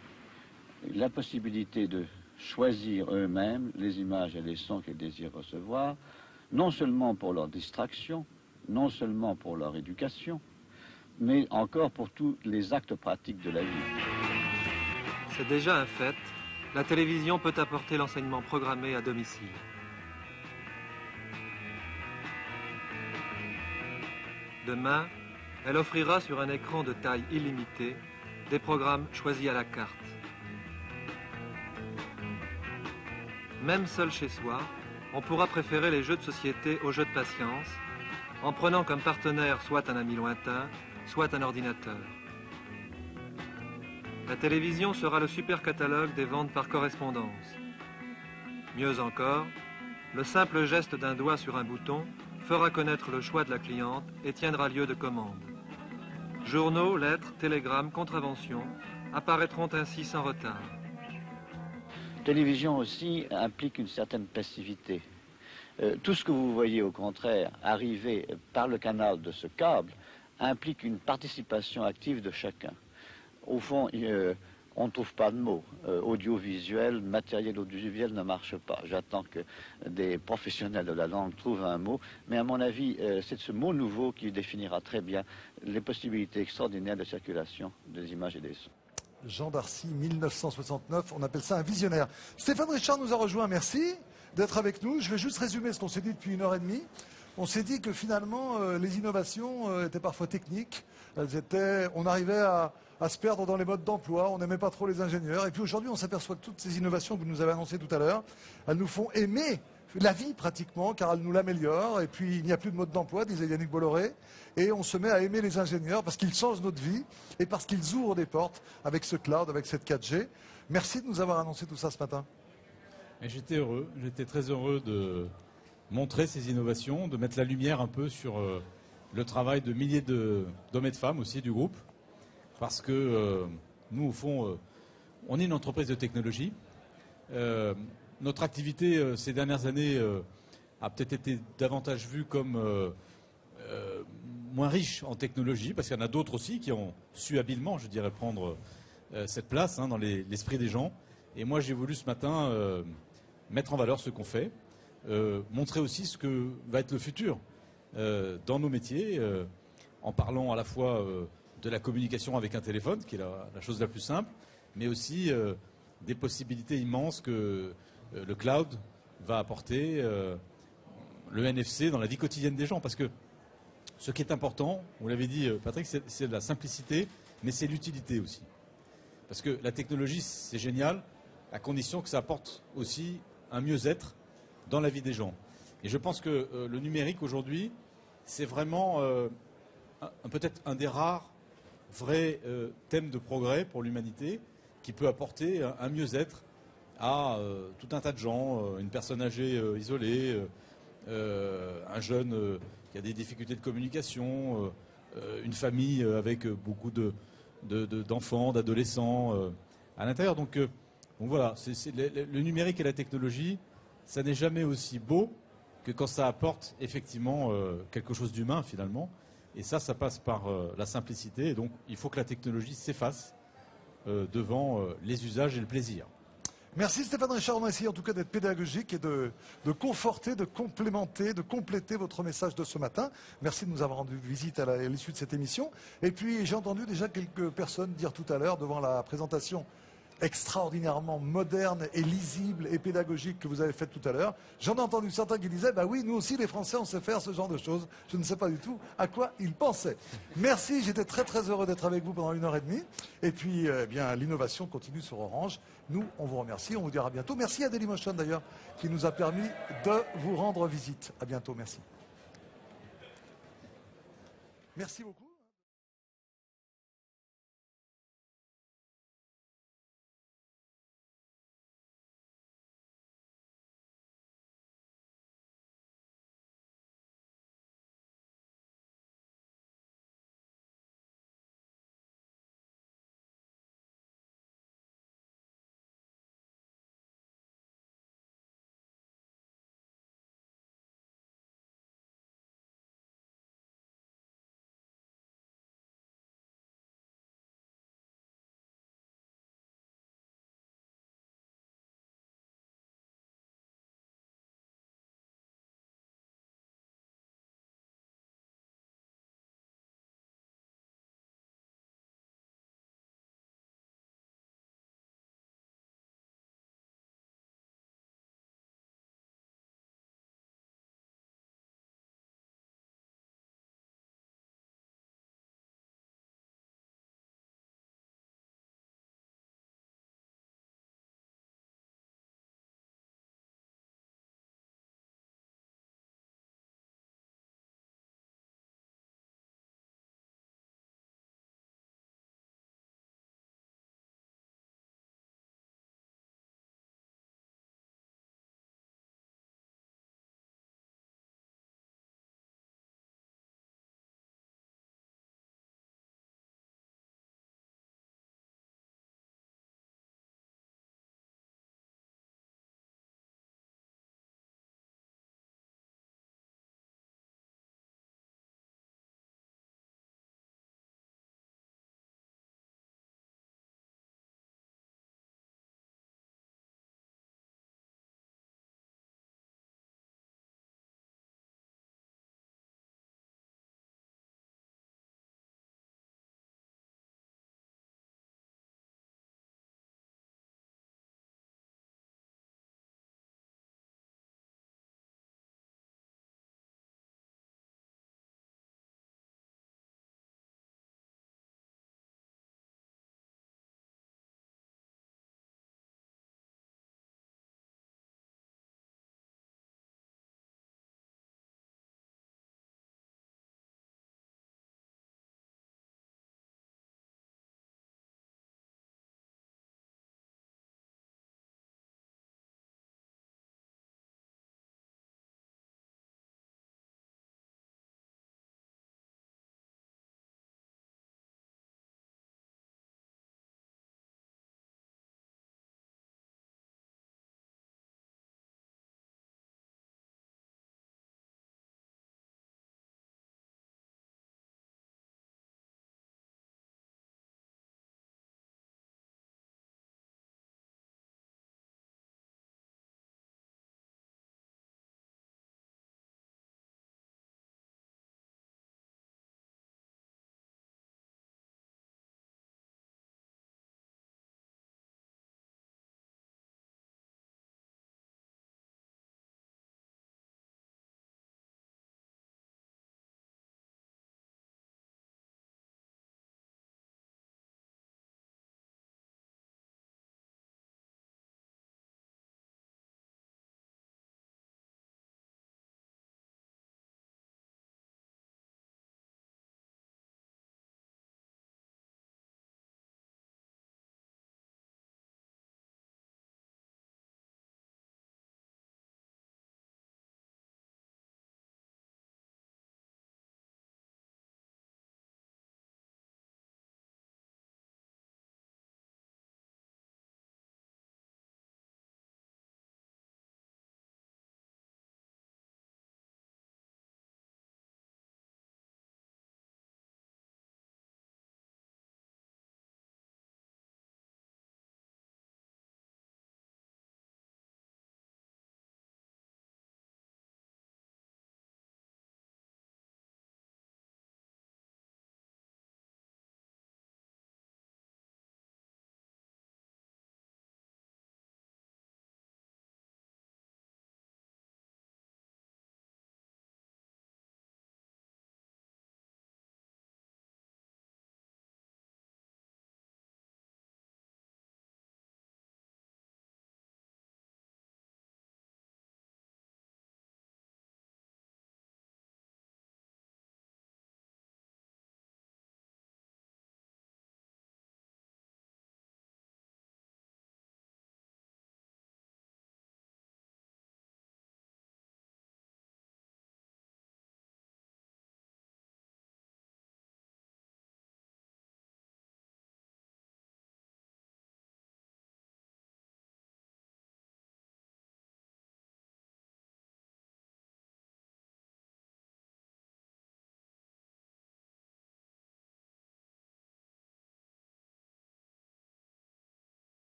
la possibilité de choisir eux-mêmes les images et les sons qu'ils désirent recevoir, non seulement pour leur distraction, non seulement pour leur éducation, mais encore pour tous les actes pratiques de la vie. C'est déjà un fait, la télévision peut apporter l'enseignement programmé à domicile. Demain, elle offrira sur un écran de taille illimitée des programmes choisis à la carte. Même seul chez soi, on pourra préférer les jeux de société aux jeux de patience, en prenant comme partenaire soit un ami lointain, soit un ordinateur. La télévision sera le super catalogue des ventes par correspondance. Mieux encore, le simple geste d'un doigt sur un bouton fera connaître le choix de la cliente et tiendra lieu de commande. Journaux, lettres, télégrammes, contraventions apparaîtront ainsi sans retard. La télévision aussi implique une certaine passivité. Tout ce que vous voyez au contraire arriver par le canal de ce câble implique une participation active de chacun. Au fond, on ne trouve pas de mots. Audiovisuel, matériel audiovisuel ne marche pas. J'attends que des professionnels de la langue trouvent un mot. Mais à mon avis, c'est ce mot nouveau qui définira très bien les possibilités extraordinaires de circulation des images et des sons. Jean Darcy, 1969, on appelle ça un visionnaire. Stéphane Richard nous a rejoint, merci d'être avec nous. Je vais juste résumer ce qu'on s'est dit depuis 1h30. On s'est dit que finalement, les innovations étaient parfois techniques. On arrivait à se perdre dans les modes d'emploi, on n'aimait pas trop les ingénieurs. Et puis aujourd'hui, on s'aperçoit que toutes ces innovations que vous nous avez annoncées tout à l'heure, elles nous font aimer la vie pratiquement, car elles nous l'améliorent. Et puis, il n'y a plus de mode d'emploi, disait Yannick Bolloré. Et on se met à aimer les ingénieurs parce qu'ils changent notre vie et parce qu'ils ouvrent des portes avec ce cloud, avec cette 4G. Merci de nous avoir annoncé tout ça ce matin. J'étais très heureux de montrer ces innovations, de mettre la lumière un peu sur le travail de milliers d'hommes et de femmes aussi du groupe. Parce que nous, au fond, on est une entreprise de technologie. Notre activité ces dernières années a peut-être été davantage vue comme moins riche en technologie, parce qu'il y en a d'autres aussi qui ont su habilement, je dirais, prendre cette place dans l'esprit des gens. Et moi, j'ai voulu ce matin mettre en valeur ce qu'on fait, montrer aussi ce que va être le futur dans nos métiers, en parlant à la fois de la communication avec un téléphone, qui est la chose la plus simple, mais aussi des possibilités immenses que le cloud va apporter, le NFC dans la vie quotidienne des gens. Parce que ce qui est important, vous l'avez dit Patrick, c'est la simplicité, mais c'est l'utilité aussi. Parce que la technologie, c'est génial, à condition que ça apporte aussi un mieux-être dans la vie des gens. Et je pense que le numérique aujourd'hui, c'est vraiment peut-être un des rares vrais thèmes de progrès pour l'humanité qui peut apporter un mieux-être à tout un tas de gens, une personne âgée isolée, un jeune qui a des difficultés de communication, une famille avec beaucoup d'enfants, d'adolescents à l'intérieur. Donc voilà, le numérique et la technologie, ça n'est jamais aussi beau que quand ça apporte effectivement quelque chose d'humain finalement. Et ça passe par la simplicité. Et donc il faut que la technologie s'efface devant les usages et le plaisir. Merci Stéphane Richard, on a essayé en tout cas d'être pédagogique et de conforter, de complémenter, de compléter votre message de ce matin. Merci de nous avoir rendu visite à l'issue de cette émission. Et puis j'ai entendu déjà quelques personnes dire tout à l'heure devant la présentation extraordinairement moderne et lisible et pédagogique que vous avez faite tout à l'heure. J'en ai entendu certains qui disaient, bah oui, nous aussi les Français on sait faire ce genre de choses. Je ne sais pas du tout à quoi ils pensaient. Merci, j'étais très très heureux d'être avec vous pendant 1h30. Et puis, bien, l'innovation continue sur Orange. Nous, on vous remercie, on vous dira à bientôt. Merci à Dailymotion d'ailleurs, qui nous a permis de vous rendre visite. À bientôt, merci. Merci beaucoup.